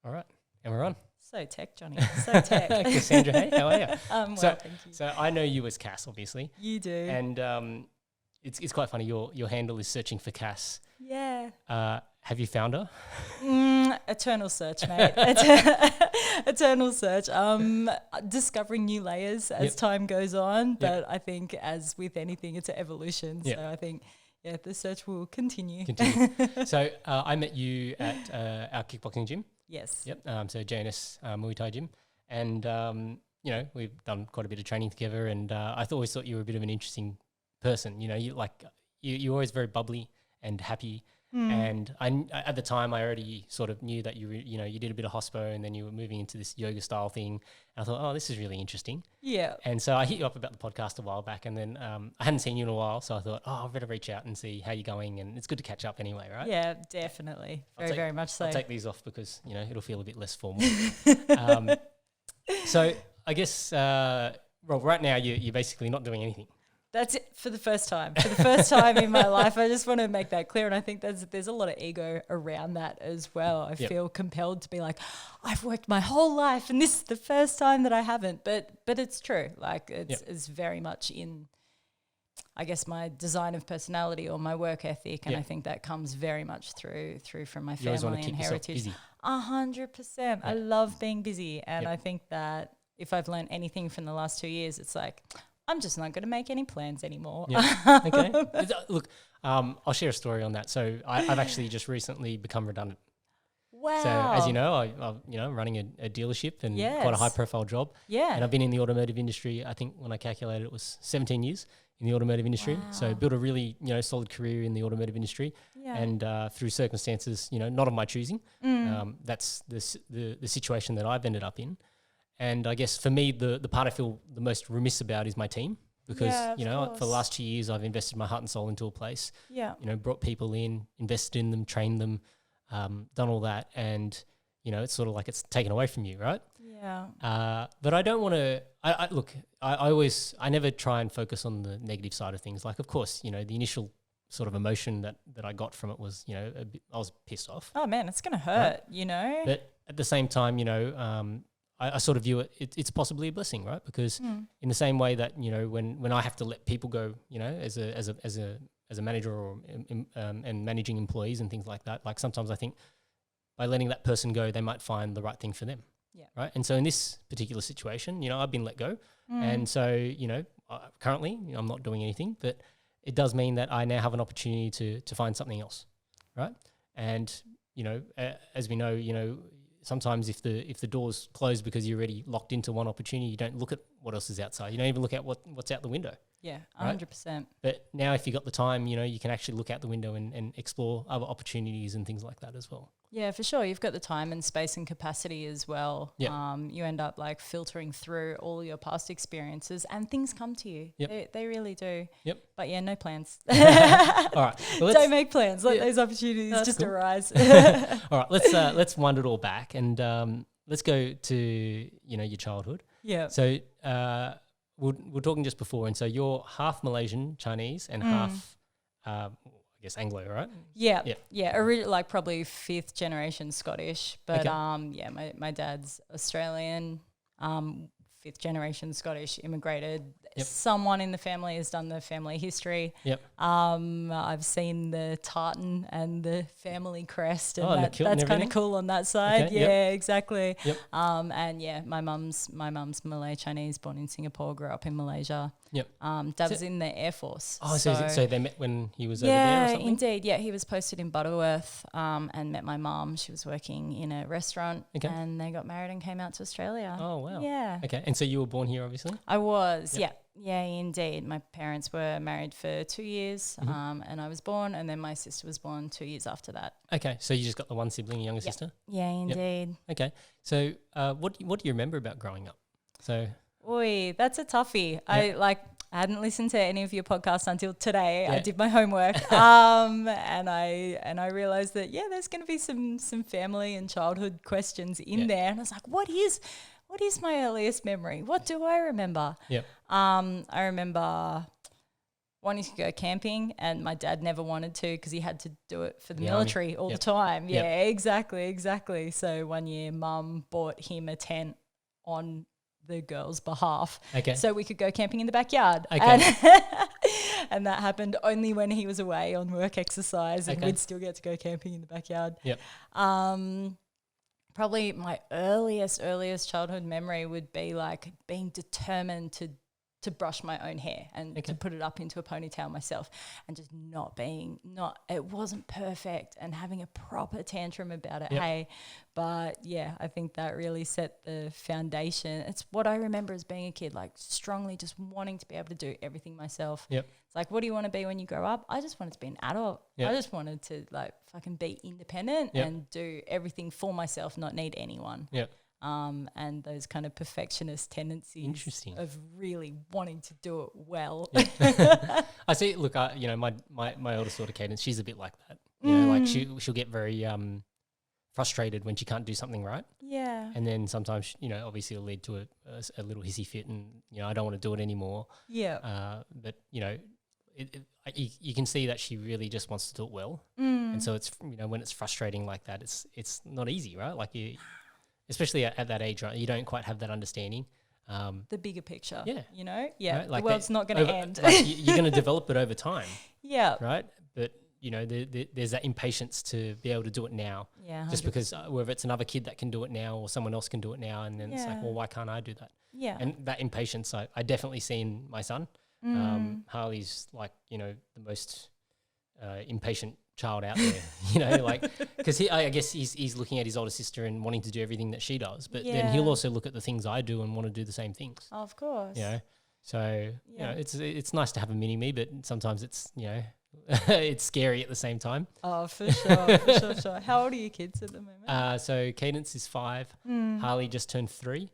All right. And we're on. So tech, Johnny. So tech. Cassandra, hey, how are you? Well, So, thank you. so I know you as Cass, obviously. You do. And it's quite funny. Your handle is searching for Cass. Yeah. Have you found her? Eternal search, mate. Eternal search. Discovering new layers as time goes on. But I think as with anything, it's an evolution. Yep. So I think, the search will continue. So I met you at our kickboxing gym. Yes. Yep. So JNS Muay Thai gym. And, we've done quite a bit of training together. And I always thought you were a bit of an interesting person. You know, you're always very bubbly and happy. And at the time, I already sort of knew that you did a bit of hospo and then you were moving into this yoga style thing. And I thought, oh, this is really interesting. Yeah. And so I hit you up about the podcast a while back, and then I hadn't seen you in a while, so I thought, I better reach out and see how you're going. And it's good to catch up anyway, right? Yeah, definitely. Very much so. I'll take these off because it'll feel a bit less formal. So I guess right now you're basically not doing anything. That's it for the first time. For the first time in my life, I just want to make that clear. And I think there's a lot of ego around that as well. I feel compelled to be like, I've worked my whole life and this is the first time that I haven't. But it's true. Like it's very much in, I guess, my design of personality or my work ethic. And I think that comes very much through from my family and heritage. 100%. I love being busy. And I think that if I've learned anything from the last 2 years, it's like, I'm just not going to make any plans anymore. Yeah. Okay. Look, I'll share a story on that. So I've actually just recently become redundant. Wow. So as you know, I'm running a dealership and quite a high profile job. Yeah. And I've been in the automotive industry. I think when I calculated it was 17 years in the automotive industry. Wow. So built a really, solid career in the automotive industry. Yeah. And through circumstances, not of my choosing, that's the situation that I've ended up in. And I guess for me, the part I feel the most remiss about is my team because, for the last 2 years, I've invested my heart and soul into a place, brought people in, invested in them, trained them, done all that. And, it's sort of like it's taken away from you, right? Yeah. But I don't want to, I never try and focus on the negative side of things. Like, of course, the initial sort of emotion that I got from it was, I was pissed off. Oh man, it's going to hurt, But at the same time, I sort of view it's possibly a blessing, right? Because in the same way that when I have to let people go, as a manager or and managing employees and things like that, like sometimes I think by letting that person go, they might find the right thing for them, right? And so in this particular situation, I've been let go, and so currently I'm not doing anything, but it does mean that I now have an opportunity to find something else, right? And as we know, sometimes if the door's closed because you're already locked into one opportunity, you don't look at what else is outside. You don't even look at what's out the window. Yeah, 100%. Right? But now if you've got the time, you can actually look out the window and explore other opportunities and things like that as well. Yeah, for sure. You've got the time and space and capacity as well. Yep. You end up like filtering through all your past experiences and things come to you. Yep. They really do. Yep. But no plans. All right. Well, don't make plans. Let those opportunities just arise. All right. Let's wind it all back and let's go to, your childhood. Yeah. So we're talking just before, and so you're half Malaysian, Chinese, and half, I guess, Anglo, right? Yeah. Like probably 5th generation Scottish, but my dad's Australian, 5th generation Scottish, immigrated. Yep. Someone in the family has done the family history. Yep. I've seen the tartan and the family crest, and that's kind of cool on that side. Okay, yeah, exactly. Yep. And my mum's Malay Chinese, born in Singapore, grew up in Malaysia. Yep. Dad was in the Air Force. Oh, so they met when he was over there or something? Yeah, indeed. Yeah, he was posted in Butterworth and met my mum. She was working in a restaurant and they got married and came out to Australia. Oh, wow. Yeah. Okay, and so you were born here, obviously? I was, Yeah, indeed. My parents were married for 2 years and I was born, and then my sister was born 2 years after that. Okay, so you just got the one sibling, younger sister? Yeah, indeed. Yep. Okay, so what do you remember about growing up? So... Oi, that's a toughie. Yep. I hadn't listened to any of your podcasts until today. Yeah. I did my homework, and I realized that there's going to be some family and childhood questions in there, and I was like, what is my earliest memory? What do I remember? Yep. I remember wanting to go camping, and my dad never wanted to because he had to do it for the The military all Yep. the time. Yep. Yeah, exactly. So one year mum bought him a tent on the girls' behalf Okay. so we could go camping in the backyard. Okay. And that happened only when he was away on work exercise, and Okay. we'd still get to go camping in the backyard. Yep. Probably my earliest childhood memory would be like being determined to brush my own hair and Okay. to put it up into a ponytail myself, and just it wasn't perfect, and having a proper tantrum about it. Yep. Hey, but yeah, I think that really set the foundation. It's what I remember as being a kid, like strongly just wanting to be able to do everything myself. Yep. It's like, what do you want to be when you grow up? I just wanted to be an adult. Yep. I just wanted to like fucking be independent Yep. and do everything for myself, not need anyone. Yep. And those kind of perfectionist tendencies Interesting. of really wanting to do it well. I see. Look, my oldest daughter, Cadence, she's a bit like that. You know, like she'll get very frustrated when she can't do something right, Yeah. and then sometimes, you know, obviously it'll lead to a little hissy fit, and you know, I don't want to do it anymore. Yeah. But you know, you can see that she really just wants to do it well, and so it's, you know, when it's frustrating like that, it's not easy, right? Like especially at that age, right? You don't quite have that understanding. The bigger picture. Yeah. You know? Yeah. Right? Like the world's not going to end. Like you're going to develop it over time, Yeah. right? But you know, there's that impatience to be able to do it now, Yeah. just because whether it's another kid that can do it now or someone else can do it now, and then it's like, Yeah. well, why can't I do that? Yeah. And that impatience, I definitely see in my son. Harley's like, you know, the most impatient child out there, you know, like, because I guess he's looking at his older sister and wanting to do everything that she does, but then Yeah. he'll also look at the things I do and want to do the same things, Of course. you know. So you Yeah. know, it's nice to have a mini me, but sometimes it's, you know, it's scary at the same time. Oh, for sure. How old are your kids at the moment? So Cadence is 5, Harley just turned 3,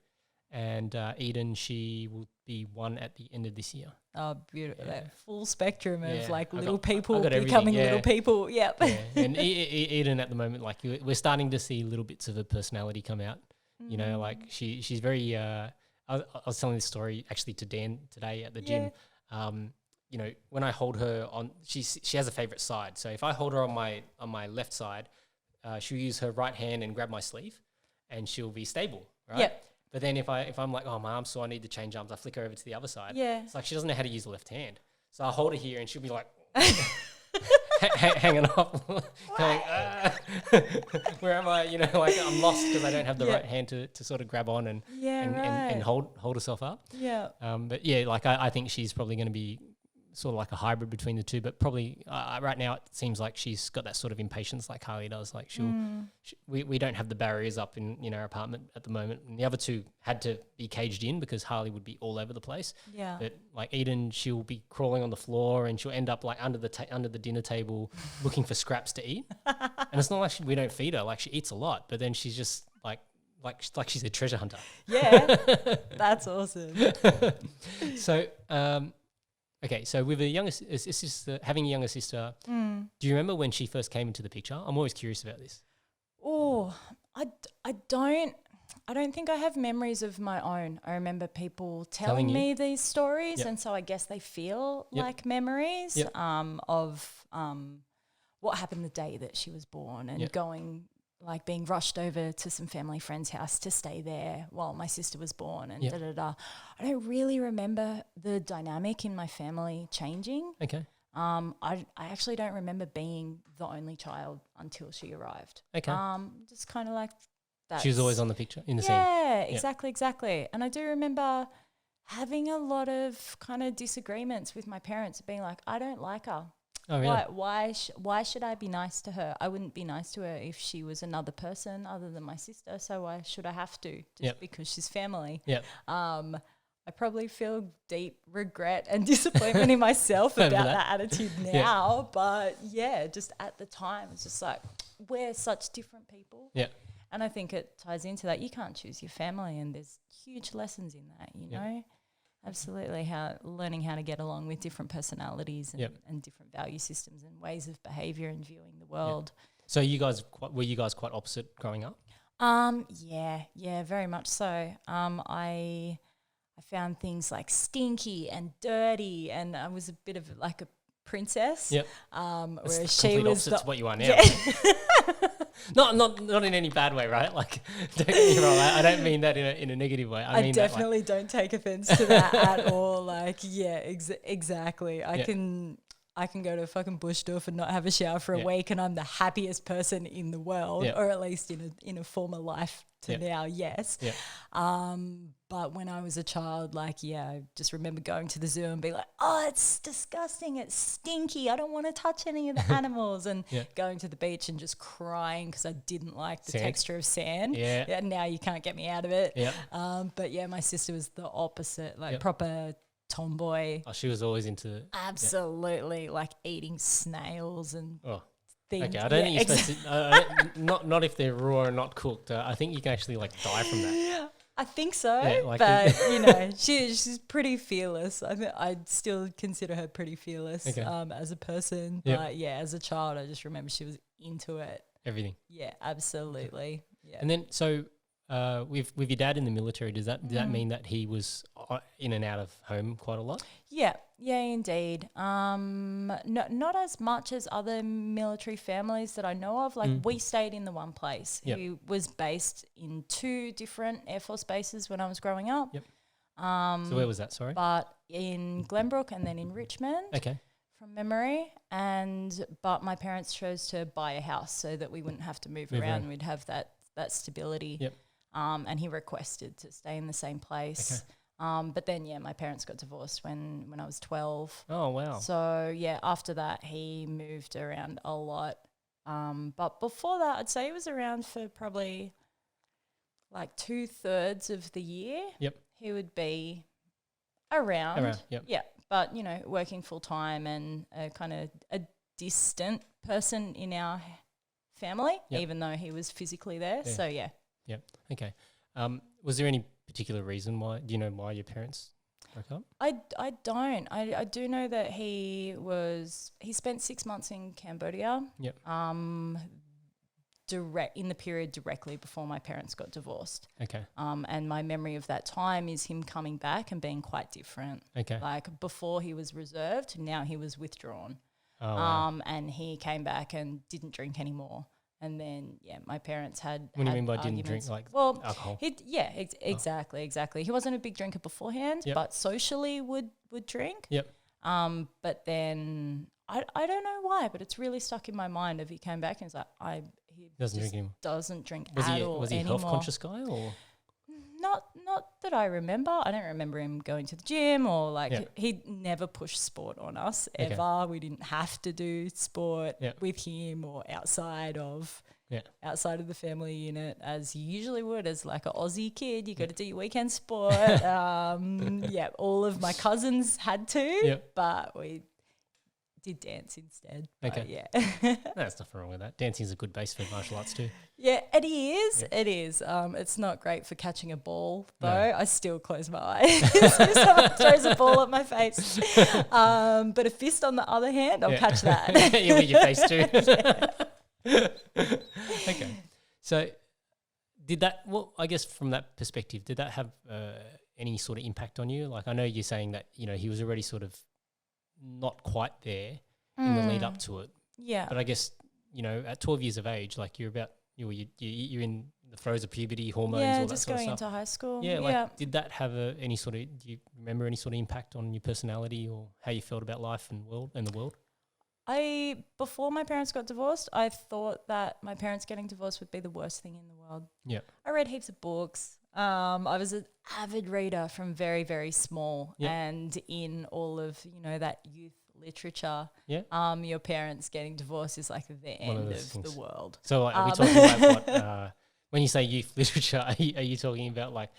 and Eden, she will be 1 at the end of this year. Oh, beautiful. Yeah. That full spectrum of Yeah, like I little got- I people got everything, becoming yeah. little people. Yep. Yeah. And Eden at the moment, like we're starting to see little bits of her personality come out. You know, like she's very. I was telling this story actually to Dan today at the gym. You know, when I hold her on, she has a favorite side. So if I hold her on my left side, she'll use her right hand and grab my sleeve, and she'll be stable, right? Yep. But then if I'm like, oh, my arm's sore, I need to change arms, I flick her over to the other side. Yeah. It's like she doesn't know how to use the left hand. So I hold her here, and she'll be like hanging off, going, where am I? You know, like I'm lost because I don't have the right hand to sort of grab on and and hold herself up. Yeah. But yeah, like I think she's probably going to be sort of like a hybrid between the two. But probably right now it seems like she's got that sort of impatience like Harley does. Like we don't have the barriers up in our apartment at the moment. And the other two had to be caged in because Harley would be all over the place. Yeah. But like Eden, she'll be crawling on the floor and she'll end up like under the dinner table looking for scraps to eat. And it's not like we don't feed her. Like she eats a lot, but then she's just like she's a treasure hunter. Yeah. That's awesome. So, okay, so with a younger sister, having a younger sister, do you remember when she first came into the picture? I'm always curious about this. Oh, I don't think I have memories of my own. I remember people telling you? me these stories, Yep. and so I guess they feel Yep. like memories Yep. of what happened the day that she was born, and Yep. going, like being rushed over to some family friend's house to stay there while my sister was born, and Yep. da-da-da. I don't really remember the dynamic in my family changing. Okay. I actually don't remember being the only child until she arrived. Okay. Just kind of like that. She was always on the picture, in the scene. Yeah, exactly. And I do remember having a lot of kind of disagreements with my parents, being like, I don't like her. Oh, really? Why should I be nice to her? I wouldn't be nice to her if she was another person other than my sister. So why should I have to? Just Yep. because she's family. Yeah. I probably feel deep regret and disappointment in myself Over about that. that attitude now. But yeah, just at the time, it's just like, we're such different people. Yeah. And I think it ties into that. You can't choose your family, and there's huge lessons in that, you Yeah. know? Absolutely. Learning how to get along with different personalities and, Yep. and different value systems and ways of behavior and viewing the world. So were you guys quite opposite growing up? Yeah, very much so. I found things like stinky and dirty, and I was a bit of like a princess. Yep. Whereas she complete was opposite to what you are now. Not in any bad way, right? Like, don't get me wrong. I don't mean that in a negative way. I mean definitely don't take offense to that at all. Like, yeah, exactly. I can go to a fucking Buschdorf and not have a shower for a week, and I'm the happiest person in the world, or at least in a former life to now. Yes. Yeah. But when I was a child, like, I just remember going to the zoo and being like, oh, it's disgusting, it's stinky, I don't want to touch any of the animals, and going to the beach and just crying because I didn't like the texture of sand. Yeah. Now you can't get me out of it. Yeah. But my sister was the opposite, like proper tomboy. Oh, she was always into absolutely like eating snails and things. Okay, I don't think you're supposed to. Not if they're raw and not cooked. I think you can actually like die from that. I think so, but she's pretty fearless. I'd still consider her pretty fearless as a person. But as a child, I just remember she was into it. Everything. Yeah, absolutely. Yeah. And then with your dad in the military, does that mean that he was in and out of home quite a lot? Yeah, indeed. Not as much as other military families that I know of. Like we stayed in the one place. Yep. He was based in 2 different Air Force bases when I was growing up. Yep. So where was that? Sorry. But in Glenbrook and then in Richmond. Okay. From memory, but my parents chose to buy a house so that we wouldn't have to move around. We'd have that stability. Yep. And he requested to stay in the same place. Okay. But then, my parents got divorced when I was 12. Oh, wow. So, after that, he moved around a lot. But before that, I'd say he was around for probably like 2/3 of the year. Yep. He would be around. Yep. Yeah. But, working full time and kind of a distant person in our family, even though he was physically there. Yeah. So, yeah. Yep. Okay. Was there any particular reason why? Do you know why your parents broke up? I don't. I do know that he spent 6 months in Cambodia. Yep. In the period directly before my parents got divorced. Okay. And my memory of that time is him coming back and being quite different. Okay. Like before he was reserved, now he was withdrawn. Oh, wow. And he came back and didn't drink anymore. And then, my parents had. What do you mean by didn't drink, like alcohol? Exactly. He wasn't a big drinker beforehand, but socially would drink. Yep. But then I don't know why, but it's really stuck in my mind. If he came back and was like, he doesn't drink anymore. Doesn't drink was at he, all. Was he a health conscious guy or? Not that I remember. I don't remember him going to the gym or he never pushed sport on us ever. Okay. We didn't have to do sport with him or outside of the family unit as you usually would as like an Aussie kid. You got to do your weekend sport. All of my cousins had to, but we did dance instead. Okay. There's nothing wrong with that. Dancing is a good base for martial arts too. Yeah, it is. Yeah. It is. It's not great for catching a ball though. No. I still close my eyes if someone throws a ball at my face. But a fist on the other hand, I'll catch that. Yeah, with your face too. Okay. So did that, I guess from that perspective, did that have any sort of impact on you? Like I know you're saying that, he was already sort of not quite there in the lead up to it. Yeah. But I guess, at 12 years of age, like you're in the throes of puberty, hormones, all that sort of stuff. Yeah, just going into high school. Yeah, did that have do you remember any sort of impact on your personality or how you felt about life and the world? Before my parents got divorced, I thought that my parents getting divorced would be the worst thing in the world. Yeah. I read heaps of books. I was an avid reader from very, very small, and in all of, that youth literature, your parents getting divorced is like the end of the world. So are we talking about what, when you say youth literature, are you talking about like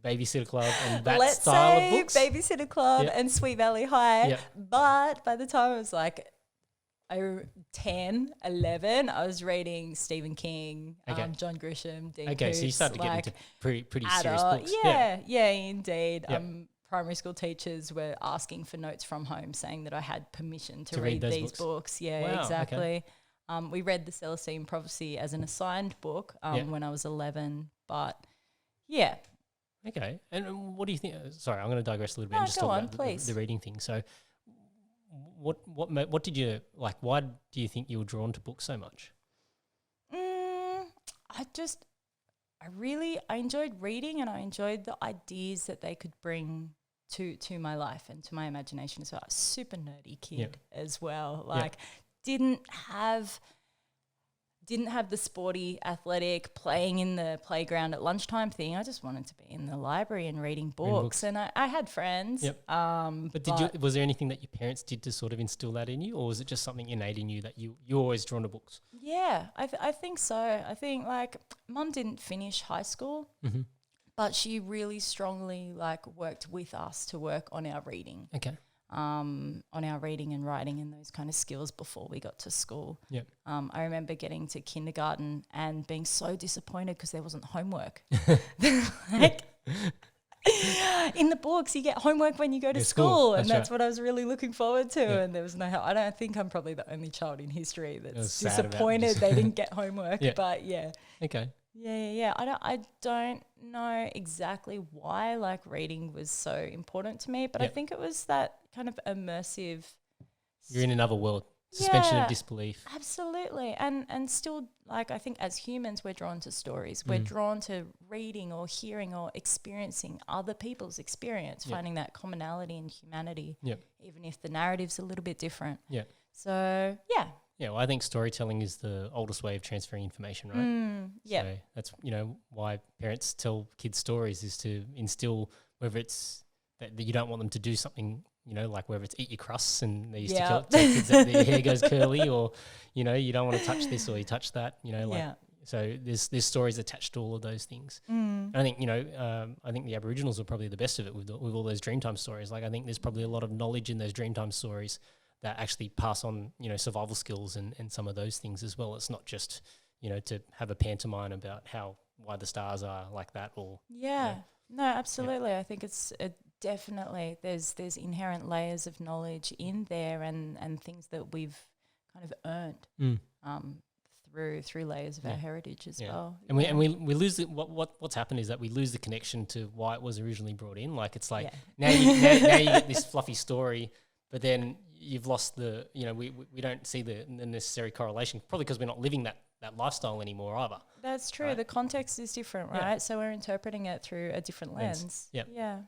Babysitter Club and that style of books? Babysitter Club and Sweet Valley High. But by the time I was like 10, 11, I was reading Stephen King, John Grisham, Dean Koontz, so you started to get into pretty serious books. Yeah, indeed. Primary school teachers were asking for notes from home saying that I had permission to read these books. Yeah, wow, exactly. Okay. We read The Celestine Prophecy as an assigned book when I was 11, but Okay. And what do you think? Sorry, I'm going to digress a little bit No, and just go talk on, about please. the reading thing. So, what did you like? Why do you think you were drawn to books so much? I enjoyed reading, and I enjoyed the ideas that they could bring to my life and to my imagination. So I was a super nerdy kid as well. Like didn't have the sporty, athletic, playing in the playground at lunchtime thing. I just wanted to be in the library and reading books. And I had friends. Yep. Was there anything that your parents did to sort of instill that in you, or was it just something innate in you that you're always drawn to books? Yeah, I think so. I think like Mum didn't finish high school, but she really strongly like worked with us to work on our reading. Okay. On our reading and writing and those kind of skills before we got to school. Yep. I remember getting to kindergarten and being so disappointed because there wasn't homework. Like in the books, you get homework when you go to school, and that's what I was really looking forward to. Yeah. And there was no help. I don't think I'm probably the only child in history that's disappointed they didn't get homework. But yeah. Okay. Yeah. I don't know exactly why like reading was so important to me, but I think it was that kind of immersive. You're in another world. Suspension of disbelief. Absolutely. And still, like, I think as humans, we're drawn to stories. We're drawn to reading or hearing or experiencing other people's experience, finding that commonality in humanity, even if the narrative's a little bit different. Yeah. So, yeah. Yeah, well, I think storytelling is the oldest way of transferring information, right? Yeah. So that's, why parents tell kids stories is to instill, whether it's that you don't want them to do something, like whether it's eat your crusts and they used to tell kids that their hair goes curly, or, you don't want to touch this or you touch that, So there's stories attached to all of those things. And I think, I think the Aboriginals are probably the best of it with all those Dreamtime stories. Like I think there's probably a lot of knowledge in those Dreamtime stories that actually pass on, survival skills and some of those things as well. It's not just, to have a pantomime about why the stars are like that or. Yeah, no, absolutely. Yeah. I think it's definitely, there's inherent layers of knowledge in there and things that we've kind of earned through layers of our heritage as well. And we lose it. What's happened is that we lose the connection to why it was originally brought in. Like it's like now you get this fluffy story, but then you've lost the, we don't see the necessary correlation, probably because we're not living that lifestyle anymore either. That's true. Right? The context is different, right? Yeah. So we're interpreting it through a different lens. Yeah.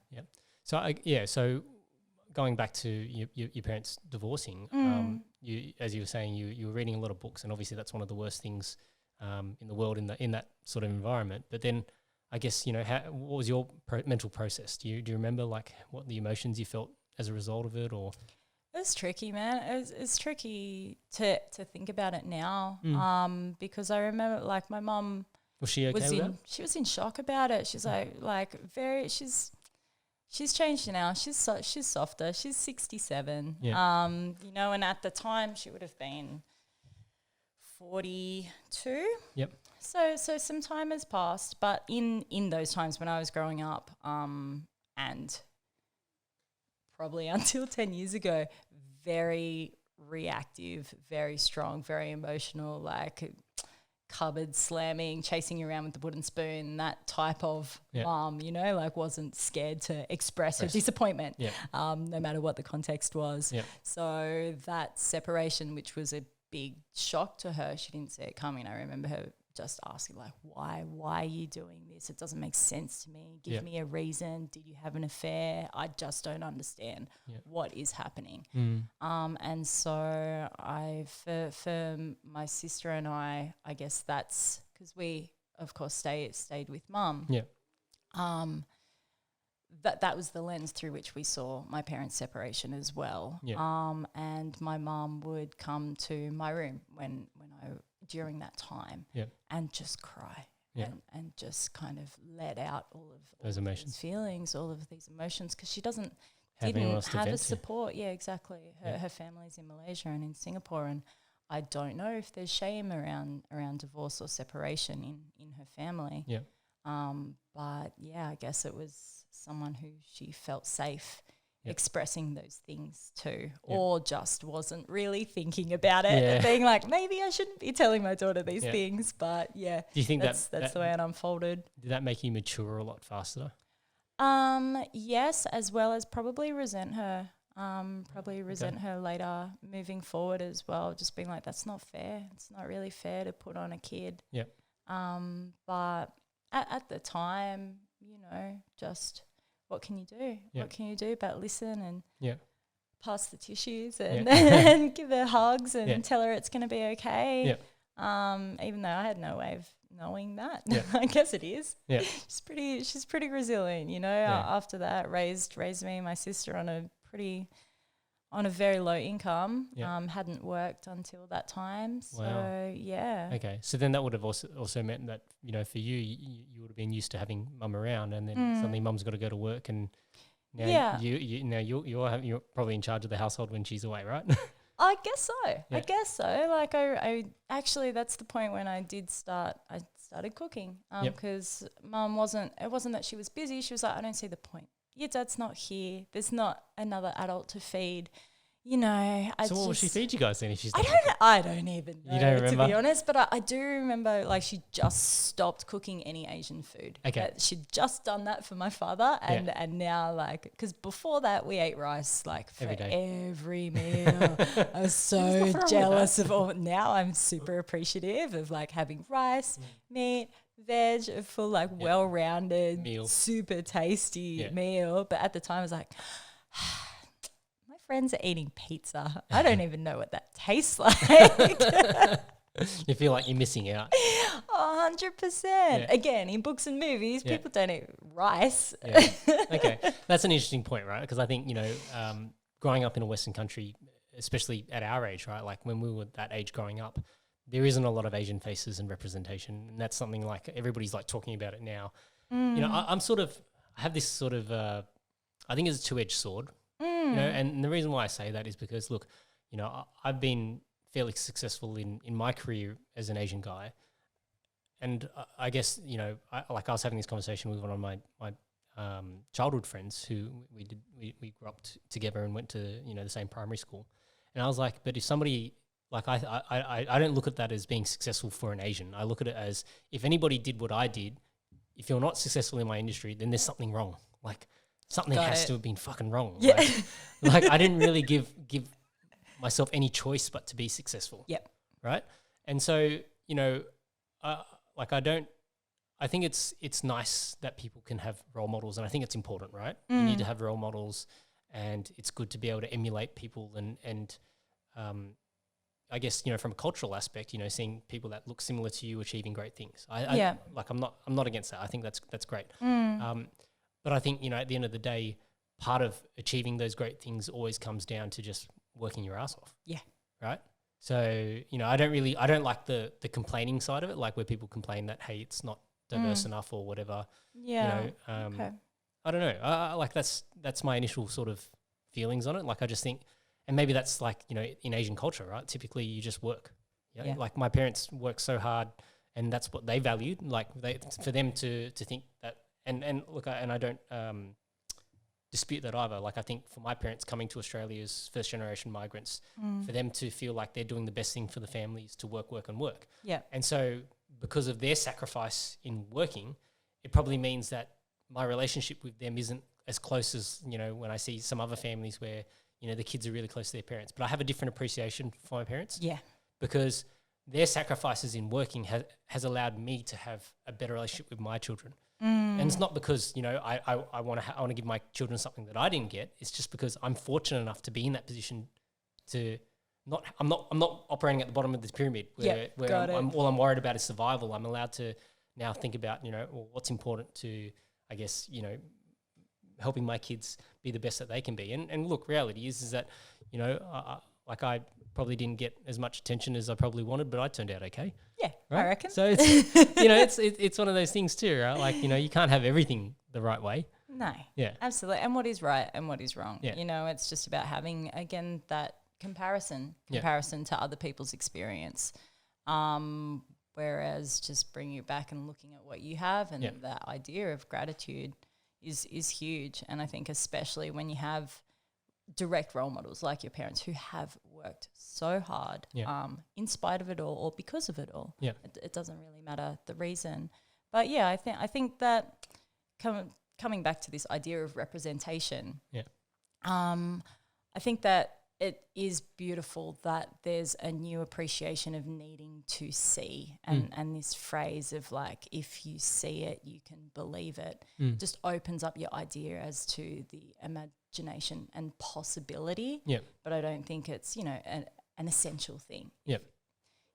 So going back to your parents divorcing, you, as you were saying, you were reading a lot of books, and obviously that's one of the worst things in the world in that sort of environment. But then I guess, what was your mental process? Do you remember like what the emotions you felt as a result of it, or? It's tricky, man. It's tricky to think about it now, because I remember like my mum was she okay with that? She was in shock about it. She's she's changed now. She's softer. She's 67. Yeah. And at the time she would have been 42. Yep. So some time has passed, but in those times when I was growing up, and probably until 10 years ago, very reactive, very strong, very emotional, like cupboard slamming, chasing you around with the wooden spoon, that type of mom, like wasn't scared to express her disappointment, no matter what the context was. Yep. So that separation, which was a big shock to her, she didn't see it coming. I remember her just asking like, why are you doing this? It doesn't make sense to me. Give me a reason. Did you have an affair? I just don't understand what is happening. And so for my sister and I guess that's because we of course stayed with mum. That was the lens through which we saw my parents' separation as well. And my mum would come to my room when I during that time and just cry and just kind of let out all of those emotions, those feelings, all of these emotions, because she didn't have a support. Yeah, exactly. Her family's in Malaysia and in Singapore, and I don't know if there's shame around divorce or separation in her family. But yeah, I guess it was someone who she felt safe expressing those things to, or just wasn't really thinking about it, being like, maybe I shouldn't be telling my daughter these things. But do you think that's the way it unfolded? Did that make you mature a lot faster? Yes, as well as probably resent her. Resent her later moving forward as well. Just being like, that's not fair. It's not really fair to put on a kid. Yep. But at the time, you know, just what can you do? Yep. What can you do but listen and pass the tissues and, Yeah. and give her hugs and Yeah. tell her it's going to be okay. Yeah. Even though I had no way of knowing that. Yeah. I guess it is. Yeah. She's pretty resilient, you know. Yeah. After that, raised me and my sister on a very low income. Yeah. Hadn't worked until that time. So Wow. yeah. Okay. So then that would have also meant that, you know, for you would have been used to having mum around, and then suddenly mum's got to go to work, and now you're probably in charge of the household when she's away, right? I guess so. Yeah. I guess so. Like I actually, that's the point when I started cooking. Because mum wasn't that she was busy. She was like, I don't see the point. Your dad's not here. There's not another adult to feed. You know, So what will she feed you guys then if she's I don't even know, You don't remember? to be honest. But I do remember, like, she just stopped cooking any Asian food. Okay. She'd just done that for my father. And now, like, because before that, we ate rice, like, for every meal. I was so jealous of all. Now I'm super appreciative of, like, having rice, meat, veg, a full, like, well-rounded, Meal. super tasty meal. But at the time, I was like, friends are eating pizza. I don't even know what that tastes like. You feel like you're missing out. 100%. Again, in books and movies, people don't eat rice. Yeah. Okay. That's an interesting point, right? Because I think, you know, growing up in a Western country, especially at our age, right? Like when we were that age growing up, there isn't a lot of Asian faces and representation. And that's something like everybody's like talking about it now. You know, I have this sort of, I think it's a two-edged sword. You know, and the reason why I say that is because, look, you know, I've been fairly successful in my career as an Asian guy, and I guess, you know, I was having this conversation with one of my childhood friends who we grew up together and went to, you know, the same primary school, and I was like, but if somebody like I don't look at that as being successful for an Asian. I look at it as, if anybody did what I did, if you're not successful in my industry, then there's something wrong. Like, something has to have been fucking wrong. Yeah. Like I didn't really give myself any choice but to be successful. Yep. Right. And so, you know, I think it's nice that people can have role models, and I think it's important, right? You need to have role models, and it's good to be able to emulate people and I guess, you know, from a cultural aspect, you know, seeing people that look similar to you achieving great things. I'm not against that. I think that's great. But I think, you know, at the end of the day, part of achieving those great things always comes down to just working your ass off. Yeah. Right? So, you know, I don't like the complaining side of it, like where people complain that, hey, it's not diverse enough or whatever. Yeah. You know, I don't know. Like that's my initial sort of feelings on it. Like I just think, and maybe that's like, you know, in Asian culture, right? Typically you just work. You know? Like my parents worked so hard, and that's what they valued. Like for them to think that, and look, I don't dispute that either. Like I think for my parents coming to Australia as first generation migrants, for them to feel like they're doing the best thing for the families to work. Yeah. And so because of their sacrifice in working, it probably means that my relationship with them isn't as close as, you know, when I see some other families where, you know, the kids are really close to their parents. But I have a different appreciation for my parents. Yeah. Because their sacrifices in working has allowed me to have a better relationship with my children. And it's not because, you know, I want to give my children something that I didn't get. It's just because I'm fortunate enough to be in that position to I'm not operating at the bottom of this pyramid where all I'm worried about is survival. I'm allowed to now think about, you know, well, what's important to, I guess, you know, helping my kids be the best that they can be. And look, reality is that, you know, I probably didn't get as much attention as I probably wanted, but I turned out okay. Yeah, right? I reckon. So it's, you know, it's one of those things too, right? Like, you know, you can't have everything the right way. No. Yeah. Absolutely. And what is right and what is wrong. Yeah. You know, it's just about having, again, that comparison to other people's experience. Whereas just bringing it back and looking at what you have and that idea of gratitude is huge. And I think especially when you have direct role models like your parents who have worked so hard in spite of it all or because of it all. Yeah. It doesn't really matter the reason. But yeah, I think that coming back to this idea of representation. Yeah. I think that it is beautiful that there's a new appreciation of needing to see, and this phrase of like, if you see it, you can believe it, just opens up your idea as to the imagination and possibility. Yeah. But I don't think it's, an essential thing. Yep.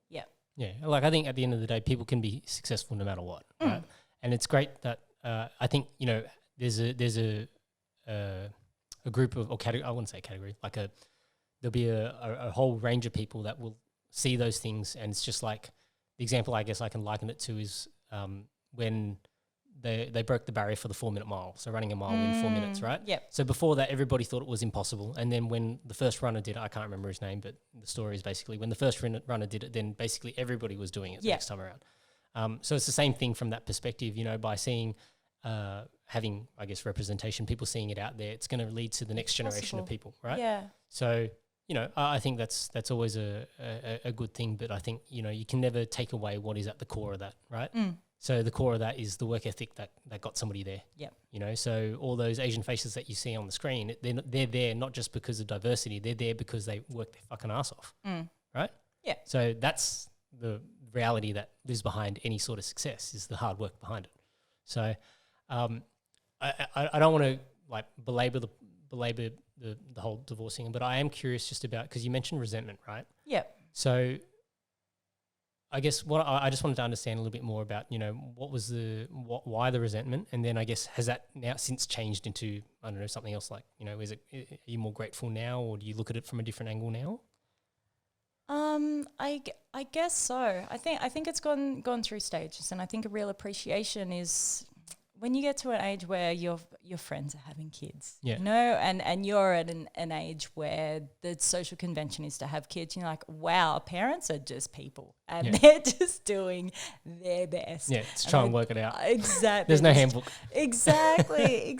Yeah. Yeah. Like, I think at the end of the day, people can be successful no matter what, right? And it's great that I think, there's a group of, or category, I wouldn't say category, like there'll be a whole range of people that will see those things. And it's just like, the example I guess I can liken it to is when they broke the barrier for the 4 minute mile. So running a mile in 4 minutes, right? Yep. So before that, everybody thought it was impossible. And then when the first runner did it, I can't remember his name, but the story is basically when the first runner did it, then basically everybody was doing it the next time around. So it's the same thing from that perspective, by seeing, having, I guess, representation, people seeing it out there, it's going to lead to the next generation of people, right? Yeah. So, I think that's always a good thing, but I think, you can never take away what is at the core of that, right? So the core of that is the work ethic that got somebody there. Yep. So all those Asian faces that you see on the screen, they're there not just because of diversity, they're there because they work their fucking ass off, right? Yeah. So that's the reality that lives behind any sort of success, is the hard work behind it. So I don't want to like belabor the whole divorcing, but I am curious just about, because you mentioned resentment, right? Yep. So I guess what I just wanted to understand a little bit more about, what was why the resentment, and then I guess has that now since changed into, I don't know, something else, like, are you more grateful now, or do you look at it from a different angle now? I guess so. I think it's gone through stages, and I think a real appreciation is when you get to an age where your friends are having kids, and you're at an age where the social convention is to have kids. You're like, wow, parents are just people, and they're just doing their best. Yeah, to try and work it out. Exactly. There's no handbook. Exactly.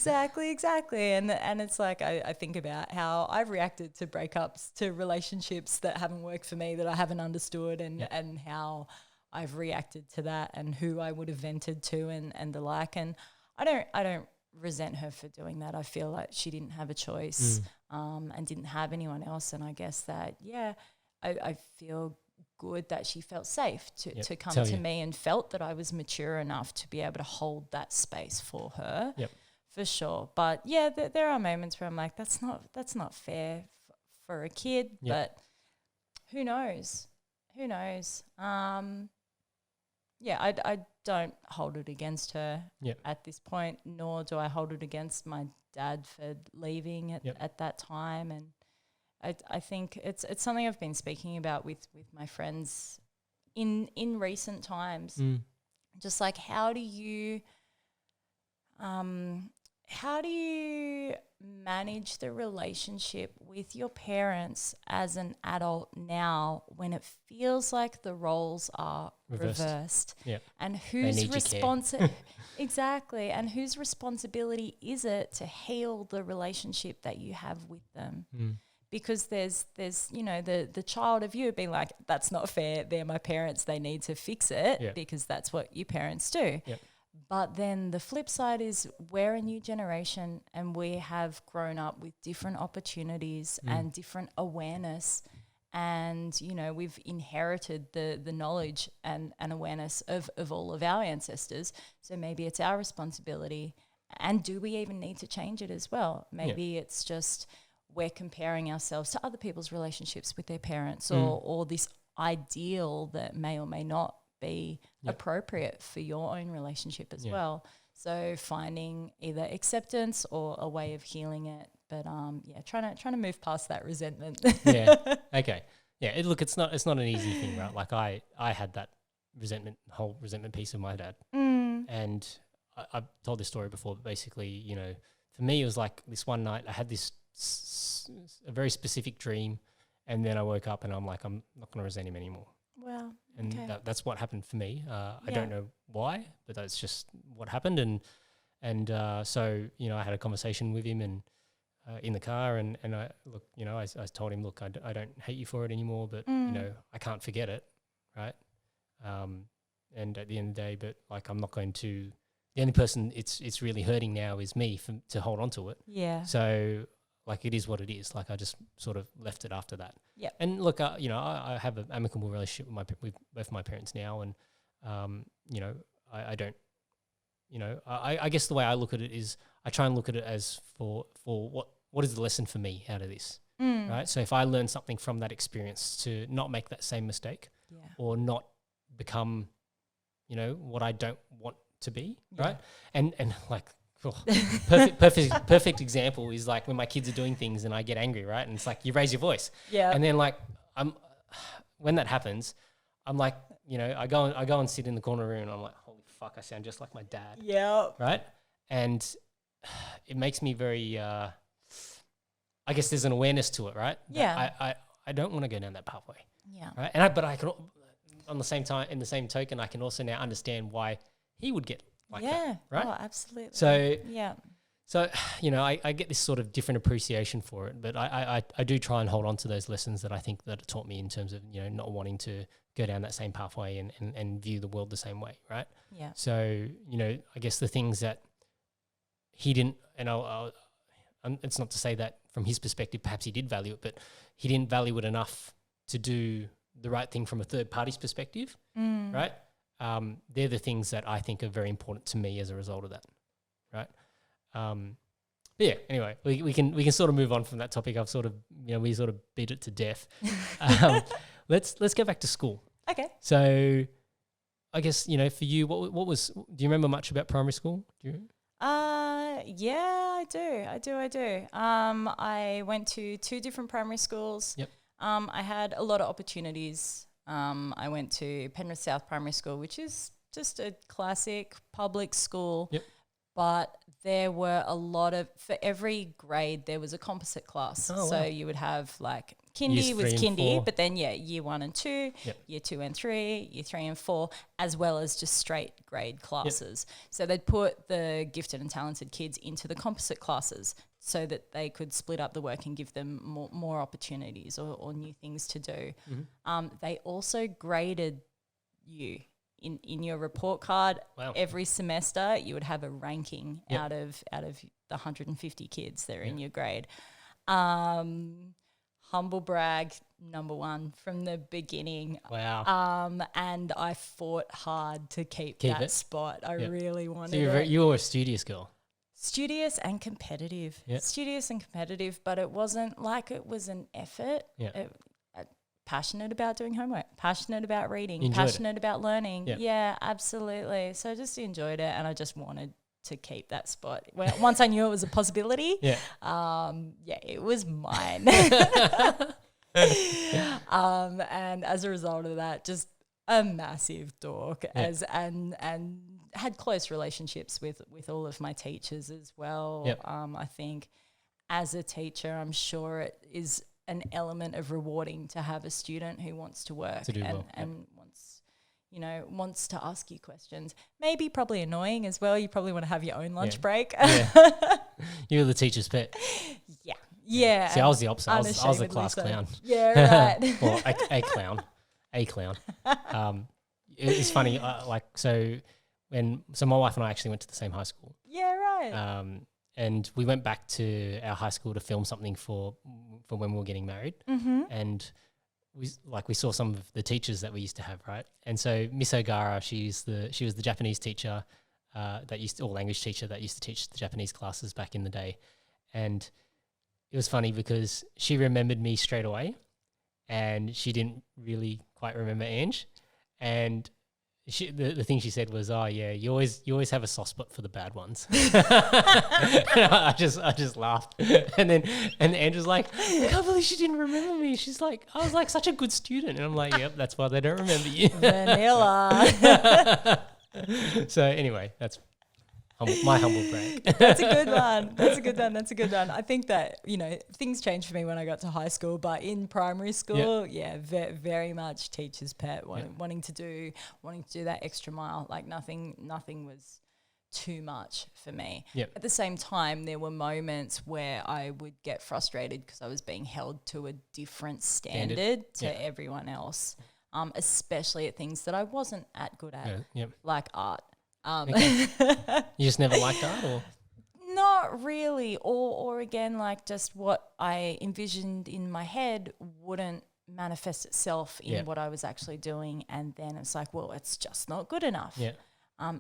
And it's like I think about how I've reacted to breakups, to relationships that haven't worked for me, that I haven't understood, and how I've reacted to that, and who I would have vented to, and the like. And I don't resent her for doing that. I feel like she didn't have a choice, and didn't have anyone else. And I guess that, I feel good that she felt safe to come to me, and felt that I was mature enough to be able to hold that space for her, for sure. But there are moments where I'm like, that's not fair for a kid, but who knows? I don't hold it against her at this point, nor do I hold it against my dad for leaving at that time. And I think it's something I've been speaking about with my friends in recent times. Just like, how do you manage the relationship with your parents as an adult now, when it feels like the roles are reversed? And whose exactly, and whose responsibility is it to heal the relationship that you have with them? Because there's the child of you being like, that's not fair, they're my parents, they need to fix it, because that's what you parents do. But then the flip side is, we're a new generation, and we have grown up with different opportunities and different awareness, and we've inherited the knowledge and awareness of all of our ancestors. So maybe it's our responsibility, and do we even need to change it as well? Maybe it's just we're comparing ourselves to other people's relationships with their parents, or this ideal that may or may not be appropriate for your own relationship as well. So finding either acceptance or a way of healing it, but trying to move past that resentment. Okay. Look, it's not an easy thing, right? Like I had that whole resentment piece of my dad, and I've told this story before, but basically, for me, it was like this one night I had this a very specific dream, and then I woke up and I'm like, I'm not going to resent him anymore. Wow. And that's what happened for me. I don't know why, but that's just what happened. And so, I had a conversation with him and in the car, and I told him, look, I don't hate you for it anymore, but, I can't forget it, right? And at the end of the day, but like, I'm not going to the only person it's really hurting now is me to hold on to it. Yeah. So like it is what it is. Like I just sort of left it after that. Yep. And look, you know, I have an amicable relationship with both my parents now, and you know, I don't, you know, I guess the way I look at it is I try and look at it as for what is the lesson for me out of this, right? So if I learn something from that experience to not make that same mistake, or not become, you know, what I don't want to be, right? And like. Oh, perfect example is like when my kids are doing things and I get angry, right? And it's like you raise your voice, and then like when that happens, I'm like, you know, I go and sit in the corner room and I'm like, holy fuck, I sound just like my dad, right? And it makes me very, I guess there's an awareness to it, right? I don't want to go down that pathway, right? And but I can, on the same time, in the same token, I can also now understand why he would get like that, right? Oh, absolutely. So you know, I get this sort of different appreciation for it, but I do try and hold on to those lessons that I think that it taught me in terms of, you know, not wanting to go down that same pathway and view the world the same way, right? Yeah. So, you know, I guess the things that he didn't, and it's not to say that from his perspective, perhaps he did value it, but he didn't value it enough to do the right thing from a third party's perspective, right? They're the things that I think are very important to me as a result of that, right? But yeah, anyway, we can sort of move on from that topic. I've sort of, you know, we sort of beat it to death. Let's go back to school. Okay. So I guess, you know, for you, what was, do you remember much about primary school? Yeah, I do. I went to 2 different primary schools. Yep. I had a lot of opportunities. I went to Penrith South Primary School, which is just a classic public school. Yep. But there were a lot of, for every grade, there was a composite class. Oh, so wow. you would have like kindy was kindy, but then year 1 and 2, year 2 and 3, year 3 and 4, as well as just straight grade classes. So they'd put the gifted and talented kids into the composite classes so that they could split up the work and give them more opportunities or new things to do. They also graded you. In your report card, every semester you would have a ranking out of the 150 kids that are in your grade. Humble brag, number 1 from the beginning. Wow. And I fought hard to keep that spot. I really wanted it. You were a studious girl. Studious and competitive. Studious and competitive, but it wasn't like it was an effort. Passionate about doing homework, passionate about reading, passionate about learning. Yeah, absolutely. So I just enjoyed it and I just wanted to keep that spot. Once I knew it was a possibility, it was mine. And as a result of that, just a massive dork and had close relationships with all of my teachers as well. I think as a teacher, I'm sure it is an element of rewarding to have a student who wants to work and wants to ask you questions. Maybe probably annoying as well. You probably want to have your own lunch break. You were the teacher's pet. Yeah. See, I was the opposite. I was the class clown. Yeah, right. Well, a clown. It's funny. So my wife and I actually went to the same high school. Yeah, right. And we went back to our high school to film something for when we were getting married. And we saw some of the teachers that we used to have, right? And so Miss O'Gara, she was the Japanese teacher language teacher that used to teach the Japanese classes back in the day. And it was funny because she remembered me straight away and she didn't really quite remember Ange. And the thing she said was, "Oh yeah, you always have a soft spot for the bad ones." I just laughed, and Andrew's like, "I can't believe she didn't remember me." She's like, "I was like such a good student," and I'm like, "Yep, that's why they don't remember you." Vanilla. So anyway, that's my humble brag. That's a good one. I think that, things changed for me when I got to high school, but in primary school, very much teacher's pet, wanting to do that extra mile. Like nothing was too much for me. At the same time, there were moments where I would get frustrated because I was being held to a different standard to everyone else, especially at things that I wasn't good at, like art. Okay. You just never liked art, or? Not really, or again, like just what I envisioned in my head wouldn't manifest itself in what I was actually doing, and then it's like, well, it's just not good enough. Yeah.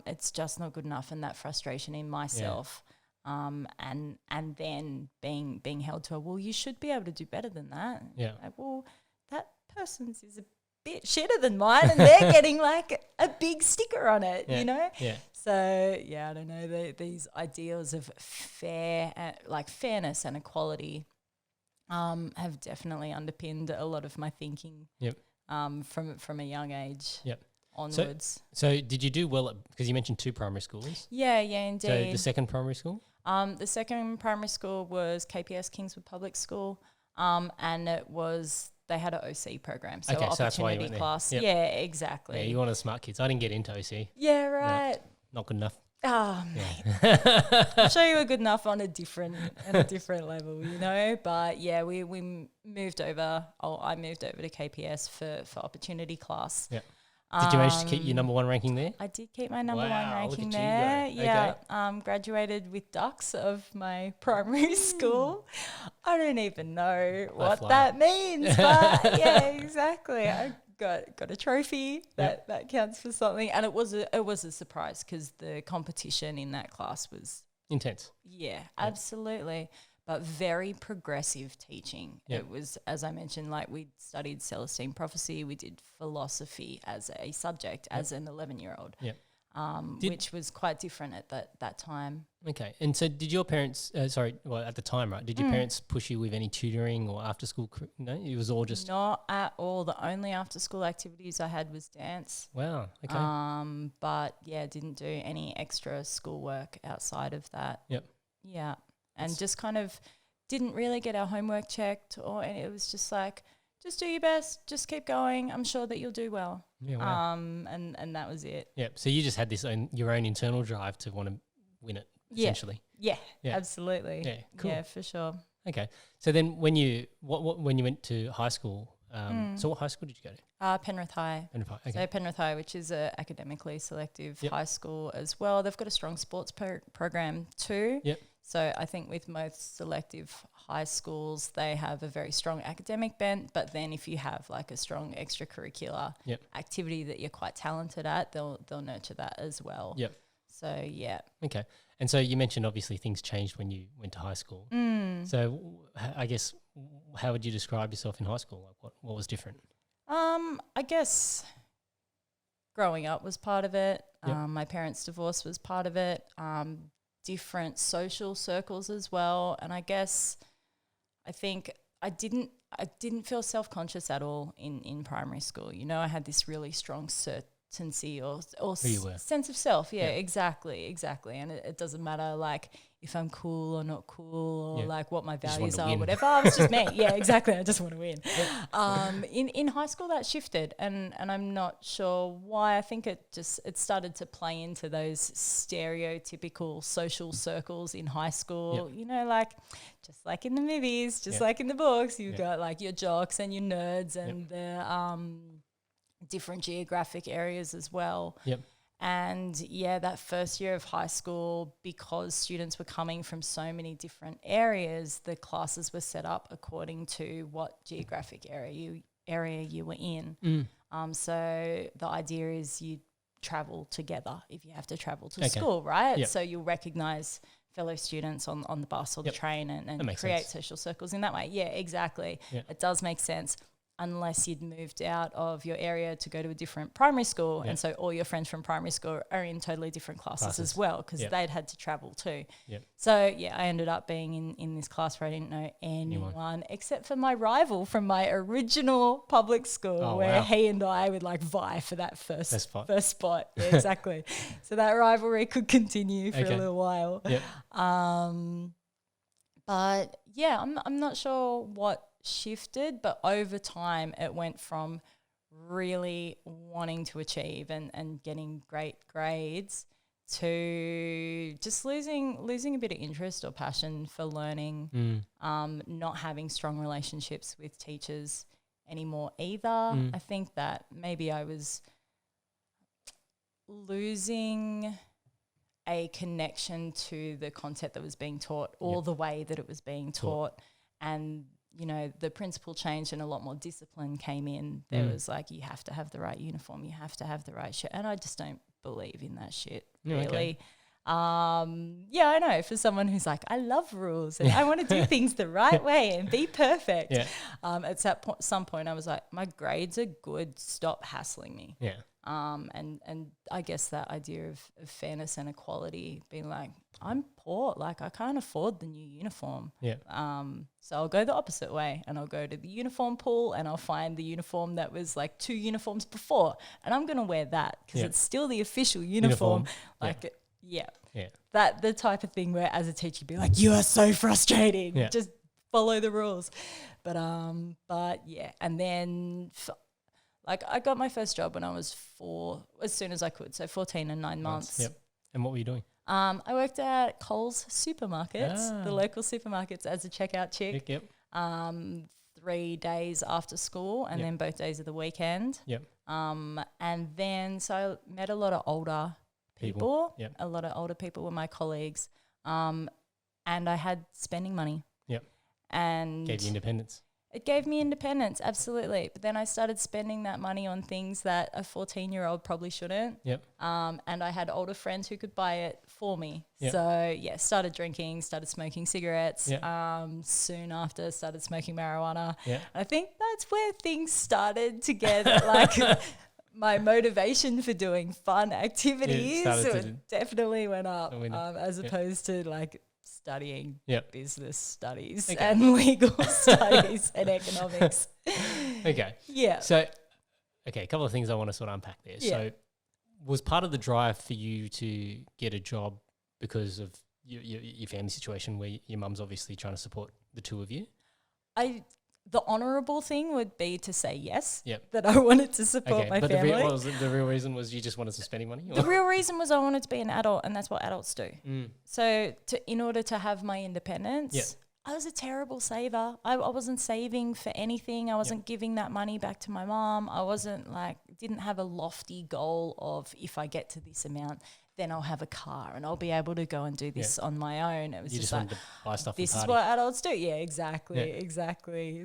It's just not good enough, and that frustration in myself, and then being held to, well, you should be able to do better than that. Yeah. Like, well, that person's is a bit shitter than mine, and they're getting like a big sticker on it, you know? Yeah. So, yeah, I don't know, these ideals of fairness and equality have definitely underpinned a lot of my thinking from a young age onwards. So did you do well because you mentioned 2 primary schools? Yeah, indeed. So the second primary school? The second primary school was KPS Kingswood Public School, and they had an OC program, so okay, so that's why you opportunity went class. Yep. Yeah, exactly. Yeah, you're one of the smart kids. I didn't get into OC. Yeah, right. No, not good enough. Oh, mate. I'm sure you were good enough on a different level, you know. But yeah, we moved over. I moved over to KPS for opportunity class. Yeah. Did you manage to keep your number 1 ranking there? I did keep my number 1 Wow, look ranking at you there. go. Yeah. Okay. Graduated with ducks of my primary school. I don't even know what that means, but yeah, exactly. I got a trophy that counts for something, and it was a surprise because the competition in that class was intense. Yeah, absolutely. But very progressive teaching. Yep. It was, as I mentioned, like we studied Celestine prophecy, we did philosophy as a subject as an 11-year-old. Yeah. Which was quite different at that time. Okay. And so did your parents, at the time, right, did your parents push you with any tutoring or after school? No, it was all just... Not at all. The only after school activities I had was dance. Wow, okay. But yeah, didn't do any extra schoolwork outside of that. Yep. Yeah. And just kind of didn't really get our homework checked, and it was just like, just do your best, just keep going. I'm sure that you'll do well. Yeah, wow. And that was it. Yeah. So you just had your own internal drive to want to win it, essentially. Yeah, absolutely. Yeah, cool. Yeah, for sure. Okay. So then when you went to high school, so what high school did you go to? Penrith High. Penrith High, okay. So Penrith High, which is a academically selective high school as well. They've got a strong sports program too. Yep. So I think with most selective high schools, they have a very strong academic bent, but then if you have like a strong extracurricular activity that you're quite talented at, they'll nurture that as well. Yep. So yeah. Okay. And so you mentioned obviously things changed when you went to high school. So I guess how would you describe yourself in high school? Like what was different? I guess growing up was part of it. Yep. My parents' divorce was part of it. Different social circles as well, and I guess I think I didn't feel self-conscious at all in primary school. You know, I had this really strong certainty or sense of self. Yeah, exactly. And it doesn't matter like if I'm cool or not cool or like what my values are, whatever. I was just me. Yeah, exactly. I just want to win. In high school that shifted, and I'm not sure why. I think it started to play into those stereotypical social circles in high school. Yep. You know, like just like in the movies, just like in the books, you've got like your jocks and your nerds and the different geographic areas as well. Yep. And yeah, that first year of high school, because students were coming from so many different areas, the classes were set up according to what geographic area you were in. So the idea is you travel together if you have to travel to school, right? Yep. So you'll recognise fellow students on the bus or the train and create social circles in that way. Yeah, exactly. Yep. It does make sense. Unless you'd moved out of your area to go to a different primary school. And so all your friends from primary school are in totally different classes as well because they'd had to travel too. Yep. So, yeah, I ended up being in this class where I didn't know anyone except for my rival from my original public school where he and I would like vie for that first spot. Yeah, exactly. So that rivalry could continue for a little while. Yep. But, yeah, I'm not sure what shifted, but over time it went from really wanting to achieve and getting great grades to just losing a bit of interest or passion for learning, not having strong relationships with teachers anymore either. I think that maybe I was losing a connection to the content that was being taught or the way that it was being taught. And, you know, the principal changed and a lot more discipline came in. There was like, you have to have the right uniform, you have to have the right shirt. And I just don't believe in that shit, really. Okay. Yeah, I know, for someone who's like, I love rules and I want to do things the right way and be perfect. At some point I was like, my grades are good, stop hassling me. And I guess that idea of fairness and equality, being like, I'm poor, like I can't afford the new uniform. So I'll go the opposite way and I'll go to the uniform pool and I'll find the uniform that was like 2 uniforms before and I'm going to wear that because it's still the official uniform. Like, that the type of thing where as a teacher you'd be like, you are so frustrating. Just follow the rules. But yeah. And then like I got my first job when I was 4, as soon as I could. So 14 and 9 months. And what were you doing? I worked at Coles supermarkets, the local supermarkets, as a checkout chick. 3 days after school and then both days of the weekend. And then so I met a lot of older people. A lot of older people were my colleagues. And I had spending money. And gave you independence. It gave me independence, absolutely. But then I started spending that money on things that a 14-year-old probably shouldn't. And I had older friends who could buy it for me. So, started drinking, started smoking cigarettes. Soon after, started smoking marijuana. I think that's where things started to get like my motivation for doing fun activities definitely went up as opposed to like studying business studies and legal studies and economics. So, a couple of things I want to sort of unpack there. So, was part of the drive for you to get a job because of your family situation where your mum's obviously trying to support the two of you? The honourable thing would be to say yes, that I wanted to support my family. But the real reason was you just wanted some spending money? The real reason was I wanted to be an adult, and that's what adults do. So in order to have my independence, I was a terrible saver. I wasn't saving for anything. I wasn't giving that money back to my mom. I wasn't like, didn't have a lofty goal of if I get to this amount, then I'll have a car and I'll be able to go and do this on my own. It was just like, wanted to buy stuff this is what adults do. Yeah, exactly.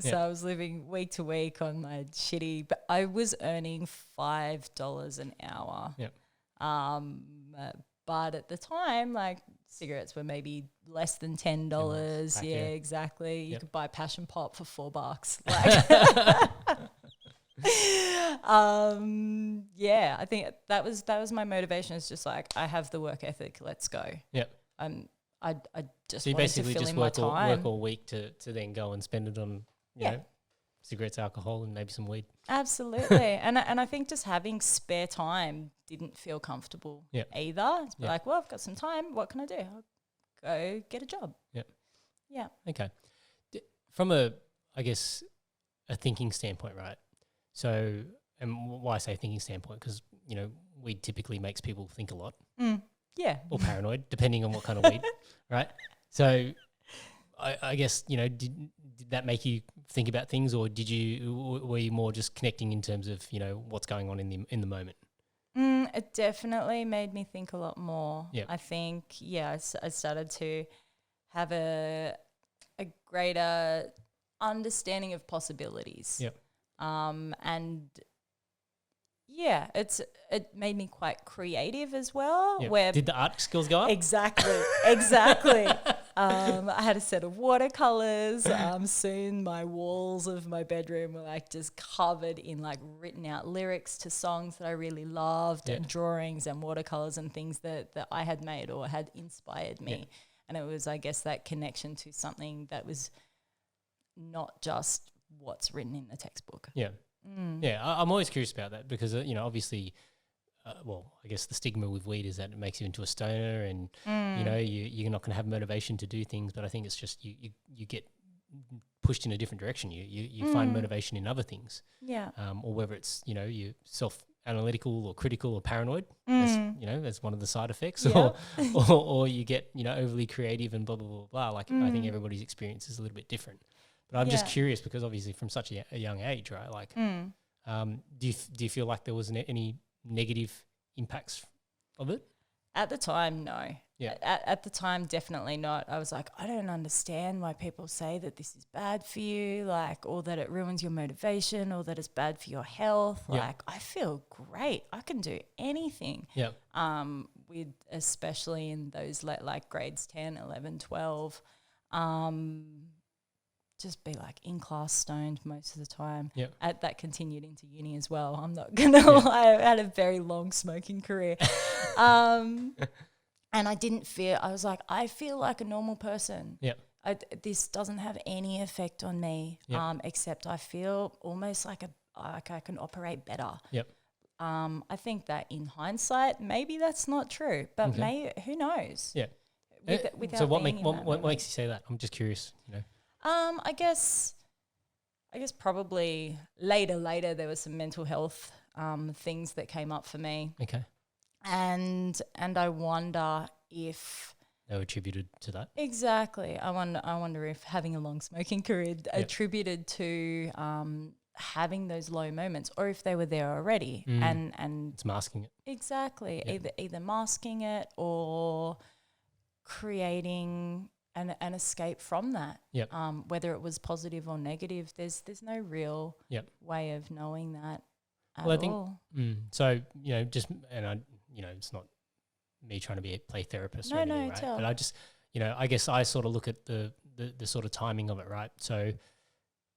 So I was living week to week on my shitty, but I was earning $5 an hour. But at the time, like cigarettes were maybe less than $10. Exactly. You could buy Passion Pop for $4. Like I think that was my motivation. It's just like, I have the work ethic, let's go. I just so you basically to fill just in work my time. all week to then go and spend it on you know, cigarettes, alcohol, and maybe some weed. Absolutely. and I think just having spare time didn't feel comfortable either. It's like, well, I've got some time, what can I do? I'll go get a job. Okay. From a thinking standpoint, right? So, and why I say thinking standpoint, because, you know, weed typically makes people think a lot. Or paranoid, depending on what kind of weed, right? So, I guess, you know, did that make you think about things, or were you more just connecting in terms of, you know, what's going on in the moment? It definitely made me think a lot more. I think, I started to have a greater understanding of possibilities. And it made me quite creative as well. Where did the art skills go up? Exactly. I had a set of watercolors. Soon my walls of my bedroom were like just covered in like written out lyrics to songs that I really loved, and drawings and watercolors and things that I had made or had inspired me. And it was, I guess, that connection to something that was not just what's written in the textbook. I'm always curious about that because, you know, obviously, I guess the stigma with weed is that it makes you into a stoner, and you know, you're not going to have motivation to do things. But I think it's just you get pushed in a different direction. You find motivation in other things. Or whether it's, you know, you self-analytical or critical or paranoid, that's one of the side effects, or you get, you know, overly creative and blah blah blah blah. Like I think everybody's experience is a little bit different. But I'm just curious because obviously from such a young age, right? Like, do you feel like there was any negative impacts of it? At the time, no. Yeah. At the time, definitely not. I was like, I don't understand why people say that this is bad for you, like, or that it ruins your motivation, or that it's bad for your health. Yeah. Like, I feel great. I can do anything. Yeah. With especially in those like grades 10, 11, 12, just be like in class stoned most of the time. Yep. That continued into uni as well. I'm not going to lie. I had a very long smoking career. And I didn't feel, I was like, I feel like a normal person. Yeah. This doesn't have any effect on me, except I feel almost like I can operate better. Yep. I think that in hindsight, maybe that's not true, but who knows? Yeah. Without So what being in that what moment. makes you say that? I'm just curious, you know. I guess probably later there were some mental health things that came up for me. Okay. And I wonder if They were attributed to that. exactly. I wonder if having a long smoking career attributed to having those low moments, or if they were there already and It's masking it. exactly either masking it or creating an escape from that. Yep. Whether it was positive or negative, there's no real way of knowing that at Well, I think all. So, you know, just, and I, you know, it's not me trying to play therapist or anything, right? tell. But I just, you know, I guess I sort of look at the sort of timing of it, right? So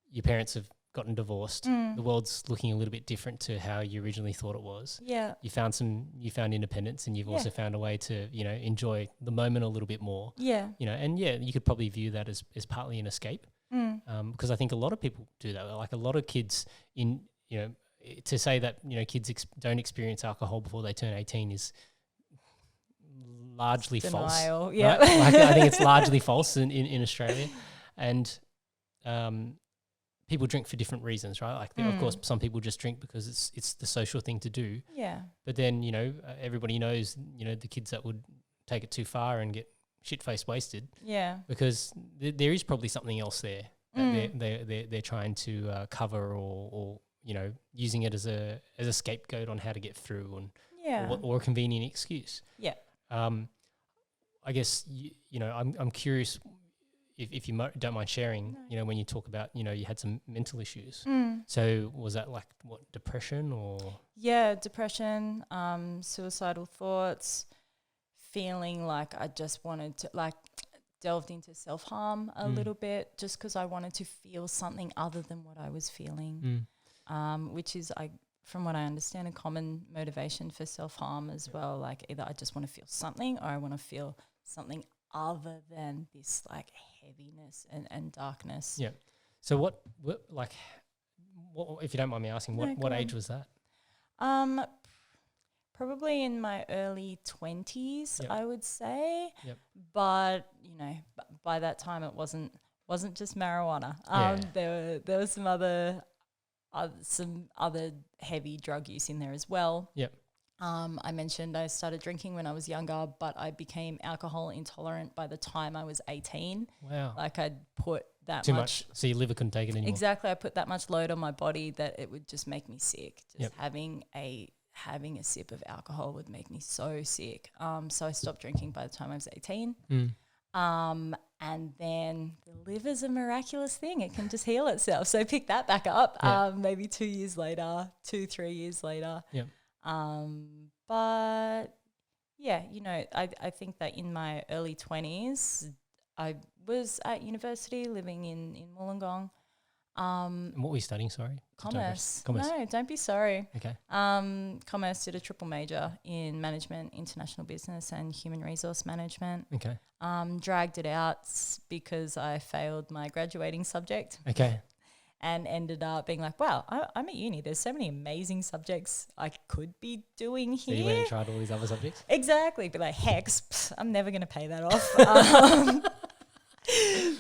your parents have gotten divorced. The world's looking a little bit different to how you originally thought it was. Yeah. You found independence, and you've also found a way to, you know, enjoy the moment a little bit more. Yeah. You know, and you could probably view that as partly an escape. Because I think a lot of people do that. Like a lot of kids to say that, you know, kids don't experience alcohol before they turn 18 is largely Denial. false. Yeah. Right? Like, I think it's largely false in Australia. And people drink for different reasons, right? Like, of course, some people just drink because it's the social thing to do. Yeah. But then, you know, everybody knows, you know, the kids that would take it too far and get shit-faced wasted. Yeah. Because there is probably something else there that they're trying to cover, or you know, using it as a scapegoat on how to get through, and or a convenient excuse. Yeah. I guess you know, I'm curious if you don't mind sharing. You know, when you talk about, you know, you had some mental issues. So was that like what, depression or? Yeah, depression, suicidal thoughts, feeling like I just wanted to, like, delved into self-harm a little bit, just because I wanted to feel something other than what I was feeling, which is, from what I understand, a common motivation for self-harm as well. Like, either I just want to feel something, or I want to feel something other than this, like, heaviness and darkness. Yeah. So what if you don't mind me asking, what age was that? Probably in my early 20s, Yep. I would say. Yep. But, you know, by that time it wasn't just marijuana. There was some other heavy drug use in there as well. Yep. I mentioned I started drinking when I was younger, but I became alcohol intolerant by the time I was 18. Wow. Like, I'd put that Too much. So your liver couldn't take it anymore. Exactly. I put that much load on my body that it would just make me sick. Just Yep. having a sip of alcohol would make me so sick. So I stopped drinking by the time I was 18. And then the liver's a miraculous thing. It can just heal itself. So pick that back up maybe 3 years later. Yep. But yeah, you know, I think that in my early 20s, I was at university living in Wollongong. And what were you studying, sorry? Commerce. Commerce. No, don't be sorry. Okay. Commerce, did a triple major in management, international business, and human resource management. Okay. Dragged it out because I failed my graduating subject Okay. and ended up being like, wow, I'm at uni. There's so many amazing subjects I could be doing So here. you went and tried all these other subjects? Exactly. Be like, hex, I'm never going to pay that off.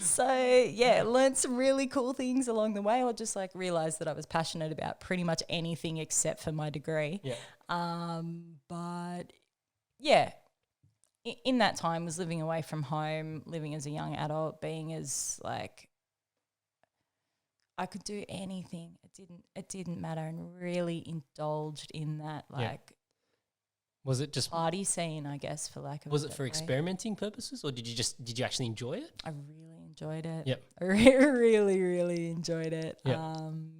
So yeah, learned some really cool things along the way, or just like realized that I was passionate about pretty much anything except for my degree. Yeah. But yeah, in that time was living away from home, living as a young adult, being as like, I could do anything. It didn't matter, and really indulged in that, like Was it just party scene, I guess, for lack of was a it for better way. experimenting purposes, or did you actually enjoy it? I really enjoyed it. Yep. I really, really enjoyed it. Yep.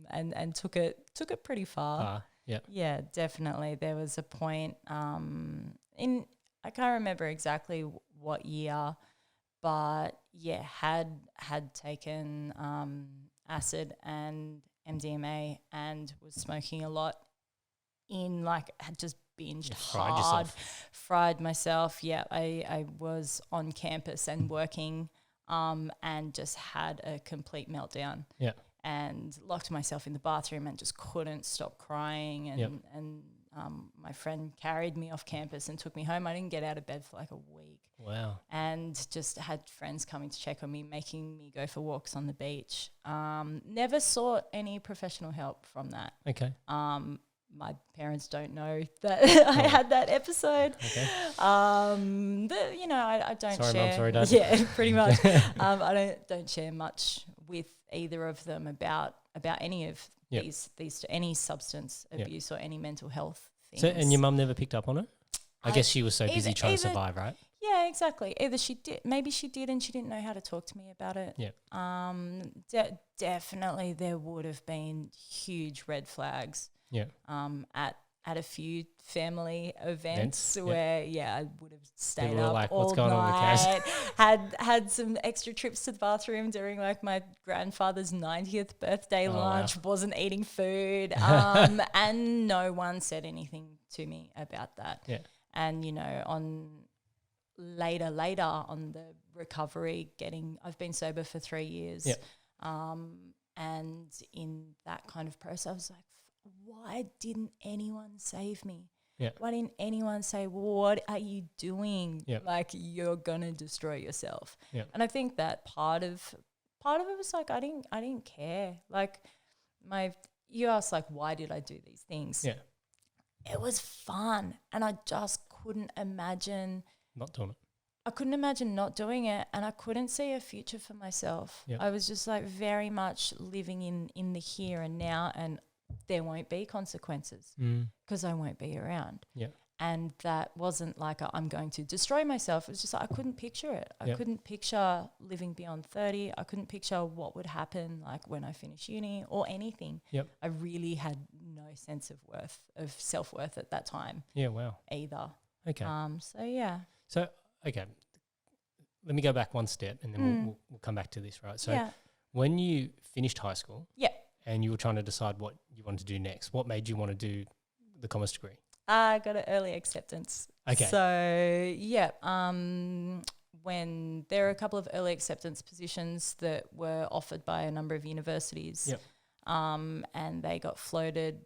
And took it pretty far. Yep. Yeah, definitely. There was a point in I can't remember exactly what year, but yeah, had taken acid and MDMA and was smoking a lot. Had just binged hard, fried myself. Yeah, I was on campus and working, and just had a complete meltdown. Yeah. And locked myself in the bathroom and just couldn't stop crying. And my friend carried me off campus and took me home. I didn't get out of bed for like a week. Wow. And just had friends coming to check on me, making me go for walks on the beach. Never sought any professional help from that. Okay. My parents don't know that I had that episode. Okay. I don't Sorry, share. Mum, sorry, Dad. Yeah, pretty much. I don't share much with either of them about any of these any substance abuse or any mental health things. So, and your mum never picked up on it? I guess she was so busy trying to survive, right? Yeah, exactly. Either she did, maybe she did, and she didn't know how to talk to me about it. Yeah. Definitely, there would have been huge red flags. Yeah. At a few family events where I would have stayed People were up like, all "What's going on night, with Kaz?" had some extra trips to the bathroom during like my grandfather's 90th birthday lunch, wow. wasn't eating food, and no one said anything to me about that. Yeah. And on later on the recovery, I've been sober for 3 years. Yeah. And in that kind of process, I was like, why didn't anyone save me? Yeah. Why didn't anyone say, what are you doing? Yeah. Like, you're gonna destroy yourself. Yeah. And I think that part of it was like I didn't care. Like you asked like, why did I do these things? Yeah. It was fun, and I just couldn't imagine Not doing it. I couldn't imagine not doing it, and I couldn't see a future for myself. Yep. I was just like very much living in the here and now, and there won't be consequences because I won't be around. Yeah. And that wasn't like I'm going to destroy myself. It was just like I couldn't picture it. I Yep. couldn't picture living beyond 30. I couldn't picture what would happen like when I finish uni or anything. Yep. I really had no sense of self-worth at that time Yeah, wow. either. Okay. So yeah. So, okay. Let me go back one step and then we'll come back to this, right? So yeah. when you finished high school Yeah. and you were trying to decide what you wanted to do next, what made you want to do the commerce degree? I got an early acceptance. Okay. So, yeah, when there are a couple of early acceptance positions that were offered by a number of universities, Yep. And they got floated,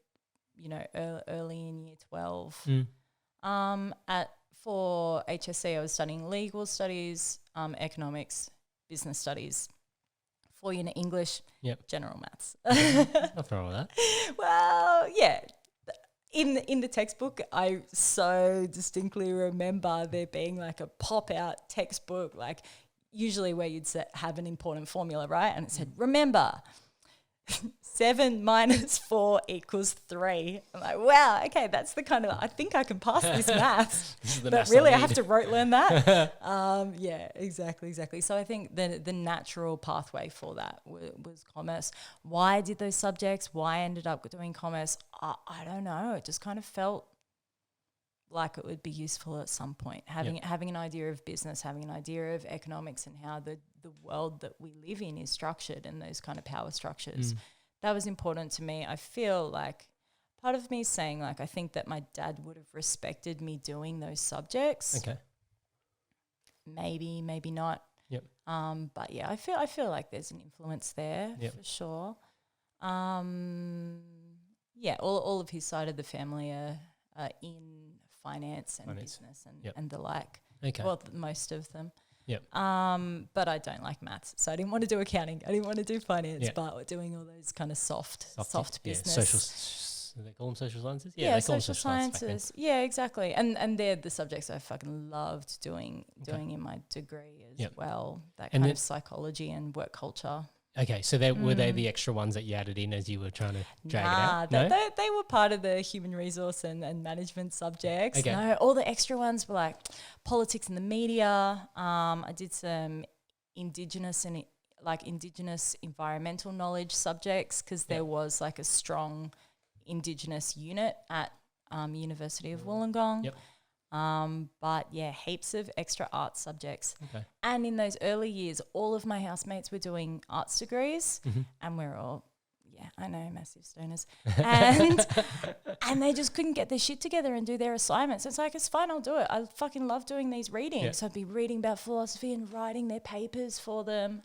early in year 12. For HSC, I was studying legal studies, economics, business studies, 4-unit English, Yep. general maths. Nothing wrong with that. Well, yeah. In the textbook, I so distinctly remember there being like a pop-out textbook, like usually where you'd have an important formula, right? And it said, remember, 7 minus 4 equals 3. I'm like, wow, okay, that's the kind of, I think I can pass this maths. This is the but maths really, I need. have to rote learn that. Yeah, exactly. So I think the natural pathway for that was commerce. Why did those subjects? Why I ended up doing commerce? I don't know. It just kind of felt like it would be useful at some point. Having an idea of business, having an idea of economics and how the world that we live in is structured and those kind of power structures. That was important to me. I feel like part of me is saying like I think that my dad would have respected me doing those subjects. Okay. Maybe not. Yep. But yeah, I feel like there's an influence there for sure. Yeah, all of his side of the family are in finance and business and the like. Okay. Well, most of them. Yep. But I don't like maths, so I didn't want to do accounting. I didn't want to do finance, Yep. but doing all those kind of soft Yeah, business. they call them social sciences? Yeah, they call them social sciences back then. sciences. Yeah, exactly. And they're the subjects I fucking loved doing in my degree as Yep. well. That And kind then- of psychology and work culture. Okay, so were they the extra ones that you added in as you were trying to drag it out? No? They were part of the human resource and management subjects. Okay. No, all the extra ones were like politics and the media. I did some Indigenous environmental knowledge subjects because there was like a strong Indigenous unit at University of Wollongong. Yep. But yeah, heaps of extra arts subjects. Okay. And in those early years, all of my housemates were doing arts degrees, and we're all, yeah, I know, massive stoners, and they just couldn't get their shit together and do their assignments. It's like, it's fine, I'll do it. I fucking love doing these readings. Yeah. So I'd be reading about philosophy and writing their papers for them,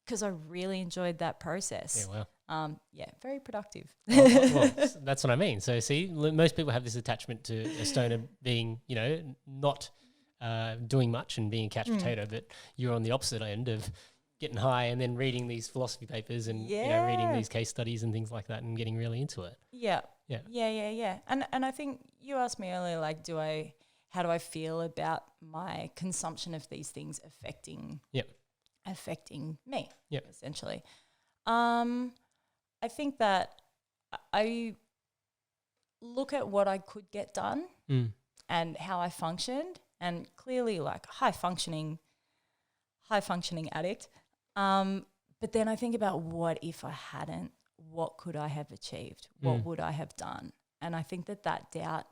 because I really enjoyed that process. Yeah, wow. Yeah, very productive. Well, that's what I mean. So see, most people have this attachment to a stoner being, you know, not doing much and being a couch potato, but you're on the opposite end of getting high and then reading these philosophy papers and you know, reading these case studies and things like that and getting really into it. Yeah. Yeah. Yeah. And I think you asked me earlier, like, how do I feel about my consumption of these things affecting me, essentially. I think that I look at what I could get done and how I functioned, and clearly like high functioning addict. But then I think about, what if I hadn't? What could I have achieved? What would I have done? And I think that doubt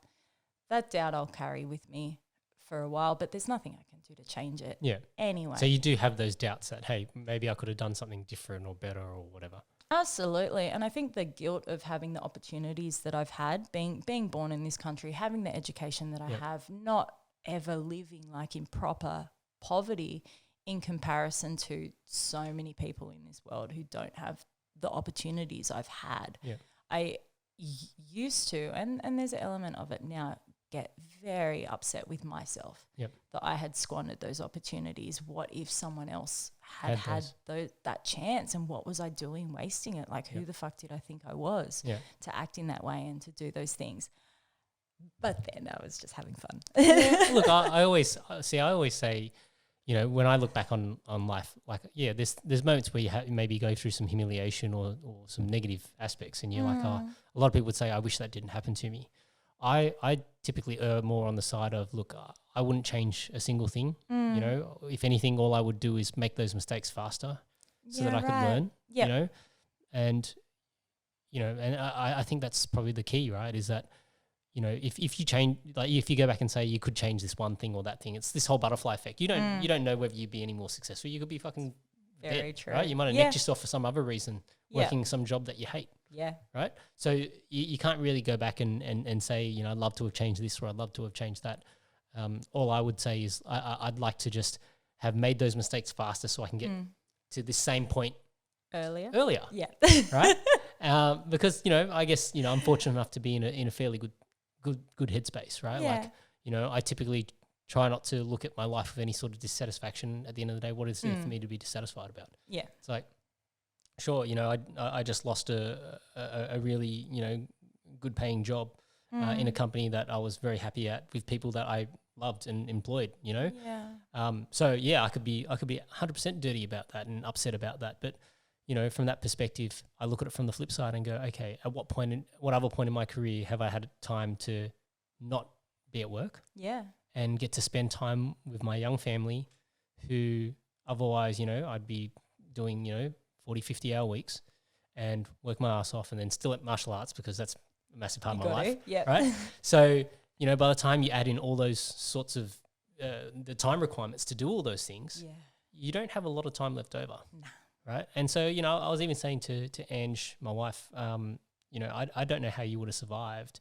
I'll carry with me for a while, but there's nothing I can do to change it. Yeah. Anyway. So you do have those doubts that, hey, maybe I could have done something different or better or whatever. Absolutely. And I think the guilt of having the opportunities that I've had, being born in this country, having the education that I have, not ever living like in proper poverty in comparison to so many people in this world who don't have the opportunities I've had. Yeah. I used to, and there's an element of it now, get very upset with myself that I had squandered those opportunities. What if someone else had that chance, and what was I doing wasting it? Like, who the fuck did I think I was to act in that way and to do those things? But then I was just having fun. Look, I always say, you know, when I look back on life, like, there's moments where you maybe go through some humiliation or some negative aspects, and you're like, a lot of people would say, I wish that didn't happen to me. I typically err more on the side of, look, I wouldn't change a single thing. You know, if anything, all I would do is make those mistakes faster so that I could learn, you know, and I think that's probably the key, right? Is that, you know, if you change, like if you go back and say you could change this one thing or that thing, it's this whole butterfly effect. You don't know whether you'd be any more successful. You could be fucking very dead, true, right? You might have nicked yourself for some other reason, working some job that you hate. Yeah. Right. So you can't really go back and say, you know, I'd love to have changed this or I'd love to have changed that. All I would say is I'd like to just have made those mistakes faster so I can get to this same point earlier. Yeah. Right. Because, you know, I guess, you know, I'm fortunate enough to be in a fairly good headspace, right? Yeah. Like, you know, I typically try not to look at my life with any sort of dissatisfaction. At the end of the day, what is there for me to be dissatisfied about? Yeah. It's like, sure, you know, I just lost a really, you know, good paying job in a company that I was very happy at with people that I loved and employed, you know. Yeah. So yeah, I could be 100% dirty about that and upset about that, but you know, from that perspective, I look at it from the flip side and go, okay, at what other point in my career have I had time to not be at work? Yeah. And get to spend time with my young family, who otherwise, you know, I'd be doing, you know, 40, 50-hour weeks and work my ass off, and then still at martial arts because that's a massive part of my life. Yeah. Right. So, you know, by the time you add in all those sorts of the time requirements to do all those things, you don't have a lot of time left over. Nah. Right. And so, you know, I was even saying to Ange, my wife, you know, I don't know how you would have survived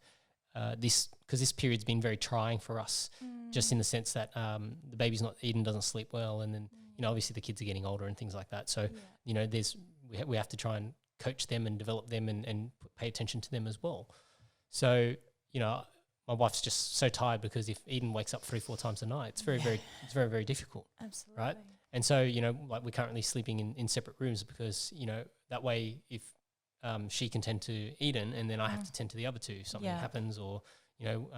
this, because this period's been very trying for us, just in the sense that the baby's not, Eden doesn't sleep well, and then, you know, obviously the kids are getting older and things like that. So, you know, we have to try and coach them and develop them and pay attention to them as well. So, you know, my wife's just so tired because if Eden wakes up 3-4 times a night, it's very, very difficult. Absolutely. Right. And so, you know, like we're currently sleeping in separate rooms because, you know, that way if she can tend to Eden and then I have to tend to the other two, if something happens, or, you know,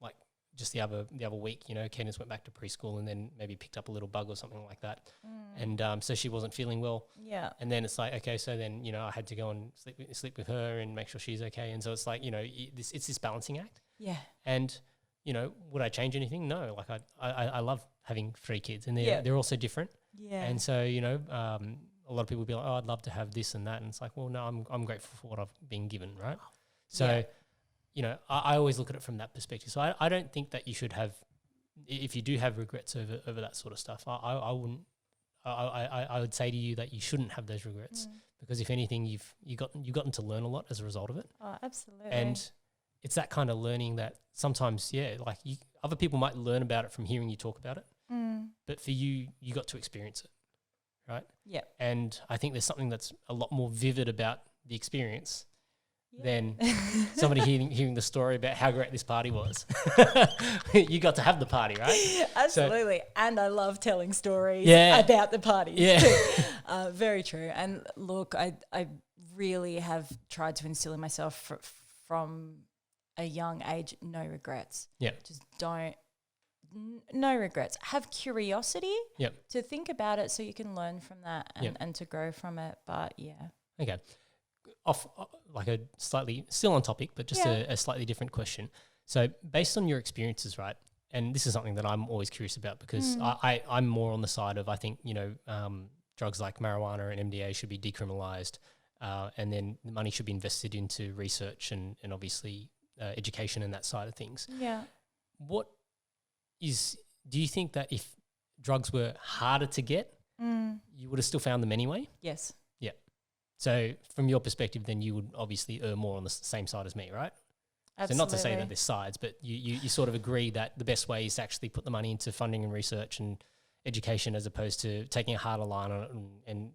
like just the other week, you know, Candace went back to preschool and then maybe picked up a little bug or something like that. And so she wasn't feeling well. Yeah. And then it's like, okay, so then, I had to go and sleep with her and make sure she's okay. And so it's like, it's this balancing act. Yeah. And, would I change anything? No. Like I love having 3 kids, and they're also different. Yeah. And so, a lot of people will be like, oh, I'd love to have this and that. And it's like, well, no, I'm grateful for what I've been given, right? So, I always look at it from that perspective. So I don't think that you should have, if you do have regrets over that sort of stuff, I wouldn't. I would say to you that you shouldn't have those regrets, because if anything, you've gotten to learn a lot as a result of it. Oh, absolutely. And it's that kind of learning that sometimes, like other people might learn about it from hearing you talk about it, but for you got to experience it, right? Yeah. And I think there's something that's a lot more vivid about the experience than somebody hearing the story about how great this party was. You got to have the party, right? Absolutely. So, and I love telling stories Yeah. about the parties Yeah. too. Very true. And look, I really have tried to instill in myself from a young age, no regrets. Yeah. Just no regrets. Have curiosity to think about it so you can learn from that and to grow from it. But yeah. Okay. Off like a slightly still on topic, but just a slightly different question. So based on your experiences, right? And this is something that I'm always curious about, because I'm more on the side of, I think, drugs like marijuana and MDA should be decriminalized, and then the money should be invested into research and obviously education and that side of things. Yeah. Do you think that if drugs were harder to get, you would have still found them anyway? Yes. So from your perspective, then you would obviously err more on the same side as me, right? Absolutely. So not to say that there's sides, but you sort of agree that the best way is to actually put the money into funding and research and education, as opposed to taking a harder line on it and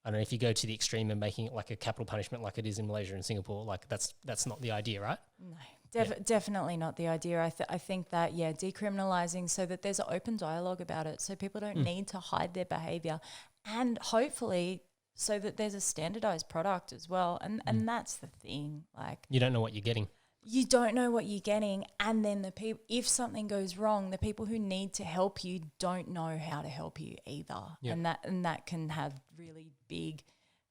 I don't know, if you go to the extreme and making it like a capital punishment like it is in Malaysia and Singapore, like that's not the idea, right? No, definitely not the idea. I think that, decriminalizing so that there's an open dialogue about it, so people don't need to hide their behavior, and hopefully so that there's a standardized product as well. And that's the thing. Like, you don't know what you're getting. You don't know what you're getting. And then if something goes wrong, the people who need to help you don't know how to help you either. Yep. And that can have really big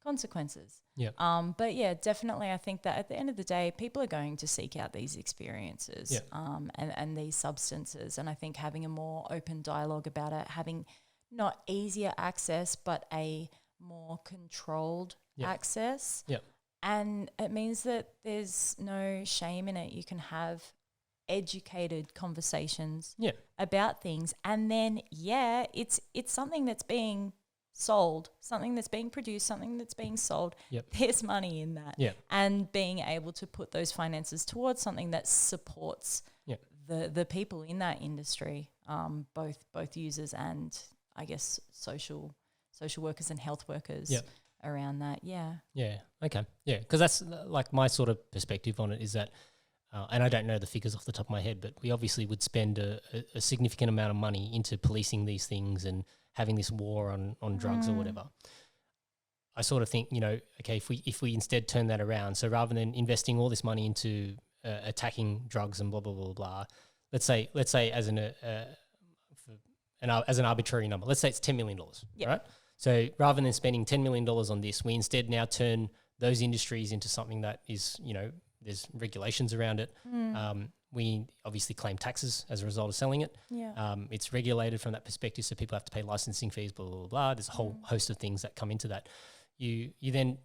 consequences. Yeah. But yeah, definitely I think that at the end of the day, people are going to seek out these experiences and these substances. And I think having a more open dialogue about it, having not easier access, but a more controlled access. Yep. And it means that there's no shame in it. You can have educated conversations about things. And then, it's something that's being sold, something that's being produced, something that's being sold. Yep. There's money in that. Yep. And being able to put those finances towards something that supports the people in that industry, both users and, I guess, social workers and health workers around that. Yeah. Yeah. Okay. Yeah. Because that's like my sort of perspective on it is that, and I don't know the figures off the top of my head, but we obviously would spend a significant amount of money into policing these things and having this war on drugs or whatever. I sort of think, okay, if we instead turn that around, so rather than investing all this money into attacking drugs and blah, blah, blah, blah, let's say as as an arbitrary number, let's say it's $10 million, right? So rather than spending $10 million on this, we instead now turn those industries into something that is, there's regulations around it. We obviously claim taxes as a result of selling it. Yeah. It's regulated from that perspective, so people have to pay licensing fees, blah, blah, blah, blah. There's a whole host of things that come into that. You then,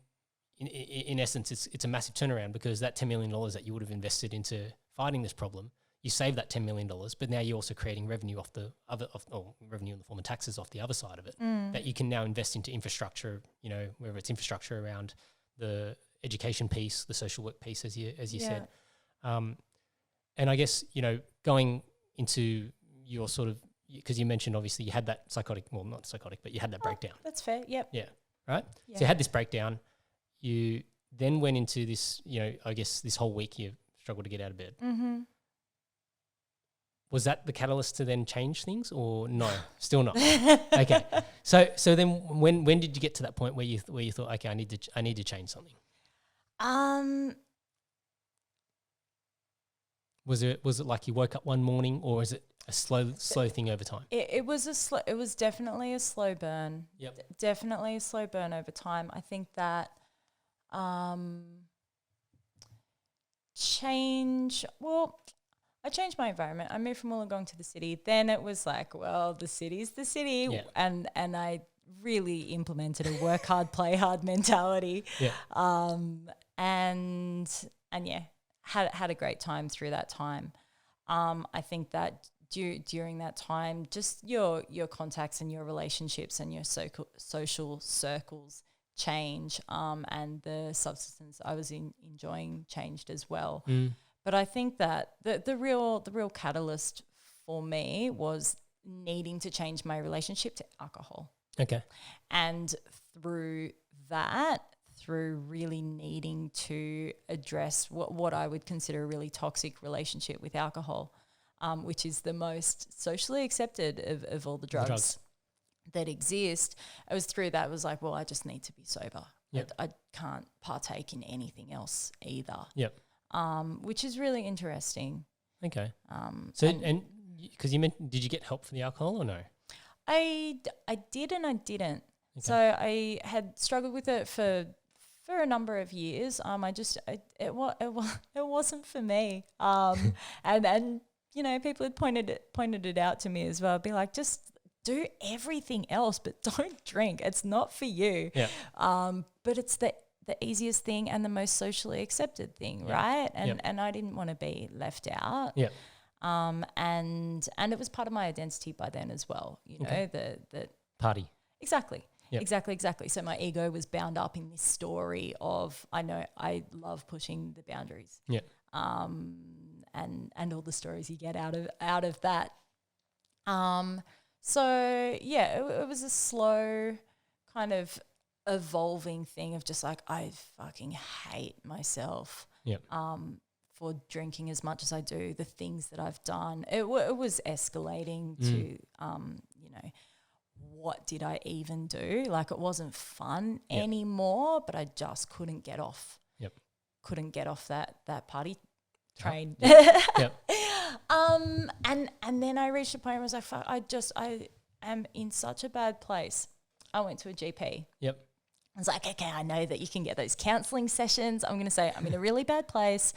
in essence, it's a massive turnaround, because that $10 million that you would have invested into fighting this problem, you save that $10 million, but now you're also creating revenue off the other, revenue in the form of taxes off the other side of it, that you can now invest into infrastructure, whether it's infrastructure around the education piece, the social work piece, as you said. And I guess, going into your sort of, because you mentioned obviously you had that not psychotic, but you had that breakdown. That's fair. Yep. Yeah. Right. Yeah. So you had this breakdown. You then went into this, I guess this whole week you struggled to get out of bed. Mm-hmm. Was that the catalyst to then change things, or no? Still not. Okay. So then when did you get to that point where you thought, okay, I need to change something? Was it like you woke up one morning, or is it a slow thing over time. It was it was definitely a slow burn. Yep. Definitely a slow burn over time. I think that I changed my environment. I moved from Wollongong to the city. Then it was like, well, the city's the city. Yeah. And I really implemented a work hard, play hard mentality. Yeah. And yeah, had a great time through that time. I think that during that time, just your contacts and your relationships and your social circles change, and the substance I was enjoying changed as well. But I think that the real catalyst for me was needing to change my relationship to alcohol. Okay. And through that, through really needing to address what I would consider a really toxic relationship with alcohol, which is the most socially accepted of all the drugs that exist. It was through that, it was like, well, I just need to be sober. Yep. I can't partake in anything else either. Yep. Which is really interesting. Okay. So, and because you mentioned, did you get help for the alcohol or no? I did and I didn't. Okay. So I had struggled with it for a number of years. It wasn't for me. And you know, people had pointed it out to me as well. Be like, just do everything else, but don't drink. It's not for you. Yeah. But it's the easiest thing and the most socially accepted thing, right? And I didn't want to be left out. Yeah. And it was part of my identity by then as well. You know, the party. Exactly. Yep. Exactly. So my ego was bound up in this story of, I know I love pushing the boundaries. Yeah. And all the stories you get out of that. So yeah, it was a slow kind of evolving thing of just like, I fucking hate myself. Yep. For drinking as much as I do, the things that I've done. It was escalating to, you know, what did I even do? Like, it wasn't fun anymore, but I just couldn't get off. Yep. Couldn't get off that party train. Yep. And then I reached a point where I was like, fuck, I am in such a bad place. I went to a GP. Yep. I was like, okay, I know that you can get those counselling sessions. I'm going to say, I'm in a really bad place.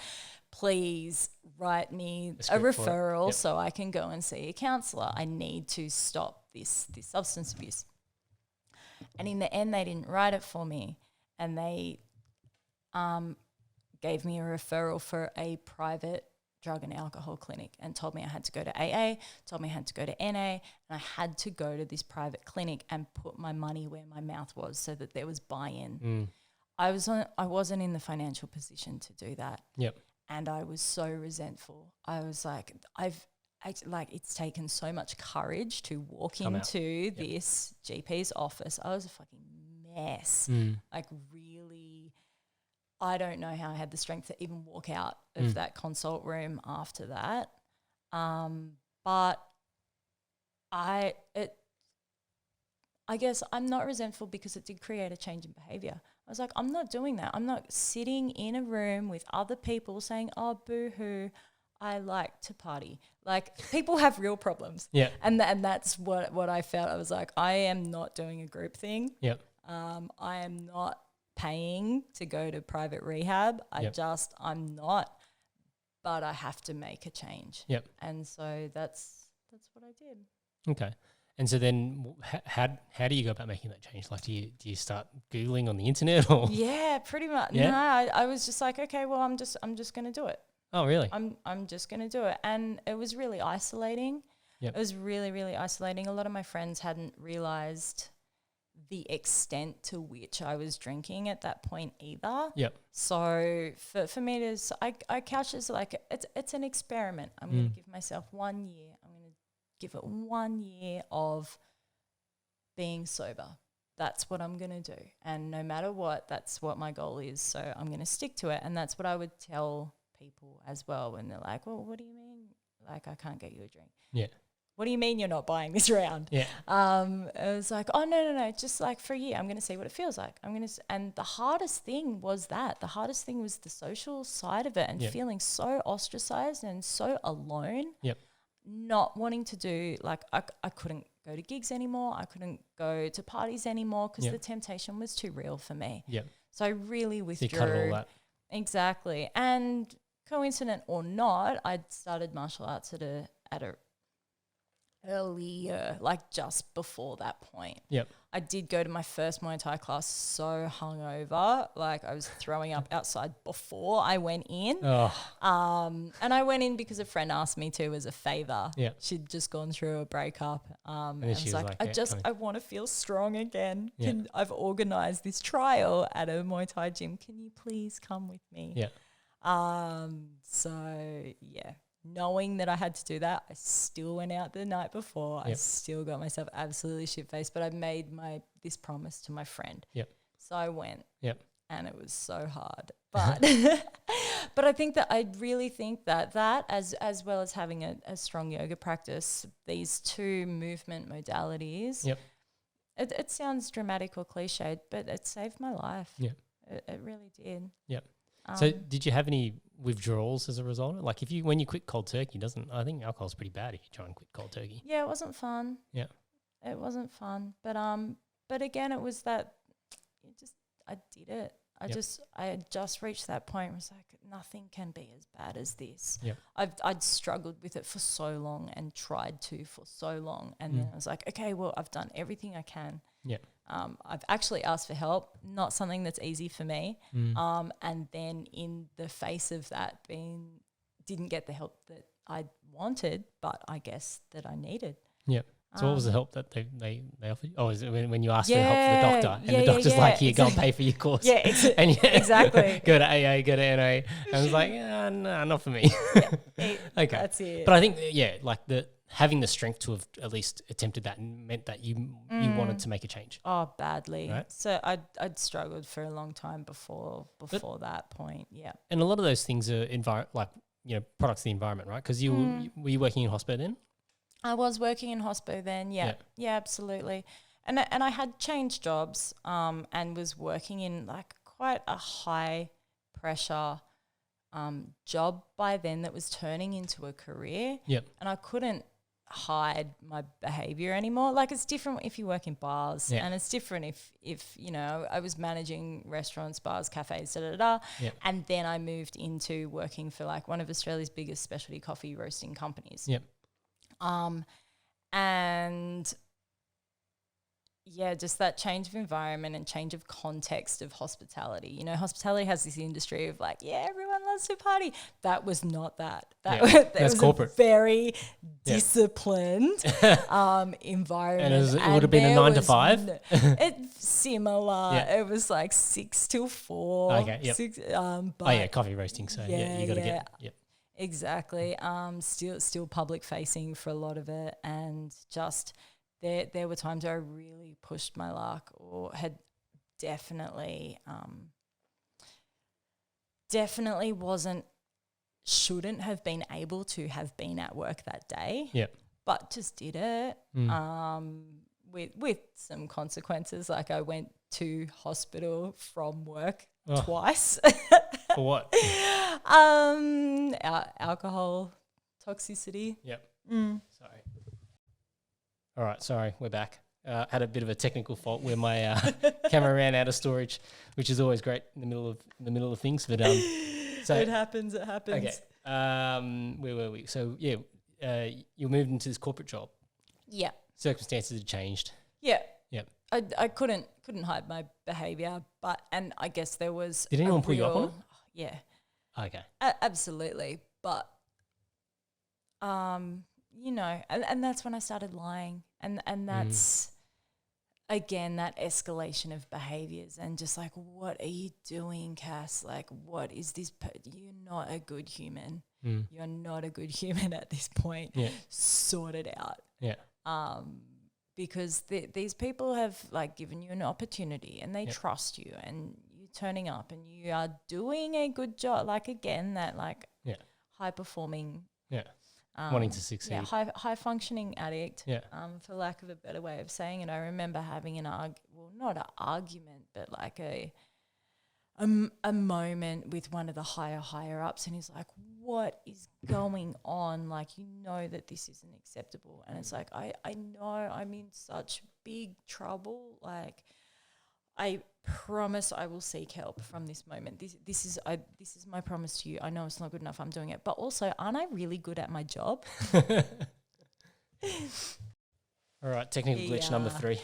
Please write me a referral so I can go and see a counsellor. I need to stop this substance abuse. And in the end, they didn't write it for me. And they gave me a referral for a private drug and alcohol clinic and told me I had to go to AA, told me I had to go to NA, and I had to go to this private clinic and put my money where my mouth was so that there was buy-in. I wasn't in the financial position to do that. Yep. And I was so resentful. I was like, it's taken so much courage to walk into this GP's office. I was a fucking mess. Like, really, I don't know how I had the strength to even walk out of that consult room after that. But I guess I'm not resentful because it did create a change in behavior. I was like, I'm not doing that. I'm not sitting in a room with other people saying, oh, boo-hoo, I like to party. Like, people have real problems. Yeah. And that's what I felt. I was like, I am not doing a group thing. Yep. I am not paying to go to private rehab. I'm not. But I have to make a change. Yep. And so that's what I did. Okay. And so then how do you go about making that change? Like, do you start Googling on the internet or? Yeah, pretty much. Yeah? No, I was just like, okay, well, I'm just going to do it. Oh, really? I'm just going to do it. And it was really isolating. Yep. It was really, really isolating. A lot of my friends hadn't realized the extent to which I was drinking at that point either. Yep. So for me, I couch it as like, it's an experiment. I'm going to give myself 1 year. I'm going to give it 1 year of being sober. That's what I'm going to do. And no matter what, that's what my goal is. So I'm going to stick to it. And that's what I would tell people as well when they're like, well, what do you mean? Like, I can't get you a drink. Yeah. What do you mean you're not buying this round? Yeah. It was like, oh, no, just like for a year, I'm going to see what it feels like. And the hardest thing was that. The hardest thing was the social side of it and feeling so ostracized and so alone. Yep. not wanting to do, like, I couldn't go to gigs anymore. I couldn't go to parties anymore because the temptation was too real for me. Yeah. So I really withdrew. So you cut all that. Exactly. And coincident or not, I'd started martial arts at a earlier, like just before that point. Yep. I did go to my first Muay Thai class so hungover, like I was throwing up outside before I went in. Oh. And I went in because a friend asked me to as a favor. Yeah. She'd just gone through a breakup. And then I she was was like, like, I want to feel strong again. Yeah. I've organized this trial at a Muay Thai gym. Can you please come with me? Yeah. So yeah, knowing that I had to do that, I still went out the night before. I still got myself absolutely shit-faced, but I made this promise to my friend. Yep. So I went. Yep. And it was so hard. But but I think that I really think that as well as having a strong yoga practice, these two movement modalities, it sounds dramatic or cliched, but it saved my life. Yeah. It really did. Yep. So did you have any withdrawals as a result? Like when you quit cold turkey, I think alcohol's pretty bad if you try and quit cold turkey. Yeah, it wasn't fun. Yeah. It wasn't fun. But again, it was that I did it. I had just reached that point where I was like, nothing can be as bad as this. Yep. I'd struggled with it for so long and tried to for so long. And then I was like, okay, well, I've done everything I can. Yeah. I've actually asked for help, not something that's easy for me. And then in the face of that didn't get the help that I wanted, but I guess that I needed. Yeah. So what was the help that they offered you? Oh, is it when you asked for help for the doctor and the doctor's like, here, go and pay for your course. Yeah, exactly. Go to AA, go to NA. And I was like, no, not for me. Okay. That's it. But I think, like having the strength to have at least attempted that meant that you wanted to make a change. Oh, badly. Right? So I'd struggled for a long time before that point. Yeah. And a lot of those things are products of the environment, right? Because were you working in hospital then? I was working in hospo then, yeah, absolutely. And I had changed jobs and was working in like quite a high pressure job by then that was turning into a career. Yep. And I couldn't hide my behavior anymore. Like it's different if you work in bars and it's different if I was managing restaurants, bars, cafes, Yep. And then I moved into working for like one of Australia's biggest specialty coffee roasting companies. Yep. And yeah, just that change of environment and change of context of hospitality. Hospitality has this industry of like, everyone loves to party. That was not that. That was corporate. A very disciplined environment. And it would have been a 9 to 5? It's similar. Yeah. It was like 6 till 4. Okay, yep. 6, coffee roasting. So you got to get it. Yep. Exactly. Still public facing for a lot of it, and just there were times where I really pushed my luck or had definitely shouldn't have been able to have been at work that day. Yeah. But just did it. With some consequences. Like I went to hospital from work twice. For what? Alcohol toxicity. Yep. Sorry. All right. Sorry. We're back. Had a bit of a technical fault where my camera ran out of storage, which is always great in the middle of things. But so it happens. Okay. Where were we? So you moved into this corporate job. Yeah. Circumstances had changed. Yeah. Yep. I couldn't hide my behavior, and I guess there was. Did anyone pull you up on it? Yeah. Okay. Absolutely, but and that's when I started lying, and that's again that escalation of behaviors and just like, what are you doing, Cass? Like, what is this? You're not a good human. You're not a good human at this point. Yeah. Sort it out. Yeah. Because these people have like given you an opportunity and they trust you and you're turning up and you are doing a good job. Like again, that like high performing, wanting to succeed, high functioning addict. For lack of a better way of saying it, I remember having not an argument, but like a a moment with one of the higher ups, and he's like, what is going on? Like, you know that this isn't acceptable. And it's like, I know I'm in such big trouble. Like, I promise I will seek help from this moment. This is my promise to you. I know it's not good enough. I'm doing it. But also, aren't I really good at my job? All right, technical glitch number 3.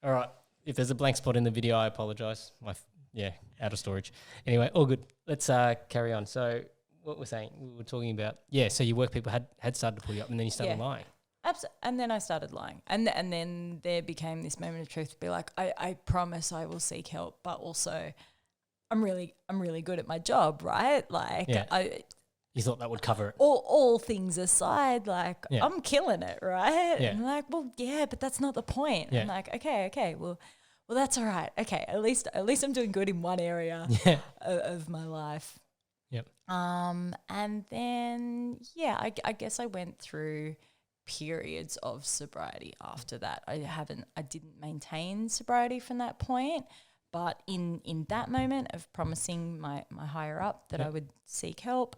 All right, if there's a blank spot in the video, I apologize. Out of storage. Anyway, all good. Let's carry on. So what we're saying, we were talking about, so your work people had started to pull you up, and then you started lying. And then I started lying. And then there became this moment of truth to be like, I promise I will seek help, but also I'm really good at my job, right? Like, you thought that would cover it. All things aside, like, I'm killing it, right? Yeah. And I'm like, well, yeah, but that's not the point. Yeah. I'm like, okay, well, that's all right. Okay, at least I'm doing good in one area of my life. Yep. And then I guess I went through periods of sobriety after that. I didn't maintain sobriety from that point, but in that moment of promising my higher up that I would seek help,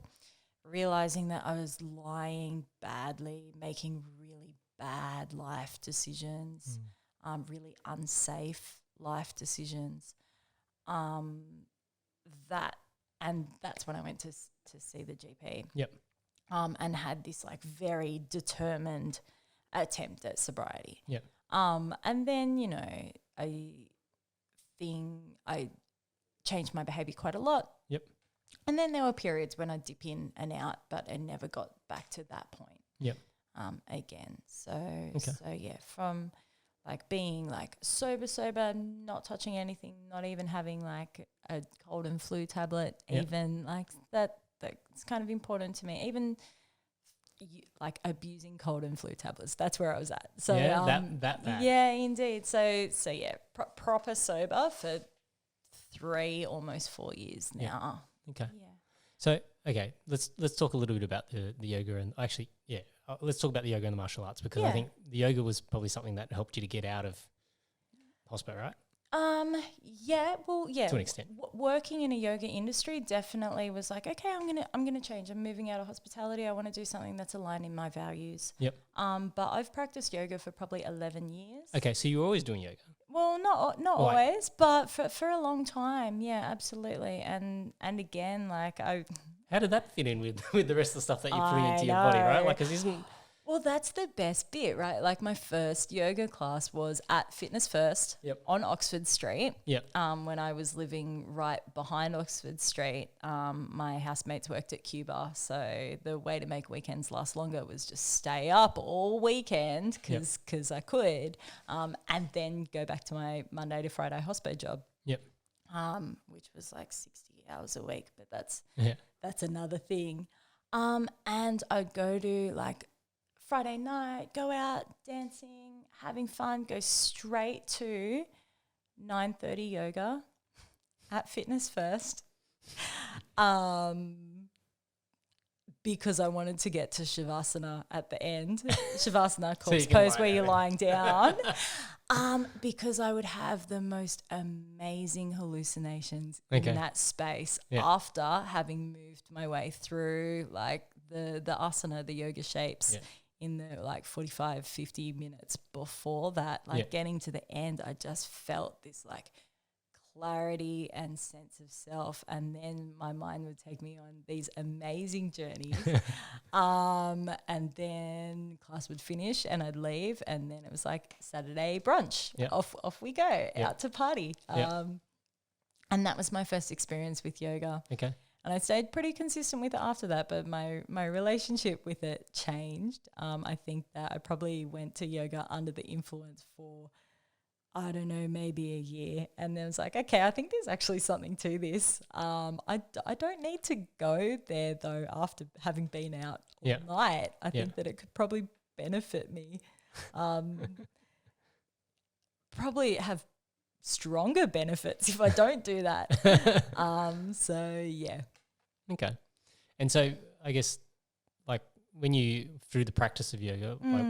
realizing that I was lying badly, making really bad life decisions, really unsafe life decisions. That's when I went to see the GP. Yep. And had this like very determined attempt at sobriety. Yep. And then, I changed my behavior quite a lot. Yep. And then there were periods when I dip in and out, but I never got back to that point. Yep. Again. So from like being like sober, not touching anything, not even having like a cold and flu tablet, even like that's kind of important to me. Even like abusing cold and flu tablets, that's where I was at. So that bad. Yeah, indeed. So proper sober for 3, almost 4 years now. Okay. Yeah. So let's talk a little bit about the yoga and let's talk about the yoga and the martial arts, because I think the yoga was probably something that helped you to get out of hospital, right? To an extent. Working in a yoga industry definitely was like, okay, I'm gonna change. I'm moving out of hospitality. I want to do something that's aligned in my values. Yep. But I've practiced yoga for probably 11 years. Okay, so you were always doing yoga. Well, not always, but for a long time, yeah, absolutely. And again, like how did that fit in with the rest of the stuff that you're putting into your body, right? Like, because isn't... Well, that's the best bit, right? Like my first yoga class was at Fitness First on Oxford Street. Yep. When I was living right behind Oxford Street, my housemates worked at Cuba. So the way to make weekends last longer was just stay up all weekend because I could, and then go back to my Monday to Friday hospo job. Yep. Which was like 60 hours a week, but that's another thing. And I'd go to like Friday night, go out dancing, having fun, go straight to 9:30 yoga at Fitness First, because I wanted to get to Shavasana at the end. Shavasana, corpse pose, where you're lying down. Because I would have the most amazing hallucinations in that space after having moved my way through like the asana, the yoga shapes. Yeah. In the like 45, 50 minutes before that, like getting to the end, I just felt this like clarity and sense of self. And then my mind would take me on these amazing journeys. And then class would finish and I'd leave. And then it was like Saturday brunch. Yep. Off we go, out to party. And that was my first experience with yoga. Okay. And I stayed pretty consistent with it after that, but my relationship with it changed. I think that I probably went to yoga under the influence for, I don't know, maybe a year. And then it was like, okay, I think there's actually something to this. I don't need to go there, though, after having been out all night. I think that it could probably benefit me. Probably have stronger benefits if I don't do that. Okay. And so I guess like when you through the practice of yoga, like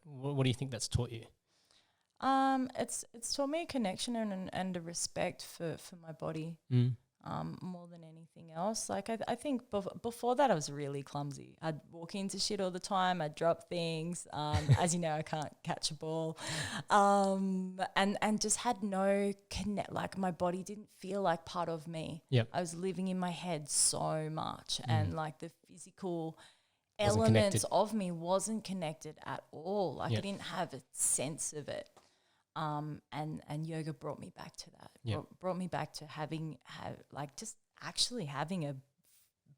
what do you think that's taught you? It's taught me a connection and a respect for my body. More than anything else. Like I think before that I was really clumsy. I'd walk into shit all the time. I'd drop things. As you know, I can't catch a ball. And just had no connect. Like my body didn't feel like part of me. Yep. I was living in my head so much, and like the physical Wasn't elements connected. of me wasn't connected at all. Like Yep. I didn't have a sense of it. And yoga brought me back to that. Yep. Brought me back to just actually having a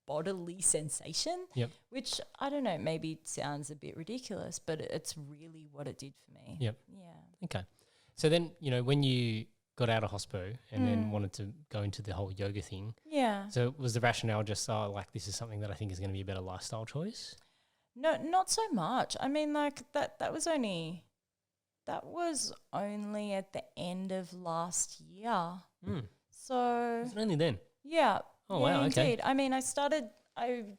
bodily sensation. Yep. Which I don't know, maybe sounds a bit ridiculous, but it's really what it did for me. Yep. Yeah. Okay. So then, when you got out of hospo and then wanted to go into the whole yoga thing, Yeah. so was the rationale just, like, this is something that I think is going to be a better lifestyle choice? No, not so much. I mean, like that was only at the end of last year. So Was it only then? yeah. Oh, yeah, wow, okay. indeed. I mean, I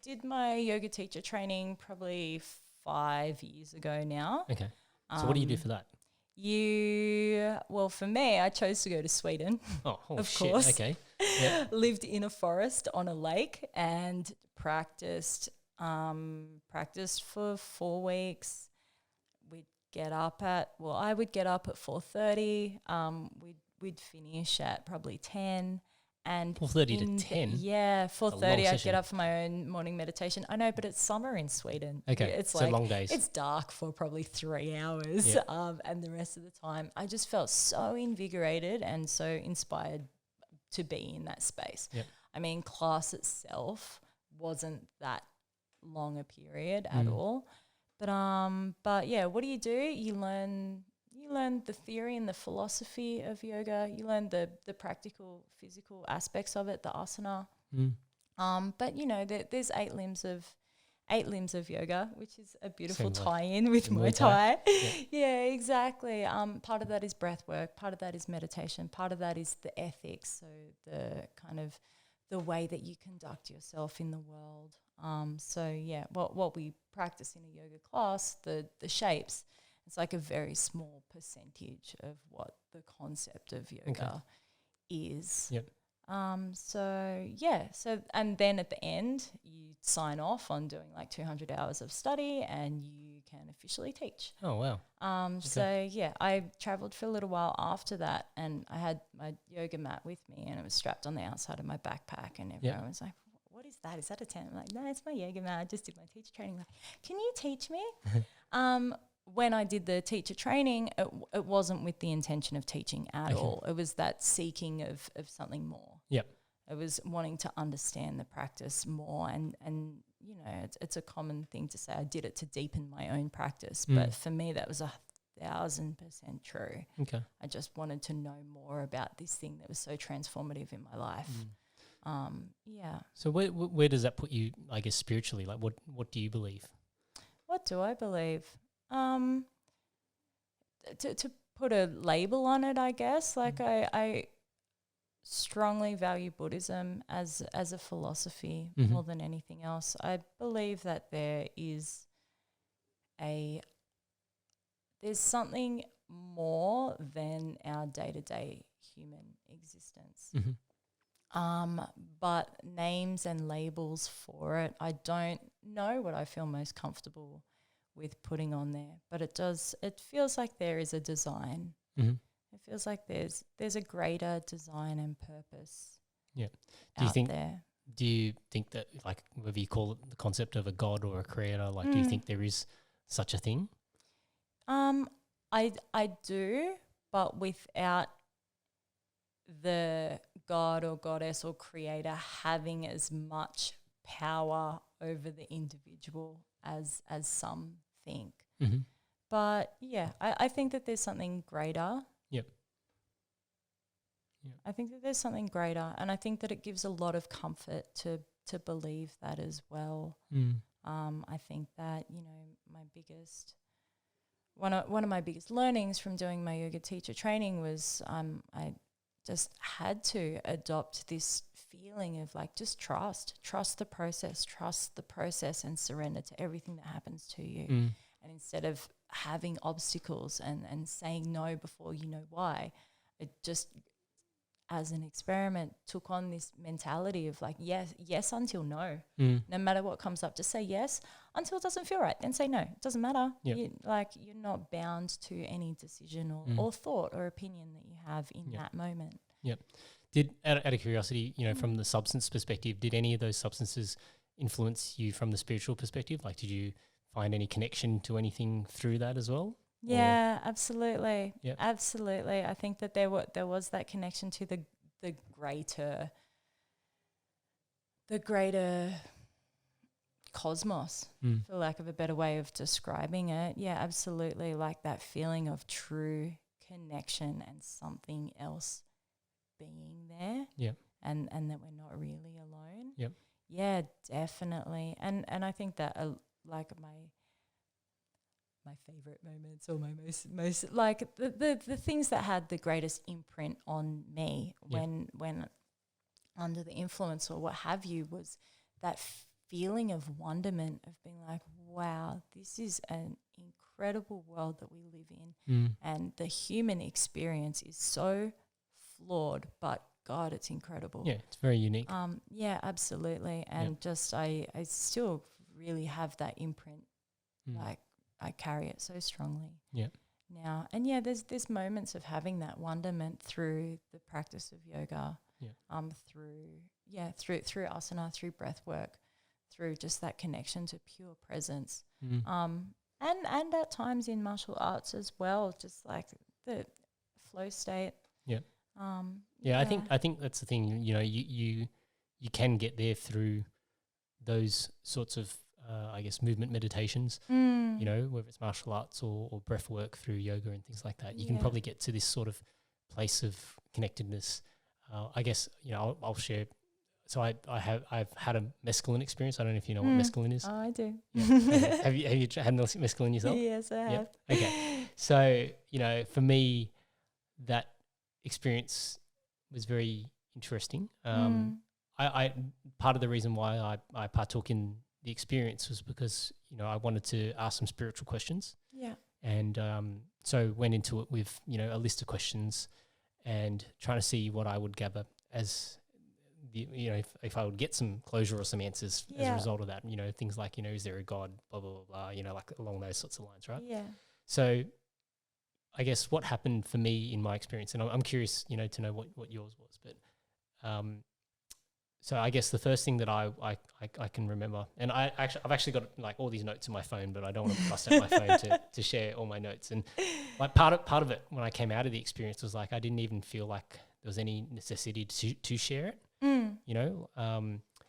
did my yoga teacher training probably 5 years ago now. Okay. So what do you do for that? Well, for me, I chose to go to Sweden. Oh, holy Of shit. course. Okay. Yeah. Lived in a forest on a lake and practiced for 4 weeks. I would get up at 4:30. We'd finish at probably 10. And 4:30 to 10? Yeah, 4:30 I'd session. get up for my own morning meditation. I know, but it's summer in Sweden. Okay, It's so like long days. It's dark for probably 3 hours. Yeah. And the rest of the time I just felt so invigorated and so inspired to be in that space. Yep. I mean, class itself wasn't that long a period at all. But yeah, what do? You learn the theory and the philosophy of yoga. You learn the practical physical aspects of it, the asana. But there's 8 limbs of yoga, which is a beautiful Same like tie-in with Muay Muay Thai. Thai. Yeah, exactly. Part of that is breath work. Part of that is meditation. Part of that is the ethics. So the kind of the way that you conduct yourself in the world. So yeah, what we practice in a yoga class, the shapes, it's like a very small percentage of what the concept of yoga is. Yep. So and then at the end you sign off on doing like 200 hours of study and you can officially teach. Oh, wow. So yeah, I traveled for a little while after that and I had my yoga mat with me and it was strapped on the outside of my backpack and everyone was like, what is that? Is that a tent? I'm like, no, it's my yoga mat. I just did my teacher training. Like, can you teach me? When I did the teacher training, it wasn't with the intention of teaching at all. It was that seeking of something more. Yep. It was wanting to understand the practice more and it's a common thing to say I did it to deepen my own practice. But for me, that was 1,000% true. Okay. I just wanted to know more about this thing that was so transformative in my life. Yeah. So where does that put you, I guess, spiritually? Like what do you believe? What do I believe? To put a label on it, I guess, like I strongly value Buddhism as a philosophy more than anything else. I believe that there's something more than our day-to-day human existence. But names and labels for it, I don't know what I feel most comfortable with putting on there, but it feels like there is a design. It feels like there's a greater design and purpose. Yeah. Do you think that, like, whether you call it the concept of a god or a creator, like, do you think there is such a thing? I do, but without the god or goddess or creator having as much power over the individual as some think. But yeah, I think that there's something greater. Yep. I think that there's something greater, and I think that it gives a lot of comfort to believe that as well. I think that one of my biggest learnings from doing my yoga teacher training was I just had to adopt this feeling of like just trust the process and surrender to everything that happens to you. And instead of having obstacles and saying no before you know why, it just, as an experiment, took on this mentality of like, yes until no. No matter what comes up, just say yes until it doesn't feel right. Then say no. It doesn't matter. You're not bound to any decision or thought or opinion that you have in that moment. Yep. Did, out of curiosity, from the substance perspective, did any of those substances influence you from the spiritual perspective? Like, did you find any connection to anything through that as well? Yeah, absolutely. Yep. Absolutely. I think that there was that connection to the greater cosmos, for lack of a better way of describing it. Yeah, absolutely. Like that feeling of true connection and something else being there. Yeah. And that we're not really alone. Yep. Yeah, definitely. And I think that like my favorite moments, or my most like the things that had the greatest imprint on me when under the influence or what have you, was that feeling of wonderment of being like, wow, this is an incredible world that we live in, and the human experience is so flawed, but God, it's incredible. Yeah, it's very unique. Yeah, absolutely. And just I still really have that imprint. Like, I carry it so strongly. Yeah. Now, and there's moments of having that wonderment through the practice of yoga. Yeah. Through asana, through breath work, through just that connection to pure presence. And at times in martial arts as well, just like the flow state. Yeah. I think that's the thing. You can get there through those sorts of I guess movement meditations. Whether it's martial arts or breath work through yoga and things like that. You can probably get to this sort of place of connectedness. I guess I'll share. So I've had a mescaline experience. I don't know if you know what mescaline is. Oh, I do. Yeah. Have you had mescaline yourself? Yes, I have. Yep. Okay. So for me, that experience was very interesting. I part of the reason why I partook in the experience was because I wanted to ask some spiritual questions. Yeah. And so went into it with a list of questions and trying to see what I would gather as the if I would get some closure or some answers as a result of that. Things like is there a God? Blah blah blah. blah like along those sorts of lines, right? Yeah. So I guess what happened for me in my experience, and I'm curious, to know what yours was, but so I guess the first thing that I can remember, and I've actually got like all these notes in my phone, but I don't want to bust out my phone to share all my notes. And like part of it when I came out of the experience was like I didn't even feel like there was any necessity to share it, and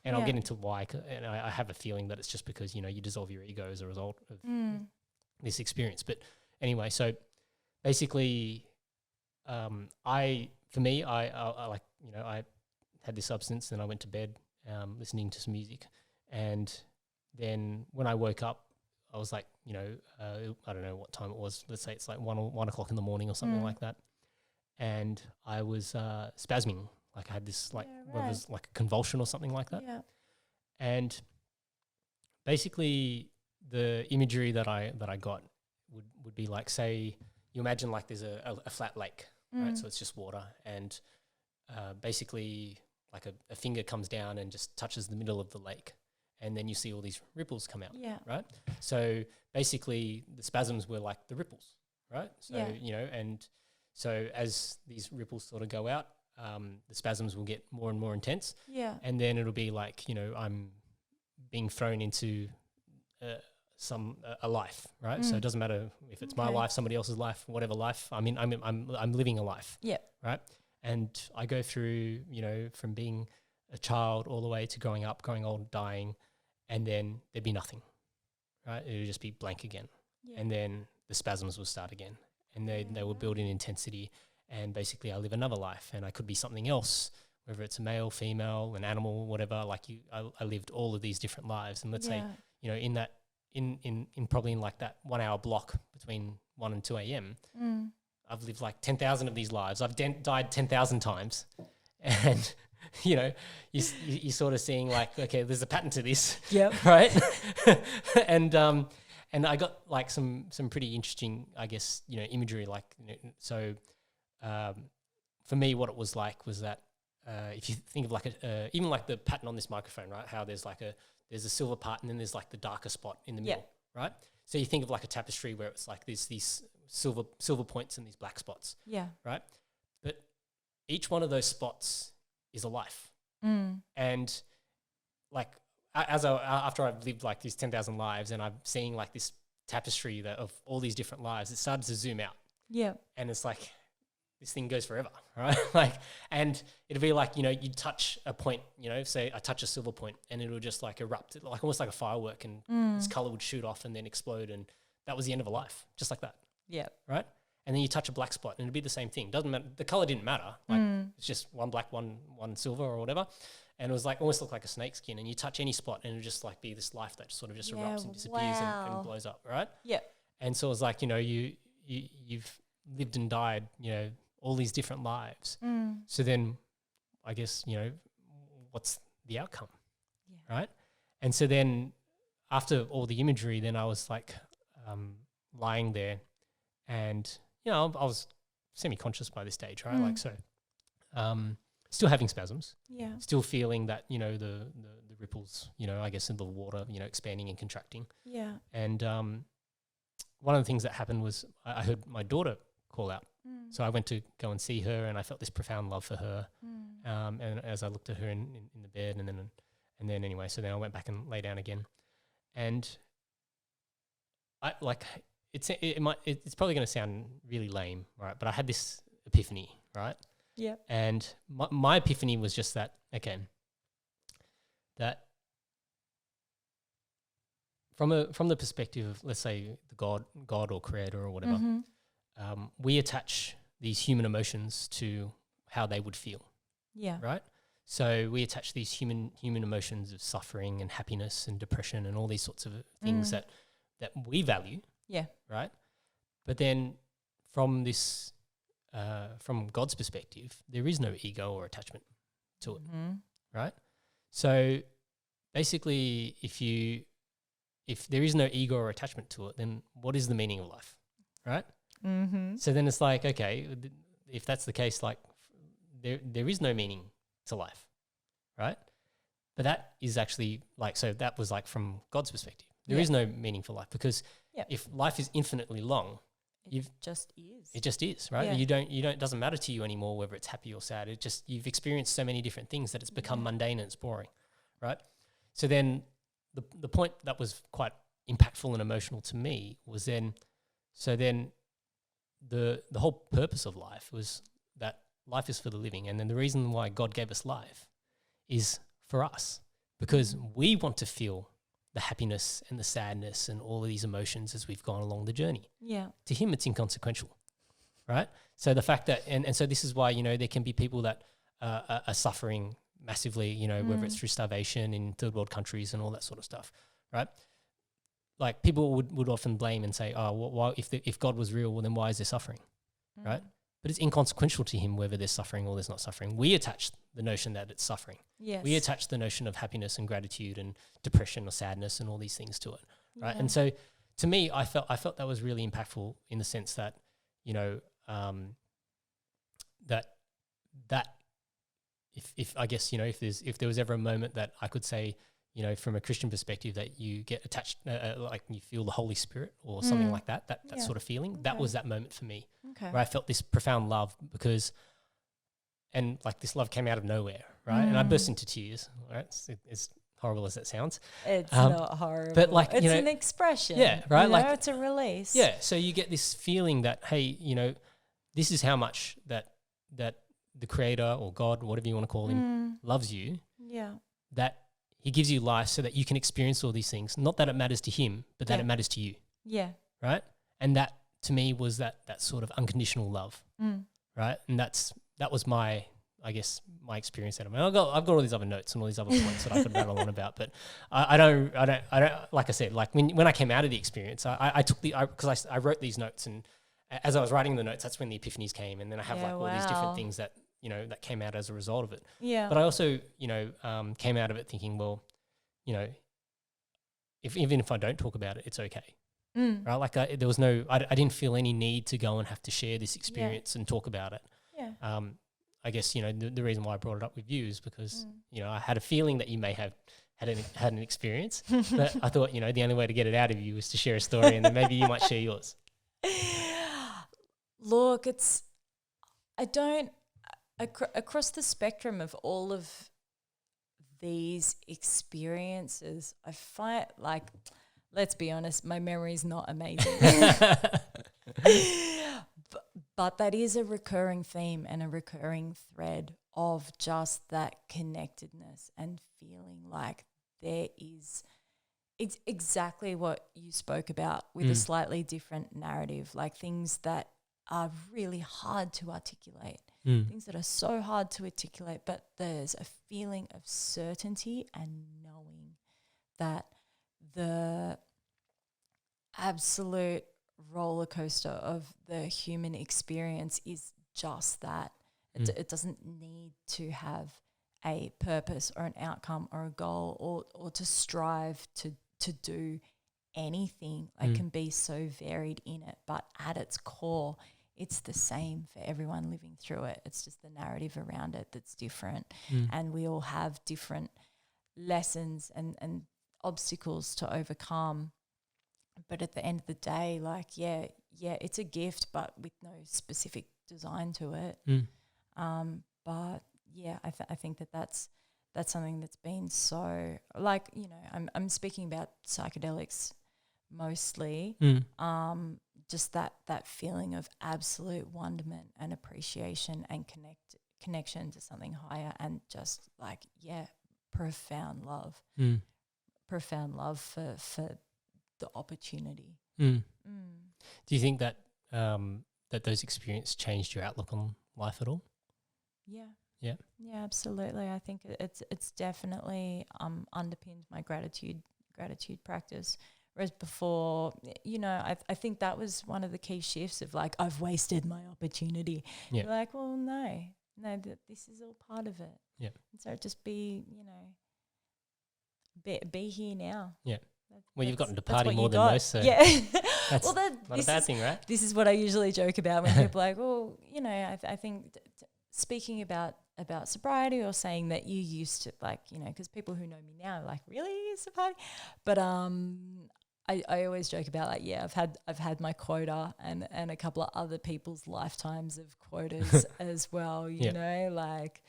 I'll get into why. And I have a feeling that it's just because you dissolve your ego as a result of this experience. But anyway, so basically, I had this substance, then I went to bed listening to some music, and then when I woke up, I was like, I don't know what time it was. Let's say it's like 1 o'clock in the morning or something like that, and I was spasming, like I had this like what was like a convulsion or something like that. Yeah. And basically, the imagery that I got would be like, say, you imagine like there's a flat lake, right? So it's just water, and basically like a finger comes down and just touches the middle of the lake, and then you see all these ripples come out, right? So basically the spasms were like the ripples, right? So, and so as these ripples sort of go out, the spasms will get more and more intense. Yeah. And then it'll be like, I'm being thrown into a life, right? So it doesn't matter if it's my life, somebody else's life, whatever life. I mean, I'm living a life. Yeah. Right. And I go through, from being a child all the way to growing up, growing old, dying, and then there'd be nothing, right? It would just be blank again. Yeah. And then the spasms would start again, and they will build in intensity. And basically I live another life, and I could be something else, whether it's a male, female, an animal, whatever. Like I lived all of these different lives. And let's say, in that, in probably in like that 1 hour block between 1 and 2 a.m., I've lived like 10,000 of these lives. I've died 10,000 times. And, you're sort of seeing like, okay, there's a pattern to this. Yep. Right. And And I got like some pretty interesting, I guess, you know, imagery. Like, you know, so for me, what it was like was that if you think of like even like the pattern on this microphone, right? How there's a silver part and then there's like the darker spot in the middle, right? So you think of like a tapestry where it's like there's these silver points and these black spots, right? But each one of those spots is a life, and like after I've lived like these 10,000 lives and I'm seeing like this tapestry of all these different lives, it started to zoom out, and it's like this thing goes forever, right? Like, and it'll be like, you know, you touch a point, you know, say I touch a silver point and it'll just like erupt, like almost like a firework, and this color would shoot off and then explode, and that was the end of a life, just like that. Yeah. Right? And then you touch a black spot and it'll be the same thing. Doesn't matter. The color didn't matter. Like it's just one black, one silver or whatever. And it was like, almost looked like a snake skin, and you touch any spot and it'll just like be this life that sort of just erupts and disappears and blows up. Right? Yeah. And so it was like, you know, you've lived and died, you know, all these different lives. So then I guess, you know, what's the outcome, right? And so then after all the imagery, then I was like lying there, and, you know, I was semi-conscious by this stage, right? Like, so still having spasms, still feeling that, you know, the ripples, you know, I guess in the water, you know, expanding and contracting. Yeah. And one of the things that happened was I heard my daughter call out. So I went to go and see her, and I felt this profound love for her. And as I looked at her in the bed, and then anyway, so then I went back and lay down again, and I like it's probably going to sound really lame, right? But I had this epiphany, right? Yeah. And my epiphany was just that, okay, that from the perspective of, let's say, the God or creator or whatever, we attach these human emotions to how they would feel. Yeah. Right? So we attach these human emotions of suffering and happiness and depression and all these sorts of things that we value. Yeah. Right? But then from this, from God's perspective, there is no ego or attachment to it. Right? So basically, if there is no ego or attachment to it, then what is the meaning of life? Right? So then it's like, okay, if that's the case, like there is no meaning to life, right? But that is actually like, so that was like from God's perspective. There is no meaning for life, because if life is infinitely long, it just is, right? You don't, it doesn't matter to you anymore whether it's happy or sad. It just, you've experienced so many different things that it's become mundane and it's boring, right? So then the point that was quite impactful and emotional to me was then, the whole purpose of life was that life is for the living, and then the reason why God gave us life is for us, because we want to feel the happiness and the sadness and all of these emotions as we've gone along the journey. Yeah. To him, it's inconsequential, right? So the fact that, and so this is why, you know, there can be people that are suffering massively, you know, whether it's through starvation in third world countries and all that sort of stuff, right? Like people would often blame and say, oh, well, why, if God was real, well, then why is there suffering, right? But it's inconsequential to him whether there's suffering or there's not suffering. We attach the notion that it's suffering. Yes. We attach the notion of happiness and gratitude and depression or sadness and all these things to it, right? And so to me, I felt that was really impactful in the sense that, you know, that if I guess, you know, if there was ever a moment that I could say, you know, from a Christian perspective, that you get attached, like you feel the Holy Spirit or something like that sort of feeling, that was that moment for me, where I felt this profound love, because, and like this love came out of nowhere, right? And I burst into tears, right? It's horrible as that sounds. It's not horrible. But like, it's, you know, an expression. Yeah, right? You like know, it's a release. Yeah, so you get this feeling that, hey, you know, this is how much that the Creator or God, whatever you want to call him, loves you. Yeah. That he gives you life so that you can experience all these things. Not that it matters to him, but that it matters to you. Yeah. Right? And that, to me, was that sort of unconditional love. Right? And that was my, I guess, my experience out of it. I've got all these other notes and all these other points that I could rattle on about, but I don't, like I said, like when I came out of the experience, I took because I wrote these notes, and as I was writing the notes, that's when the epiphanies came. And then I have all these different things that, you know, that came out as a result of it. Yeah. But I also, you know, came out of it thinking, well, you know, even if I don't talk about it, it's okay. right? Like there was no, I didn't feel any need to go and have to share this experience and talk about it. Yeah. I guess, you know, the reason why I brought it up with you is because, you know, I had a feeling that you may have had an experience, but I thought, you know, the only way to get it out of you was to share a story, and then maybe you might share yours. Look, across the spectrum of all of these experiences, I find, like, let's be honest, my memory is not amazing. But that is a recurring theme and a recurring thread of just that connectedness and feeling like there is, it's exactly what you spoke about with a slightly different narrative, like things that are really hard to articulate, things that are so hard to articulate, but there's a feeling of certainty and knowing that the absolute roller coaster of the human experience is just that. It doesn't need to have a purpose or an outcome or a goal or to strive to do anything. It can be so varied in it, but at its core, it's the same for everyone living through it. It's just the narrative around it that's different. And we all have different lessons and obstacles to overcome. But at the end of the day, like, yeah, it's a gift, but with no specific design to it. But yeah, I think that's something that's been so, like, you know, I'm speaking about psychedelics mostly. Just that feeling of absolute wonderment and appreciation and connection to something higher, and just like, yeah, profound love for the opportunity. Do you think that that those experiences changed your outlook on life at all? Yeah, absolutely. I think it's definitely underpinned my gratitude practice. Whereas before, you know, I think that was one of the key shifts of, like, I've wasted my opportunity. Yeah. You're like, well, no, this is all part of it. Yeah. And so just be, you know, be here now. Yeah. Well, you've gotten to that's party what more you than got. most, so yeah. that's well, not a bad thing, right? This is what I usually joke about when people are like, well, you know, I think speaking about sobriety, or saying that you used to, like, you know, because people who know me now are like, really, sobriety? But I always joke about, like, yeah, I've had my quota and a couple of other people's lifetimes of quotas as well, you know, like,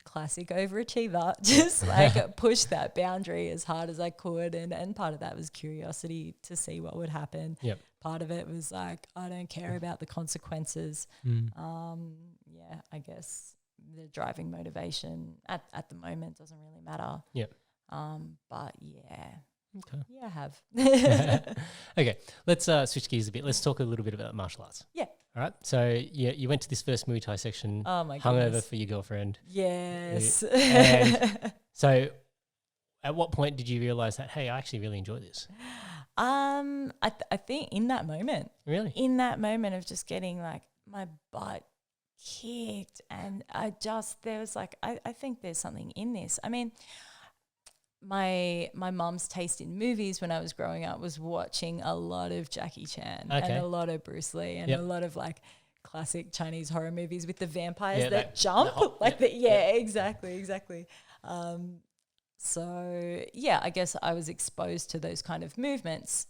classic overachiever, just like push that boundary as hard as I could, and part of that was curiosity to see what would happen. Part of it was like, I don't care about the consequences. Yeah, I guess the driving motivation at the moment doesn't really matter. But yeah. Okay. Yeah, I have. Okay, let's switch gears a bit. Let's talk a little bit about martial arts. Yeah. All right. So you went to this first Muay Thai section. Oh my hungover goodness. for your girlfriend. Yes. And so, at what point did you realize that, hey, I actually really enjoy this? I think in that moment. Really? In that moment of just getting, like, my butt kicked, and there was like, I think there's something in this. I mean, my mum's taste in movies when I was growing up was watching a lot of Jackie Chan and a lot of Bruce Lee and a lot of, like, classic Chinese horror movies with the vampires that jump. Exactly. So yeah, I guess I was exposed to those kind of movements.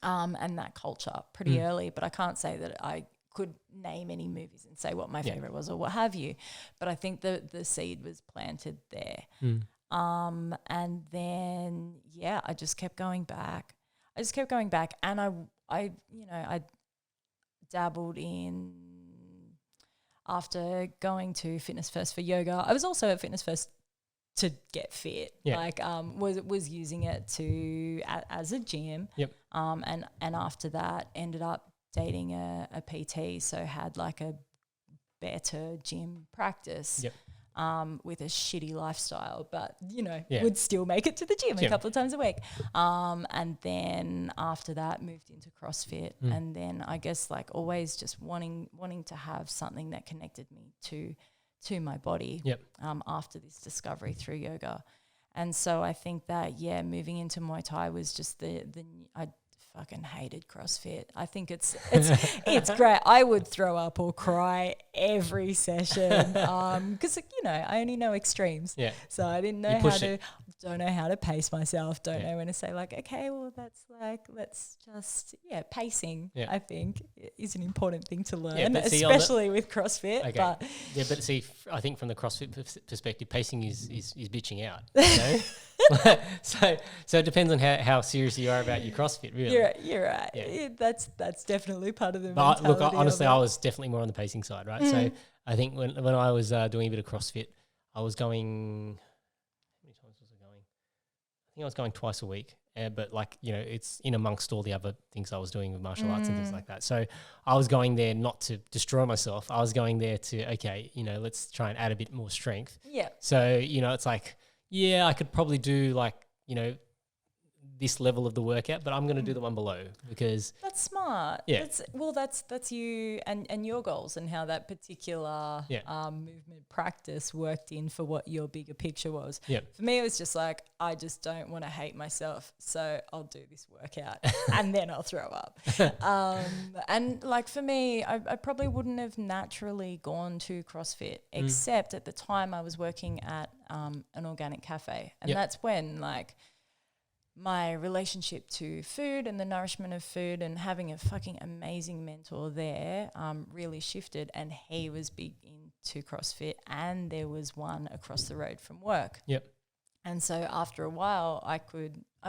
And that culture pretty early, but I can't say that I could name any movies and say what my favorite was or what have you. But I think the seed was planted there. And then, yeah, I just kept going back. And I dabbled in, after going to Fitness First for yoga. I was also at Fitness First to get fit. Was using it as a gym. And after that ended up dating a PT, so had, like, a better gym practice. With a shitty lifestyle, but, you know, would still make it to the gym a couple of times a week. And then after that moved into CrossFit, and then I guess, like, always just wanting to have something that connected me to my body. After this discovery through yoga. And so I think that, moving into Muay Thai was just I fucking hated CrossFit. I think it's great. I would throw up or cry every session because I only know extremes. Yeah. So I didn't know don't know how to pace myself. Don't know when to say like, okay, well let's just pacing. Yeah. I think is an important thing to learn, but see, especially with CrossFit. Okay. But but see, I think from the CrossFit perspective, pacing is bitching out. You know? so it depends on how serious you are about your CrossFit, really. You're right. Yeah. That's definitely part of the But mentality. honestly, I was definitely more on the pacing side, right? So I think when I was doing a bit of CrossFit, I was going. How many times was I going? I think I was going twice a week. But like, it's in amongst all the other things I was doing with martial arts and things like that. So I was going there not to destroy myself. I was going there to, let's try and add a bit more strength. Yeah. So, it's like, I could probably do like, this level of the workout, but I'm going to do the one below because that's smart. Yeah. That's you and your goals and how that particular movement practice worked in for what your bigger picture was. Yeah. For me, it was just like, I just don't want to hate myself, so I'll do this workout and then I'll throw up. And like for me, I probably wouldn't have naturally gone to CrossFit except at the time I was working at an organic cafe, and that's when like my relationship to food and the nourishment of food and having a fucking amazing mentor there really shifted, and he was big into CrossFit, and there was one across the road from work. Yep. And so after a while I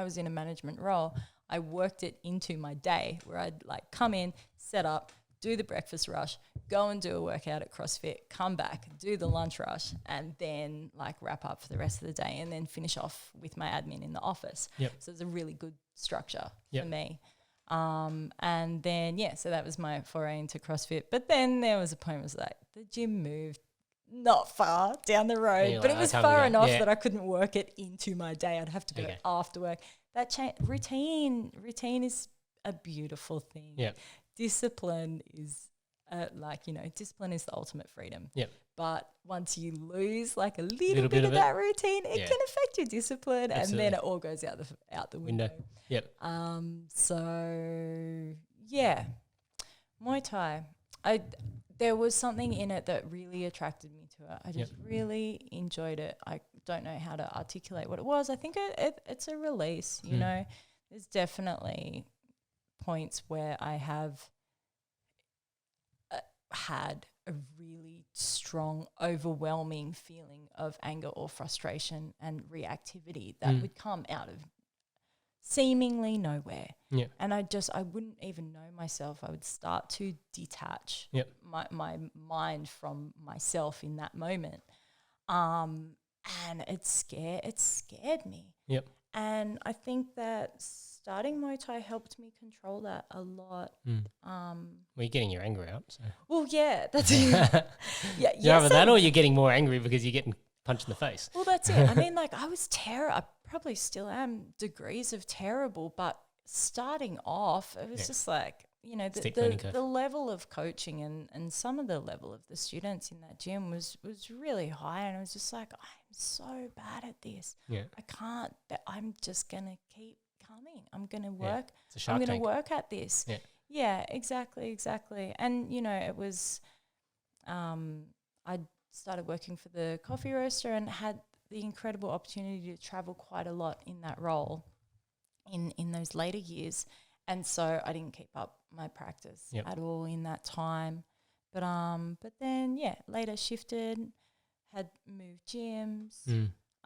was in a management role. I worked it into my day where I'd like come in, set up, do the breakfast rush, go and do a workout at CrossFit, come back, do the lunch rush, and then like wrap up for the rest of the day and then finish off with my admin in the office. Yep. So it's a really good structure for me. And then, so that was my foray into CrossFit. But then there was a point where it was like the gym moved not far down the road, but it was far enough that I couldn't work it into my day. I'd have to go after work. That routine is a beautiful thing. Yeah. Discipline is discipline is the ultimate freedom. Yep. But once you lose like a little bit of that routine, it can affect your discipline. Absolutely. And then it all goes out the window. Yep. So Muay Thai. There was something in it that really attracted me to it. I just really enjoyed it. I don't know how to articulate what it was. I think it's a release, you know. There's definitely points where I have had a really strong, overwhelming feeling of anger or frustration and reactivity that would come out of seemingly nowhere. Yeah. And I wouldn't even know myself. I would start to detach my mind from myself in that moment. And it scared me. Yep. And I think that starting Muay Thai helped me control that a lot. Well, you're getting your anger out. So. Well, yeah, that's it. Either that or you're getting more angry because you're getting punched in the face. Well, that's it. I mean, like I was I probably still am degrees of terrible, but starting off, it was just like, the level of coaching and some of the level of the students in that gym was really high, and I was just like, I'm so bad at this. Yeah. I can't, but I'm just going to keep coming. I'm going to work. I'm going to work at this. Yeah. Yeah, exactly. And, it was, I started working for the coffee roaster and had the incredible opportunity to travel quite a lot in that role in those later years. And so I didn't keep up my practice at all in that time. But then, later shifted, had moved gyms,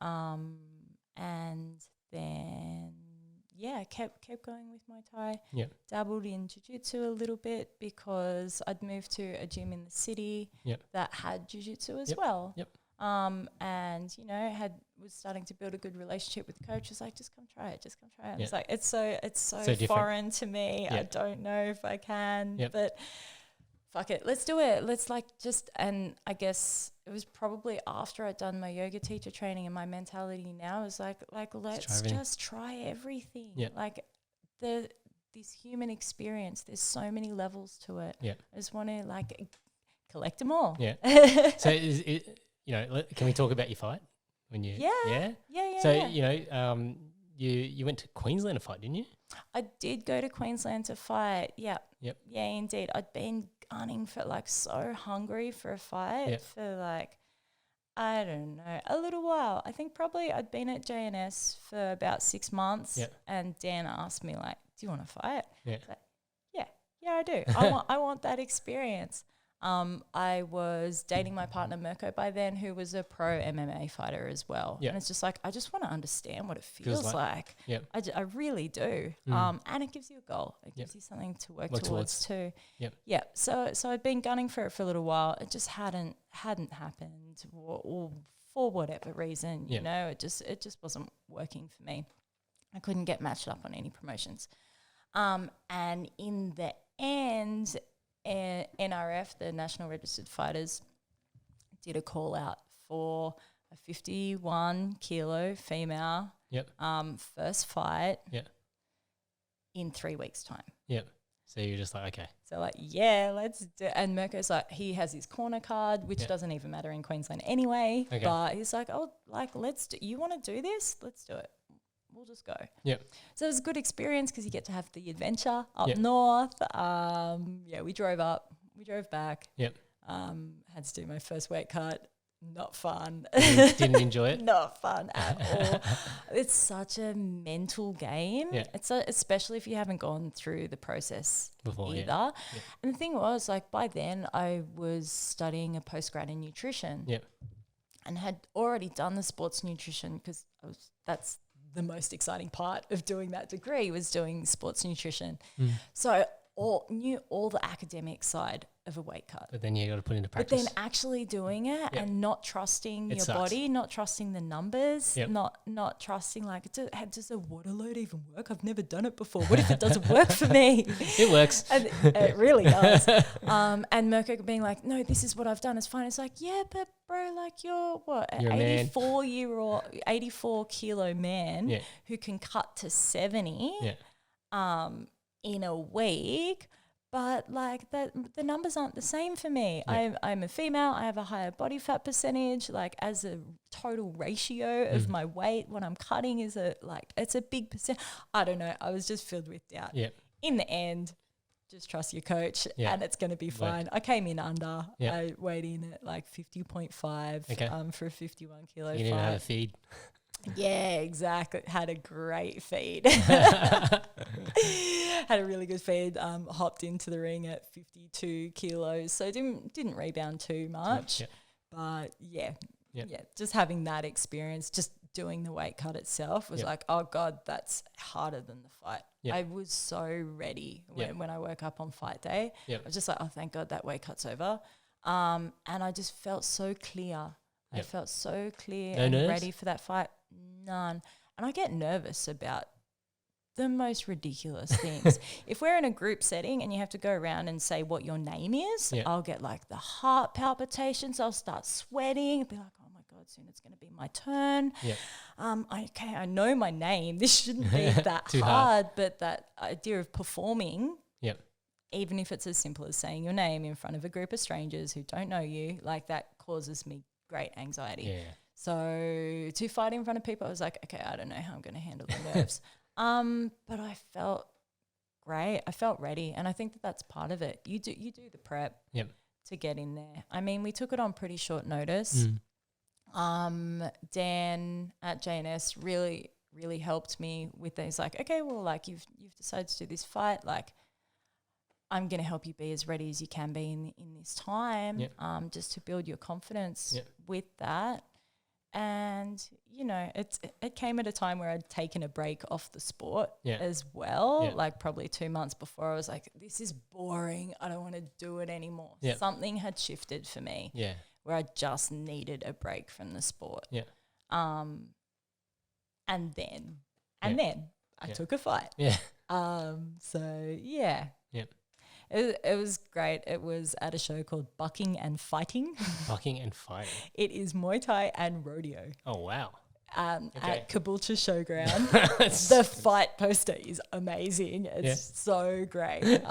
and then, kept going with Muay Thai. Yep. Dabbled in jiu-jitsu a little bit because I'd moved to a gym in the city that had jiu-jitsu as well. Yep. And was starting to build a good relationship with the coach. Was like, just come try it. And it's like, it's so foreign to me. I don't know if I can, but fuck it, let's do it. Let's and I guess it was probably after I'd done my yoga teacher training, and my mentality now is like let's just try everything. Yeah. Like this human experience, there's so many levels to it. Yeah. I just want to collect them all. Yeah. So is it, can we talk about your fight when you? Yeah. So you went to Queensland to fight, didn't you? I did go to Queensland to fight. Yeah. Yep. Yeah, indeed. I'd been gunning for like so hungry for a fight for like, I don't know, a little while. I think probably I'd been at JNS for about 6 months and Dan asked me like, do you want to fight? Yeah. Like, yeah, I do. I want that experience. I was dating my partner Mirko by then, who was a pro MMA fighter as well. Yep. And it's just like, I just want to understand what it feels like. Yep. I really do. And it gives you a goal. It gives you something to work towards too. Yep. Yeah. So I'd been gunning for it for a little while. It just hadn't happened or for whatever reason, you know, it just wasn't working for me. I couldn't get matched up on any promotions. And in the end, NRF, the National Registered Fighters, did a call out for a 51 kilo female first fight in 3 weeks' time. Yep. So you're just like, okay. So like, yeah, let's do it. And Mirko's like, he has his corner card, which doesn't even matter in Queensland anyway. Okay. But he's like, oh, like, you want to do this? Let's do it. We'll just go. Yep. So it was a good experience because you get to have the adventure up north. We drove up, we drove back. Yep. Had to do my first weight cut. Not fun. Didn't enjoy it? Not fun at all. It's such a mental game. Yeah. Especially if you haven't gone through the process before either. Yeah. Yeah. And the thing was, like, by then I was studying a postgrad in nutrition. Yep. And had already done the sports nutrition because that's the most exciting part of doing that degree, was doing sports nutrition. So knew all the academic side of a weight cut. But then you got to put into practice. But then actually doing it and not trusting your body, not trusting the numbers, not trusting like, does a water load even work? I've never done it before. What if it doesn't work for me? It works. And it really does. And Mirko being like, no, this is what I've done. It's fine. It's like, yeah, but bro, like you're what, an 84 kilo man who can cut to 70 in a week. But like the numbers aren't the same for me. Yeah. I'm a female. I have a higher body fat percentage. Like as a total ratio of my weight, what I'm cutting is it's a big percent. I don't know. I was just filled with doubt. Yeah. In the end, just trust your coach and it's going to be fine. Right. I came in under. Yeah. I weighed in at like 50.5 for a 51 kilo fight. You didn't have a feed. Yeah, exactly. Had a great feed. Had a really good feed. Hopped into the ring at 52 kilos, so didn't rebound too much. But just having that experience, just doing the weight cut itself was like, oh God, that's harder than the fight. I was so ready when I woke up on fight day. I was just like, oh, thank God that weight cut's over. And I just felt so clear. I felt so clear ready for that fight. None. And I get nervous about the most ridiculous things. If we're in a group setting and you have to go around and say what your name is, I'll get like the heart palpitations. I'll start sweating. I'll be like, oh my God, soon it's going to be my turn. I know my name. This shouldn't be that hard, but that idea of performing, even if it's as simple as saying your name in front of a group of strangers who don't know you, like that causes me great anxiety. Yeah. So to fight in front of people, I was like, okay, I don't know how I'm going to handle the nerves. But I felt great. I felt ready. And I think that that's part of it. You do the prep to get in there. I mean, we took it on pretty short notice. Dan at JNS really, really helped me with things like, okay, well, like you've decided to do this fight. Like, I'm going to help you be as ready as you can be in this time, just to build your confidence with that. And, you know, it came at a time where I'd taken a break off the sport as well, like probably 2 months before. I was like, this is boring. I don't want to do it anymore. Something had shifted for me where I just needed a break from the sport. And then I took a fight. It was great. It was at a show called Bucking and Fighting. Bucking and Fighting. It is Muay Thai and rodeo. Oh, wow. At Caboolture Showground. The fight poster is amazing. It's so great.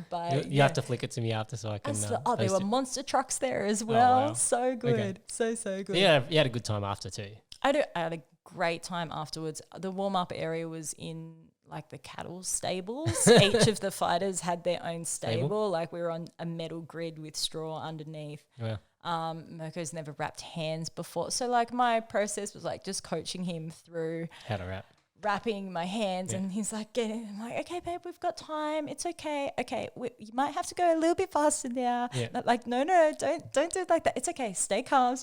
But you have to flick it to me after so I can. There were monster trucks there as well. Oh, wow. So good. Okay. So good. Yeah, you had a good time after too. I had a great time afterwards. The warm-up area was in like the cattle stables. Each of the fighters had their own stable. Like we were on a metal grid with straw underneath. Yeah. Mirko's never wrapped hands before. So like my process was like just coaching him through how to wrapping my hands, and he's like, I'm like, okay, babe, we've got time. It's okay. Okay, you might have to go a little bit faster now. Yeah. Like, no, don't do it like that. It's okay. Stay calm.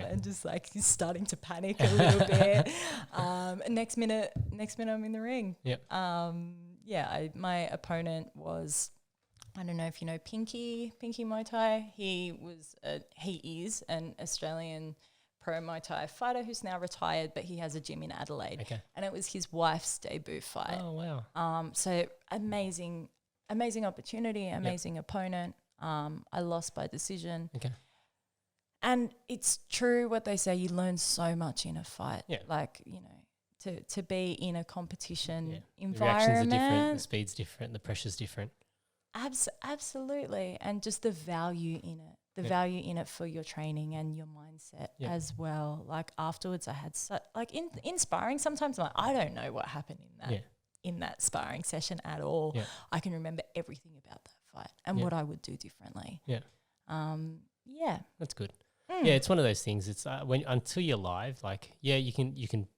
And just like he's starting to panic a little bit. Next minute, I'm in the ring. Yep. My opponent was, I don't know if you know Pinky Muay Thai. He is an Australian pro Muay Thai fighter who's now retired, but he has a gym in Adelaide. Okay. And it was his wife's debut fight. Oh, wow. So amazing opportunity, amazing opponent. I lost by decision. Okay. And it's true what they say, you learn so much in a fight. Yeah. Like, you know, to be in a competition environment. The reactions are different, the speed's different, the pressure's different. Absolutely. And just the value in it. The value in it for your training and your mindset as well. Like afterwards I had in sparring, sometimes I'm like, I don't know what happened in that sparring session at all. Yeah. I can remember everything about that fight and what I would do differently. Yeah. That's good. Yeah, it's one of those things. It's until you're live, like, you can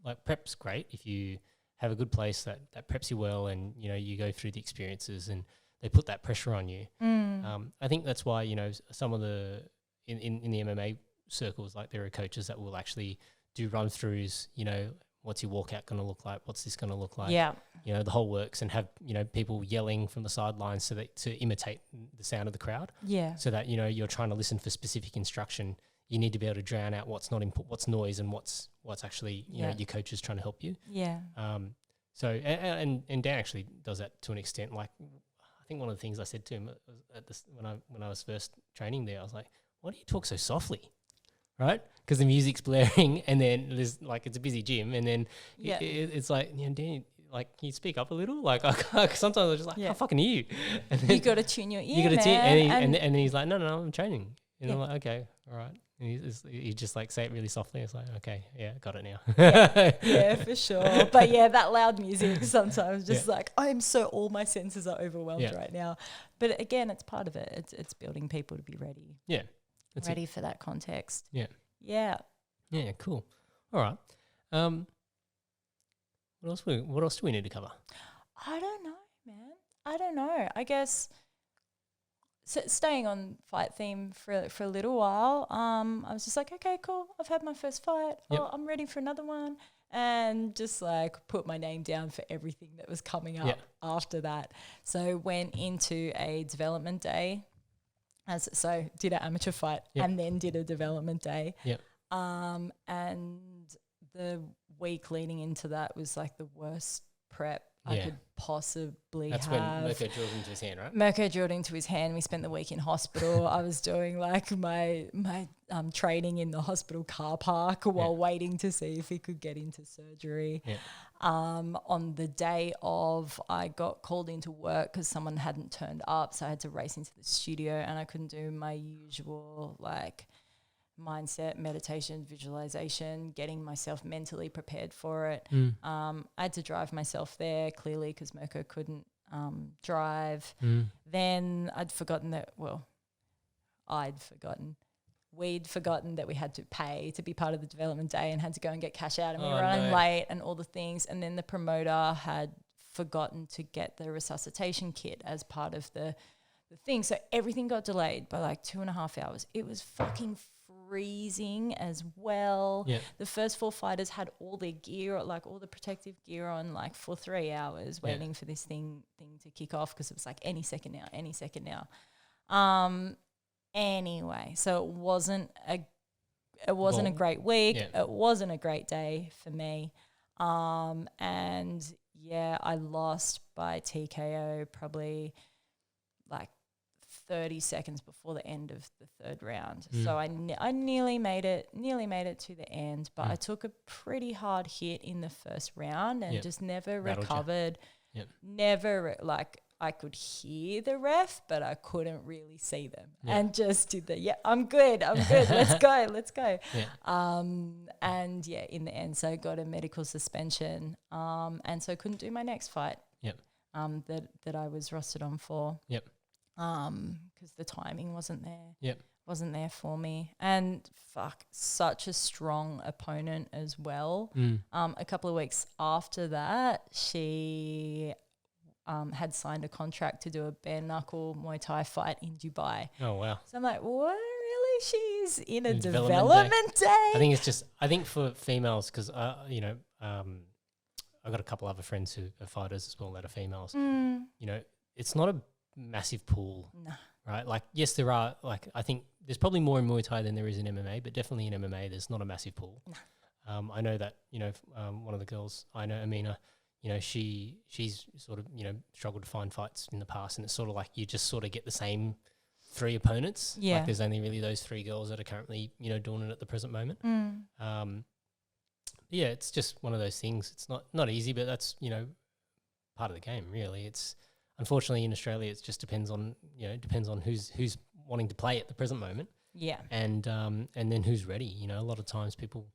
like prep's great if you have a good place that preps you well, and you know you go through the experiences and they put that pressure on you. I think that's why, you know, some of the in the MMA circles, like there are coaches that will actually do run throughs. You know, what's your walkout going to look like? What's this going to look like? Yeah, you know, the whole works, and have, you know, people yelling from the sidelines so that to imitate the sound of the crowd. Yeah, so that, you know, you're trying to listen for specific instruction. You need to be able to drown out what's not input, what's noise, and what's actually, you know, your coach is trying to help you. Yeah. So and Dan actually does that to an extent. Like, I think one of the things I said to him when I was first training there, I was like, "Why do you talk so softly?" Right? Because the music's blaring, and then there's like, it's a busy gym, and then it's like, you know, Dan, like, can you speak up a little? Like, sometimes I'm just like, I fucking hear you. And then you got to tune your ear. You got to tune, and then he's like, no, I'm training. And I'm like, okay, all right. And he just like say it really softly. It's like, okay, got it now. Yeah, for sure. But yeah, that loud music sometimes just like, all my senses are overwhelmed right now. But again, it's part of it. It's building people to be ready. Yeah. Ready for that context. Yeah. Yeah. Yeah, cool. All right. What else do we need to cover? I don't know, man. I don't know. I guess staying on fight theme for a little while, I was just like, okay, cool. I've had my first fight. Yep. Oh, I'm ready for another one. And just like put my name down for everything that was coming up after that. So went into a development day. Did an amateur fight and then did a development day. Yep. And the week leading into that was like the worst prep I could possibly have. That's when Mirko drilled into his hand, right? Mirko drilled into his hand. We spent the week in hospital. I was doing like my training in the hospital car park while waiting to see if he could get into surgery. Yeah. On the day of, I got called into work because someone hadn't turned up, so I had to race into the studio, and I couldn't do my usual like mindset, meditation, visualization, getting myself mentally prepared for it. I had to drive myself there, clearly, because Mirko couldn't drive. Then we'd forgotten that we had to pay to be part of the development day and had to go and get cash out, and we were running late and all the things. And then the promoter had forgotten to get the resuscitation kit as part of the thing. So everything got delayed by like 2.5 hours. It was fucking freezing as well. Yeah. The first 4 fighters had all their gear, like all the protective gear on, like for 3 hours waiting for this thing to kick off, because it was like any second now. Anyway, so it wasn't a great week. Yeah. It wasn't a great day for me. And I lost by TKO probably like 30 seconds before the end of the third round. So I nearly made it to the end, but I took a pretty hard hit in the first round and just never recovered. Yep. Never, like, I could hear the ref, but I couldn't really see them, and just did I'm good, let's go. And in the end, so I got a medical suspension, and so couldn't do my next fight. That I was rostered on for. Because the timing wasn't there. Wasn't there for me. And such a strong opponent as well. A couple of weeks after that, she had signed a contract to do a bare knuckle Muay Thai fight in Dubai. Oh, wow. So I'm like, what? Really? She's in a development day? I think for females, because, I've got a couple other friends who are fighters as well that are females. You know, it's not a massive pool, right? Like, yes, there are, like, I think there's probably more in Muay Thai than there is in MMA, but definitely in MMA, there's not a massive pool. I know that, one of the girls I know, Amina, she's sort of, struggled to find fights in the past, and it's sort of like you just sort of get the same 3 opponents. Like, there's only really those 3 girls that are currently, doing it at the present moment. Yeah, it's just one of those things. It's not easy, but that's, part of the game, really. It's unfortunately in Australia, it just depends on who's wanting to play at the present moment. Yeah. And then who's ready. A lot of times people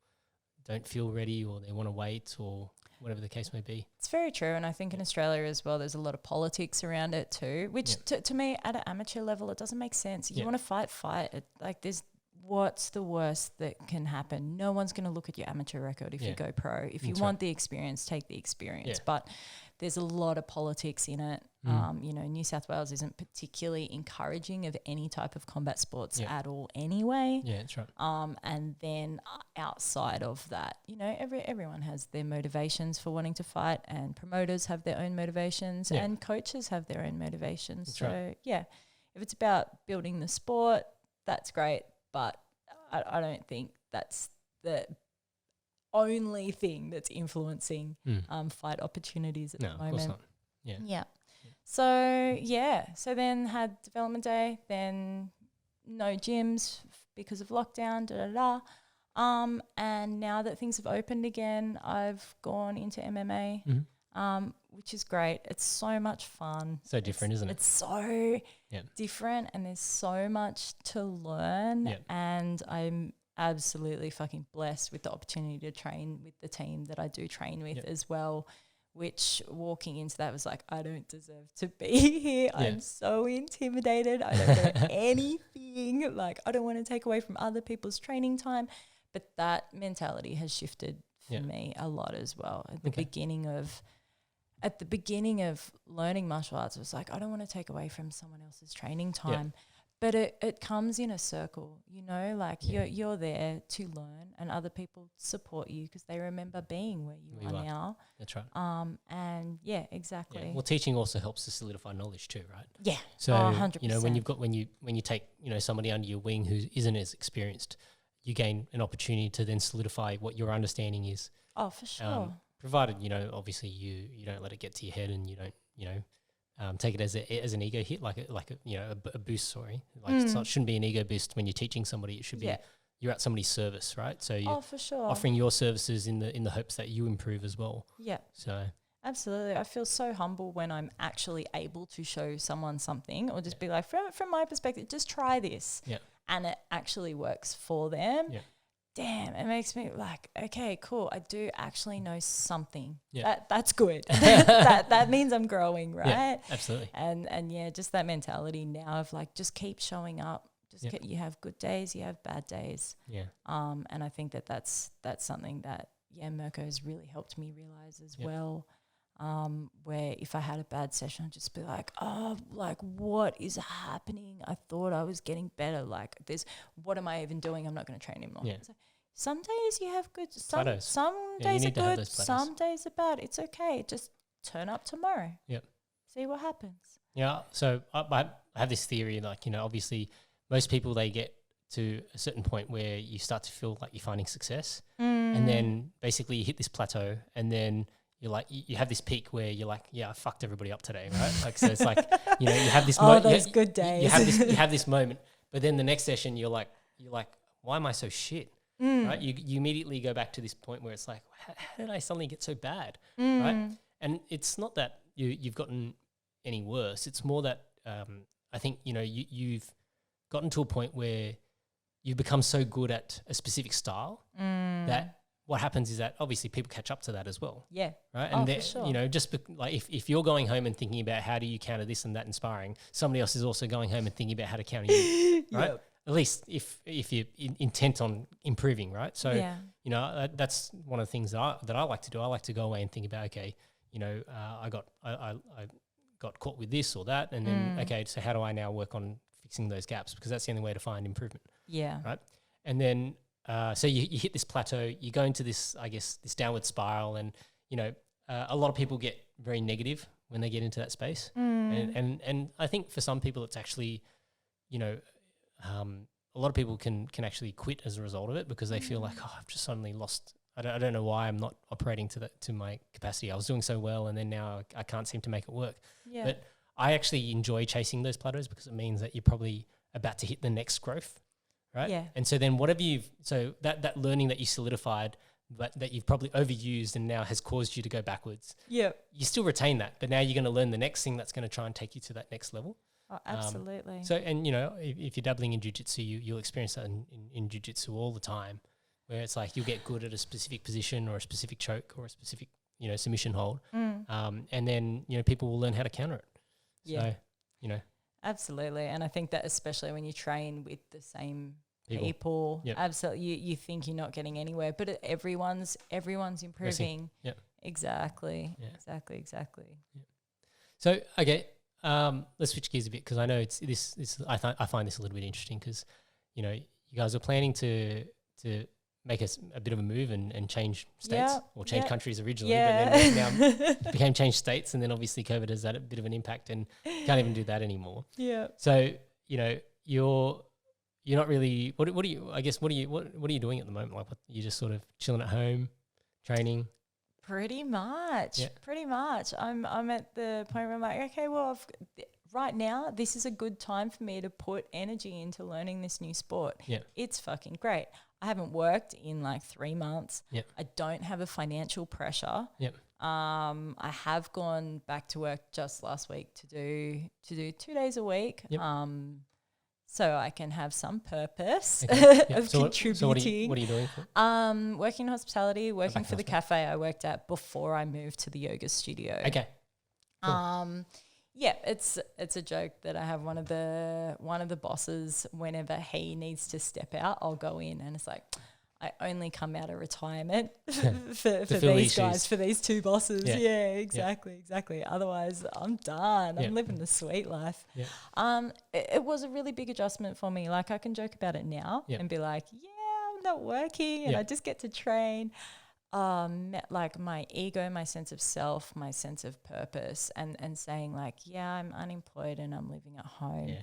don't feel ready, or they want to wait, or whatever the case may be. It's very true. And I think in Australia as well, there's a lot of politics around it too, which to me at an amateur level, it doesn't make sense. You want to fight. What's the worst that can happen? No one's going to look at your amateur record if you go pro. If you want the experience, take the experience. But there's a lot of politics in it. New South Wales isn't particularly encouraging of any type of combat sports at all anyway. Yeah, that's right. And then outside of that, everyone has their motivations for wanting to fight, and promoters have their own motivations, and coaches have their own motivations. That's right. If it's about building the sport, that's great. But I don't think that's the only thing that's influencing fight opportunities at the moment. Of course not. Yeah. So then had development day, then no gyms because of lockdown, and now that things have opened again, I've gone into MMA, which is great. It's so much fun. So different, isn't it? It's so different, and there's so much to learn, and I'm absolutely fucking blessed with the opportunity to train with the team that I do train with as well, which walking into that was like, I don't deserve to be here. I'm so intimidated. I don't know anything. Like, I don't want to take away from other people's training time. But that mentality has shifted for me a lot as well. At the beginning of learning martial arts, it was like, I don't want to take away from someone else's training time. But it comes in a circle, you're there to learn, and other people support you because they remember being where you are now. That's right. And exactly. Yeah. Well, teaching also helps to solidify knowledge too, right? Yeah. So 100%. when you take somebody under your wing who isn't as experienced, you gain an opportunity to then solidify what your understanding is. Oh, for sure. Provided obviously you don't let it get to your head, and you don't take it as an ego hit, like a boost. Sorry, it shouldn't be an ego boost when you're teaching somebody. It should be you're at somebody's service, right? So you're for sure offering your services in the hopes that you improve as well. Yeah. So absolutely, I feel so humble when I'm actually able to show someone something, or just be like, from my perspective, just try this. Yeah. And it actually works for them. Yeah. Damn, it makes me like, okay, cool. I do actually know something. Yeah. That's good. that means I'm growing, right? Yeah, absolutely. And just that mentality now of like, just keep showing up. You have good days, you have bad days. Yeah. And I think that's something that Mirko has really helped me realize as well. Where if I had a bad session, I'd just be like, what is happening? I thought I was getting better. Like, what am I even doing? I'm not going to train anymore. Yeah. So some days you have good, some days are good, some days are bad. It's okay. Just turn up tomorrow. Yep. See what happens. Yeah. So I have this theory, obviously most people, they get to a certain point where you start to feel like you're finding success, and then basically you hit this plateau, and then you're like, you have this peak where you're like, I fucked everybody up today, right? Like, so it's like, you have this those good days. You have this moment, but then the next session you're like, why am I so shit? Right? You immediately go back to this point where it's like, how did I suddenly get so bad? Right? And it's not that you've gotten any worse. It's more that I think, you know, you've gotten to a point where you've become so good at a specific style that what happens is that obviously people catch up to that as well. Yeah. Right. Oh, And for sure. you know, just like if you're going home and thinking about how do you counter this and that inspiring, somebody else is also going home and thinking about how to counter you. Right. Yep. At least if you're intent on improving. Right. So, Yeah. you know, that's one of the things that I like to do. I like to go away and think about, okay, you know, I got caught with this or that. And then, okay, so how do I now work on fixing those gaps? Because that's the only way to find improvement. Yeah. Right. And then, so you hit this plateau, you go into this, I guess, this downward spiral, and, you know, a lot of people get very negative when they get into that space. And I think for some people it's actually, you know, a lot of people can actually quit as a result of it because they feel like, oh, I've just suddenly lost, I don't know why I'm not operating to my capacity. I was doing so well and then now I can't seem to make it work. Yeah. But I actually enjoy chasing those plateaus because it means that you're probably about to hit the next growth. Right. Yeah. And so then so that learning that you solidified, but that you've probably overused and now has caused you to go backwards. Yeah. You still retain that, but now you're going to learn the next thing that's going to try and take you to that next level. Oh, absolutely. So, and you know, if you're dabbling in jiu-jitsu, you'll experience that in jiu-jitsu all the time, where it's like you'll get good at a specific position or a specific choke or a specific, you know, submission hold. And then, you know, people will learn how to counter it. Yeah. So, you know. Absolutely. And I think that especially when you train with the same people, Yep. absolutely, you think you're not getting anywhere, but everyone's improving. Yeah. Exactly. Yeah. Exactly. Yeah. So, okay, let's switch gears a bit because I know it's this. I find this a little bit interesting because, you know, you guys are planning to make a bit of a move and change states or change countries originally, but then now became change states, and then obviously COVID has had a bit of an impact and can't even do that anymore. Yeah. So, you know, you're not really. What are you? I guess what are you doing at the moment? Like, you're just sort of chilling at home, training. Pretty much. I'm at the point where I'm like, okay, well, right now this is a good time for me to put energy into learning this new sport. Yeah. It's fucking great. I haven't worked in like 3 months. Yep. I don't have a financial pressure. Yep. I have gone back to work just last week to do 2 days a week. Yep. So I can have some purpose of contributing. So what are you doing for? Working in hospitality, working for the cafe I worked at before I moved to the yoga studio. Okay. Cool. Yeah, it's a joke that I have one of the bosses, whenever he needs to step out, I'll go in, and it's like, I only come out of retirement for these guys, for these 2 bosses. Yeah, exactly. Otherwise, I'm done. I'm living the sweet life. Yeah. It was a really big adjustment for me. Like, I can joke about it now and be like, yeah, I'm not working and I just get to train. Like my ego, my sense of self, my sense of purpose, and saying like, yeah, I'm unemployed and I'm living at home. Yeah.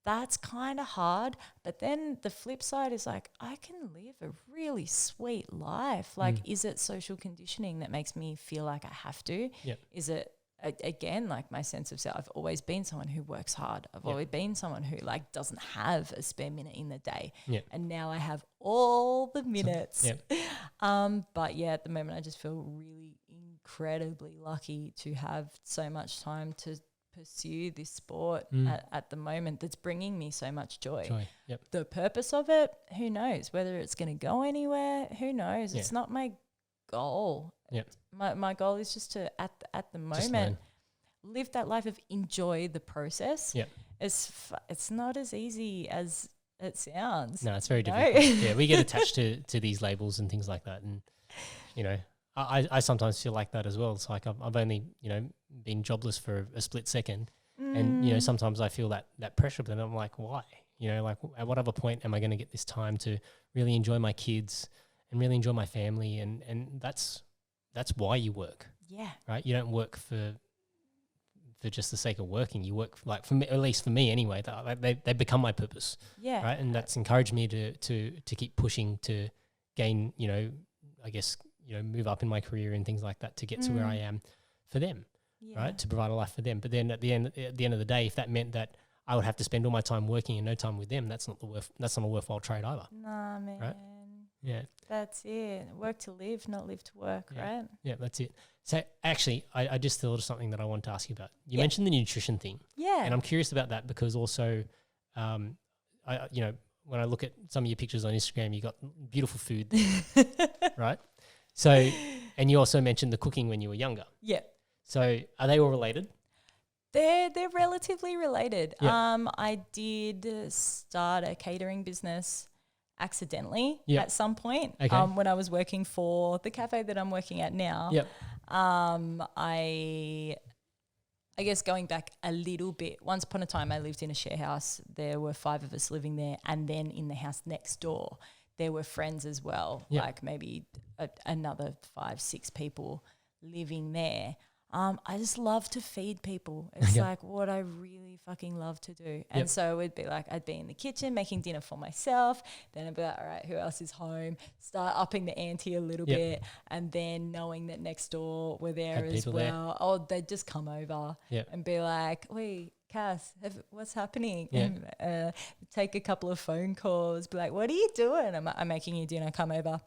That's kind of hard. But then the flip side is like, I can live a really sweet life. Like, is it social conditioning that makes me feel like I have to? Yep. Is it, again, like my sense of self? I've always been someone who works hard. I've always been someone who like doesn't have a spare minute in the day. Yep. And now I have all the minutes. Yep. But yeah, at the moment I just feel really incredibly lucky to have so much time to pursue this sport at the moment that's bringing me so much joy. Yep. The purpose of it, who knows? Whether it's going to go anywhere, who knows? It's not my goal. Yep. My goal is just to, at the moment, live that life of enjoy the process. Yep. It's not as easy as it sounds. No, it's very difficult. Yeah, we get attached to these labels and things like that. And, you know, I sometimes feel like that as well. It's like I've only, you know, been jobless for a split second. And, you know, sometimes I feel that pressure, but then I'm like, why? You know, like at what other point am I going to get this time to really enjoy my kids and really enjoy my family? And that's why you work. Yeah. Right? You don't work for just the sake of working. You work, like, for me, at least for me anyway, they become my purpose. Yeah. Right? And that's encouraged me to keep pushing to gain, you know, I guess, you know, move up in my career and things like that to get to where I am for them, right? To provide a life for them. But then at the end of the day, if that meant that I would have to spend all my time working and no time with them, that's not a worthwhile trade either. Nah, man. Right? Yeah. That's it. Work to live, not live to work, right? Yeah, that's it. So actually, I just thought of something that I wanted to ask you about. You Yeah. mentioned the nutrition thing. Yeah. And I'm curious about that because also, when I look at some of your pictures on Instagram, you got beautiful food, right? So, and you also mentioned the cooking when you were younger. Yeah. So are they all related? They're relatively related. Yeah. I did start a catering business accidentally Yeah. at some point Okay. when I was working for the cafe that I'm working at now. Yep. I guess going back a little bit, once upon a time I lived in a share house. There were 5 of us living there, and then in the house next door there were friends as well, Yep. like maybe another 5, 6 people living there. I just love to feed people. It's Okay. like what I really fucking love to do. And Yep. so it'd be like I'd be in the kitchen making dinner for myself. Then I'd be like, all right, who else is home? Start upping the ante a little Yep. bit. And then knowing that next door were there Had as people there. well. Oh, they'd just come over Yep. and be like, wait, Cass, what's happening? Yeah. And, take a couple of phone calls, be like, what are you doing? I'm making you dinner, come over.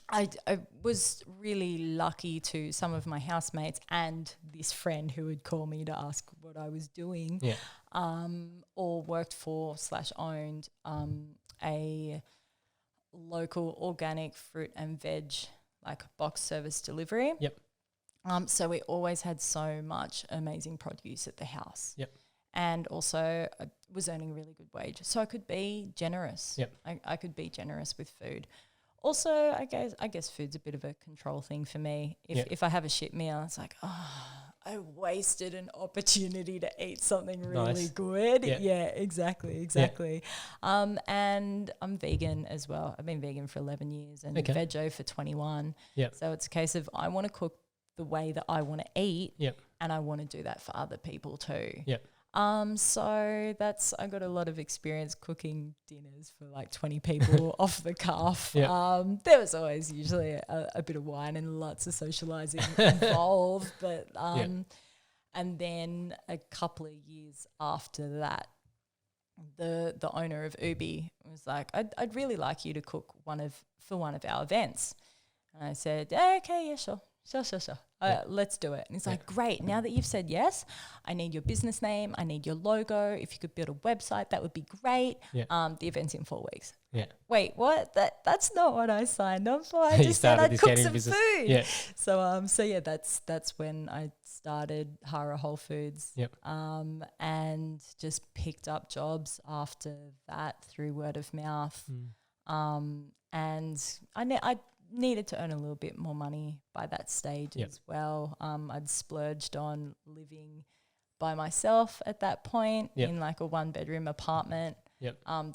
I was really lucky to some of my housemates and this friend who would call me to ask what I was doing, Yeah. or worked for / owned a local organic fruit and veg like box service delivery. Yep. So we always had so much amazing produce at the house. Yep. And also I was earning a really good wage. So I could be generous. Yep. I could be generous with food. Also, I guess food's a bit of a control thing for me. If I have a shit meal, it's like, I wasted an opportunity to eat something really Nice. good. Yeah. Yeah, exactly. And I'm vegan as well. I've been vegan for 11 years and Okay. veggie for 21. Yep. So it's a case of I want to cook the way that I want to eat, Yep. and I want to do that for other people too. Yep. So I got a lot of experience cooking dinners for like 20 people off the cuff. Yep. There was always usually a bit of wine and lots of socializing involved, but and then a couple of years after that, the owner of Ubi was like, I'd really like you to cook for one of our events. And I said, okay, yeah, sure. Let's do it. And he's like, great. Now that you've said yes, I need your business name. I need your logo. If you could build a website, that would be great. Yeah. The event's in 4 weeks. Yeah. Wait, what? That's not what I signed up for. I You just said started I'd this cook catering some business. food. Yeah. So yeah, that's when I started Hara Whole Foods. Yep. And just picked up jobs after that through word of mouth. And I needed to earn a little bit more money by that stage as well. I'd splurged on living by myself at that point in like a 1-bedroom apartment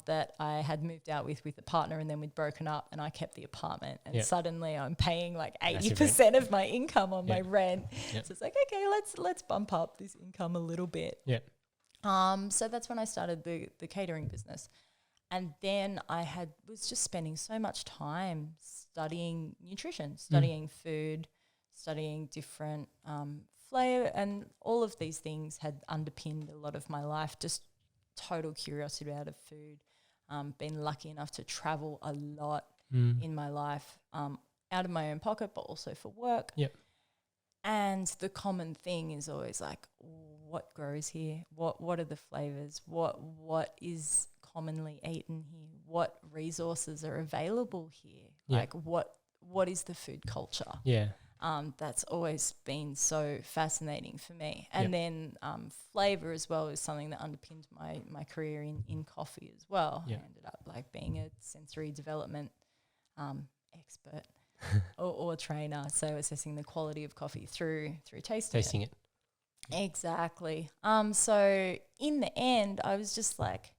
that I had moved out with a partner, and then we'd broken up and I kept the apartment, and suddenly I'm paying like 80% of my income on my rent. So it's like, okay, let's bump up this income a little bit. So that's when I started the catering business. And then I was just spending so much time studying nutrition, studying food, studying different flavor, and all of these things had underpinned a lot of my life, just total curiosity out of food. Been lucky enough to travel a lot in my life, out of my own pocket, but also for work. And the common thing is always like, what grows here? What are the flavors? What is commonly eaten here? What resources are available here? Like what is the food culture? That's always been so fascinating for me. And then flavor as well is something that underpinned my career in coffee as well. I ended up like being a sensory development expert or trainer, so assessing the quality of coffee through tasting it. Exactly. So in the end, I was just like,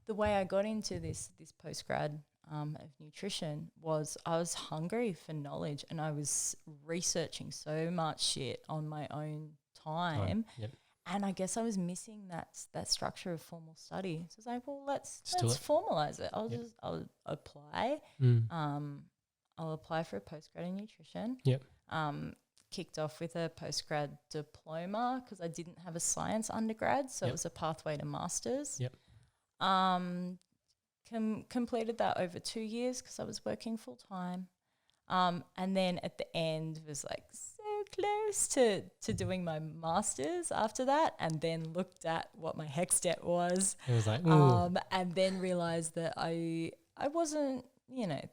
the way I got into this postgrad of nutrition was I was hungry for knowledge, and I was researching so much shit on my own time. And I guess I was missing that structure of formal study. So I was like, well, let's formalize it. I'll apply. I'll apply for a postgrad in nutrition. Kicked off with a postgrad diploma because I didn't have a science undergrad, so it was a pathway to masters. Completed that over 2 years because I was working full time. And then at the end was like so close to doing my master's after that, and then looked at what my HECS debt was. It was like, ooh. And then realized that I wasn't,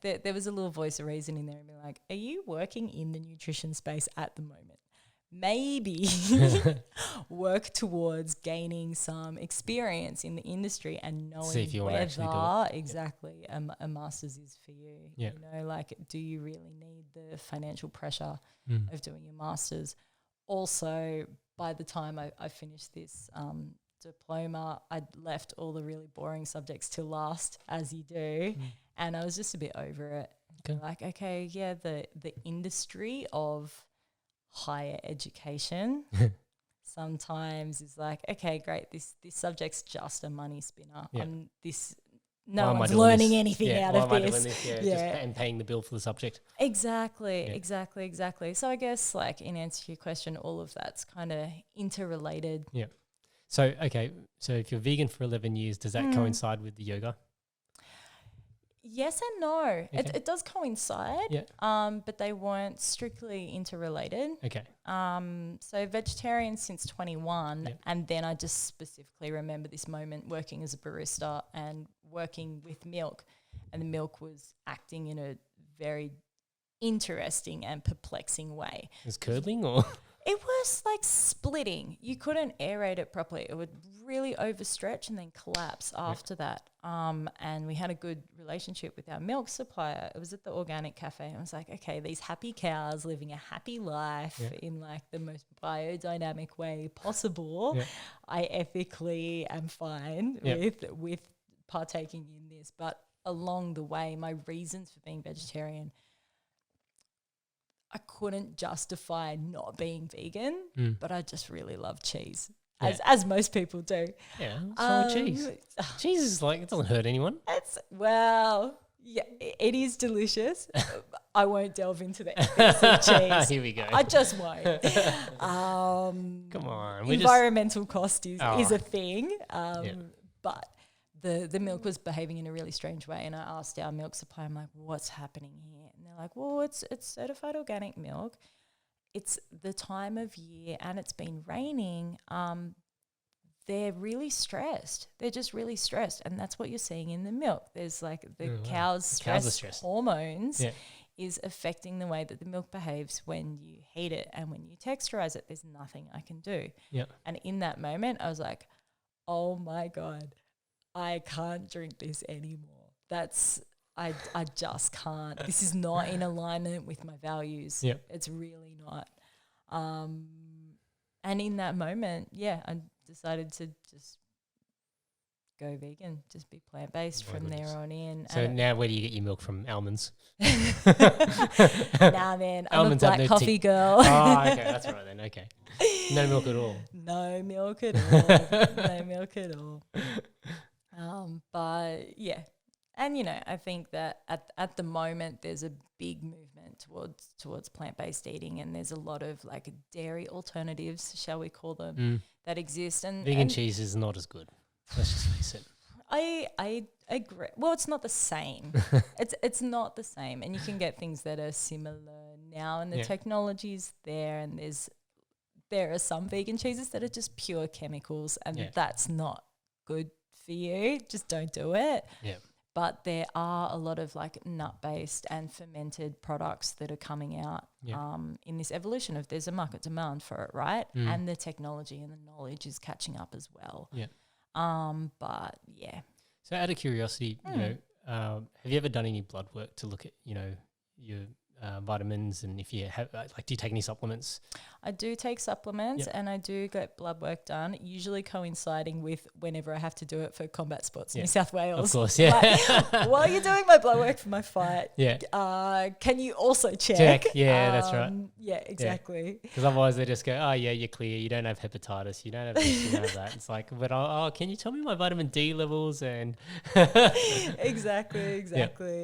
there was a little voice of reason in there and be like, are you working in the nutrition space at the moment? Maybe work towards gaining some experience in the industry and knowing See if you want to actually do it. exactly a master's is for you. Yeah. Like, do you really need the financial pressure of doing your master's? Also, by the time I finished this diploma, I'd left all the really boring subjects till last, as you do, and I was just a bit over it. Okay. Like, okay, yeah, the industry of higher education sometimes is like, okay, great, this subject's just a money spinner. Yeah. No one's learning anything out of this. Just and paying the bill for the subject. Exactly. So I guess, like, in answer to your question, all of that's kind of interrelated. Yeah. So, okay, so if you're vegan for 11 years, does that coincide with the yoga? Yes and no. Okay. It does coincide, but they weren't strictly interrelated. Okay. So vegetarian since 21, and then I just specifically remember this moment working as a barista and working with milk, and the milk was acting in a very interesting and perplexing way. Is curdling or? It was like splitting. You couldn't aerate it properly. It would really overstretch and then collapse after that. And we had a good relationship with our milk supplier. It was at the Organic Cafe. I was like, okay, these happy cows living a happy life in like the most biodynamic way possible. Yeah. I ethically am fine with partaking in this. But along the way, my reasons for being vegetarian, I couldn't justify not being vegan, but I just really love cheese, as most people do. Yeah, what's wrong with cheese? Cheese is like, it doesn't hurt anyone. It is delicious. I won't delve into the ethics of cheese. Here we go. I just won't. Come on. Environmental cost is a thing, but the milk was behaving in a really strange way, and I asked our milk supplier, I'm like, what's happening here? And they're like, well, it's certified organic milk. It's the time of year and it's been raining. They're really stressed. They're just really stressed, and that's what you're seeing in the milk. There's like the cow's stress hormones is affecting the way that the milk behaves when you heat it and when you texturize it. There's nothing I can do. Yeah. And in that moment, I was like, oh my God, I can't drink this anymore. I just can't. This is not in alignment with my values. Yeah. It's really not. And in that moment, I decided to just go vegan, just be plant-based from there on in. So now where do you get your milk from? Almonds? Nah, man, I'm a black coffee girl. Oh, okay, that's right then, okay. No milk at all? No milk at all. No milk at all. But yeah, and I think that at the moment there's a big movement towards plant-based eating, and there's a lot of like dairy alternatives, shall we call them, that exist. And vegan cheese is not as good. Let's just face it. I agree. Well, it's not the same. It's not the same, and you can get things that are similar now, and the technology's there, and there are some vegan cheeses that are just pure chemicals, and that's not good for you. Just don't do it. Yeah. But there are a lot of like nut-based and fermented products that are coming out in this evolution of there's a market demand for it, right? And the technology and the knowledge is catching up as well. Yeah. But yeah. So out of curiosity, have you ever done any blood work to look at, your vitamins, and if you have, do you take any supplements? I do take supplements, and I do get blood work done, usually coinciding with whenever I have to do it for Combat Sports New South Wales. Of course, yeah. Like, while you're doing my blood work for my fight, can you also check? Yeah, that's right. Yeah, exactly. Because otherwise they just go, oh yeah, you're clear, you don't have hepatitis, you don't have this, you don't have that. It's like, but can you tell me my vitamin D levels? And Exactly.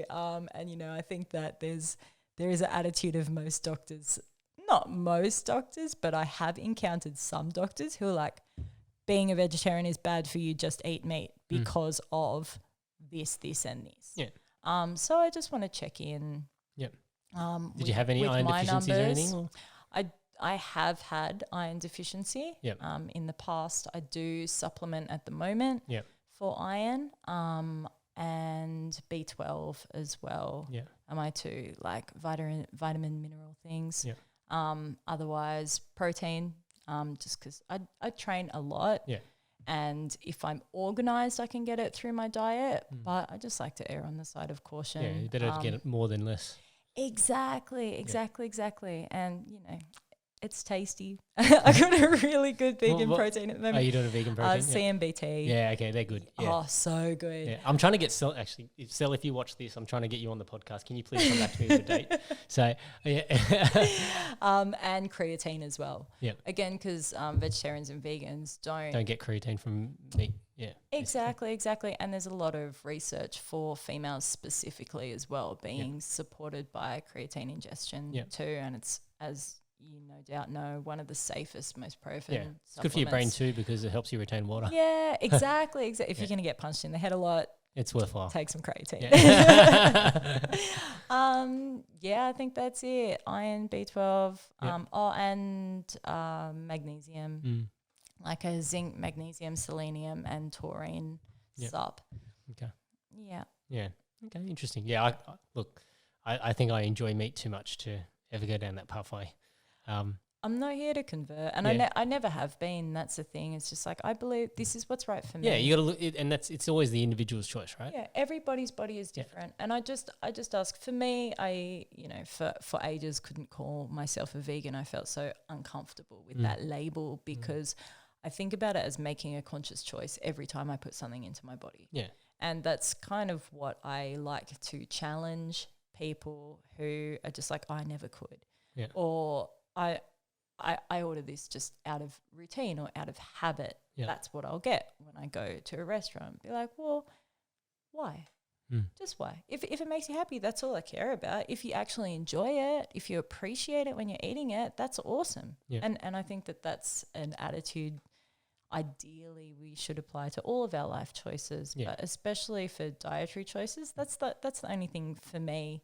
And I think that there is an attitude of most doctors, not most doctors, but I have encountered some doctors who are like, being a vegetarian is bad for you, just eat meat because of this, and this. Yeah. So I just want to check in Did you have any iron deficiencies or anything? Or? I have had iron deficiency. Yep. In the past, I do supplement at the moment. Yep. For iron. And B12 as well. Yeah. Am I too like vitamin mineral things? Yeah. Otherwise protein. Just because I train a lot. Yeah. And if I'm organized, I can get it through my diet. But I just like to err on the side of caution. Yeah, you better get it more than less. Exactly. And it's tasty. I got a really good vegan protein at the moment. Are you doing a vegan protein? CMBT. Yeah, okay, they're good. Yeah. Oh, so good. Yeah. I'm trying to get Sel, actually, if you watch this, I'm trying to get you on the podcast. Can you please come back to me with a date? So, yeah. And creatine as well. Yeah. Again, because vegetarians and vegans don't get creatine from meat. Yeah. Exactly. And there's a lot of research for females specifically as well being supported by creatine ingestion too. And it's, as you no doubt know, one of the safest, most proven it's good for your brain too because it helps you retain water. Yeah, exactly. If you're going to get punched in the head a lot, it's worthwhile. Take some creatine. Yeah. I think that's it. Iron, B12, and magnesium, like a zinc, magnesium, selenium, and taurine sup. Okay. Yeah. Yeah. Okay. Interesting. Yeah. I think I enjoy meat too much to ever go down that pathway. I'm not here to convert, and I never have been. That's the thing. It's just like I believe this is what's right for me. Yeah, you got to look, and it's always the individual's choice, right? Yeah, everybody's body is different, and I just ask. For me, I for ages couldn't call myself a vegan. I felt so uncomfortable with that label because I think about it as making a conscious choice every time I put something into my body. Yeah, and that's kind of what I like to challenge people who are just like, I never could, or I order this just out of routine or out of habit. Yeah. That's what I'll get when I go to a restaurant. Be like, well, why? Just why? If it makes you happy, that's all I care about. If you actually enjoy it, if you appreciate it when you're eating it, that's awesome. Yeah. And I think that's an attitude ideally we should apply to all of our life choices, but especially for dietary choices. That's the only thing for me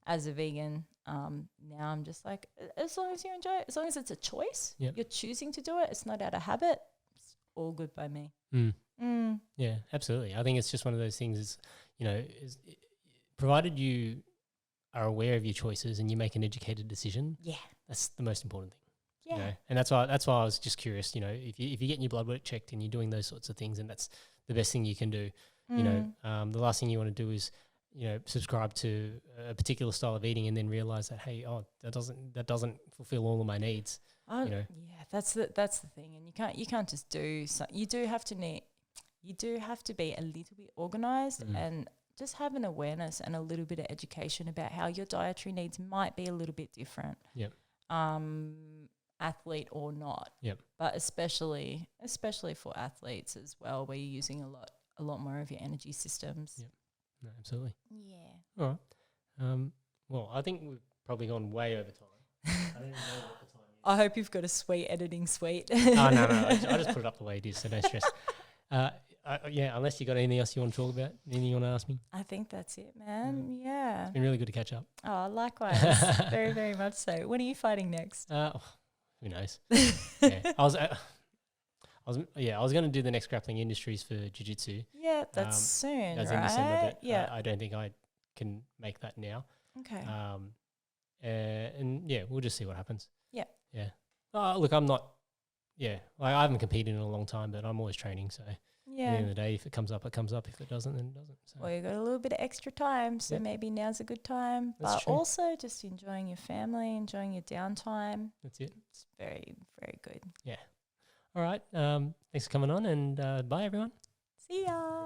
as a vegan. Now I'm just like, as long as you enjoy it, as long as it's a choice, you're choosing to do it, it's not out of habit, it's all good by me. Yeah, absolutely. I think it's just one of those things, provided you are aware of your choices and you make an educated decision, that's the most important thing. Yeah. And that's why I was just curious, if you're getting your blood work checked and you're doing those sorts of things, and that's the best thing you can do. The last thing you want to do is subscribe to a particular style of eating and then realize that, hey, that doesn't fulfill all of my needs. Yeah, that's the thing, and you can't just do something. You do have to be a little bit organized and just have an awareness and a little bit of education about how your dietary needs might be a little bit different. Yep. Athlete or not. Yep. But especially for athletes as well, where you're using a lot more of your energy systems. Yep. No, absolutely. Yeah. All right. Well, I think we've probably gone way over time. I don't even know what the time is. I hope you've got a sweet editing suite. No. I just put it up the way it is, so no stress. Unless you got anything else you want to talk about, anything you want to ask me? I think that's it, man. Yeah. It's been really good to catch up. Oh, likewise. Very, very much so. When are you fighting next? Who knows? I was going to do the next Grappling Industries for Jiu-Jitsu. Yeah, that's soon, that's right? in December, but I don't think I can make that now. Okay. We'll just see what happens. Yeah. Yeah. Look, I'm not. Yeah, I haven't competed in a long time, but I'm always training. So at the end of the day, if it comes up, it comes up. If it doesn't, then it doesn't. So. Well, you got a little bit of extra time, so maybe now's a good time. That's true. Also just enjoying your family, enjoying your downtime. That's it. It's very, very good. Yeah. All right. Thanks for coming on, and bye, everyone. See ya.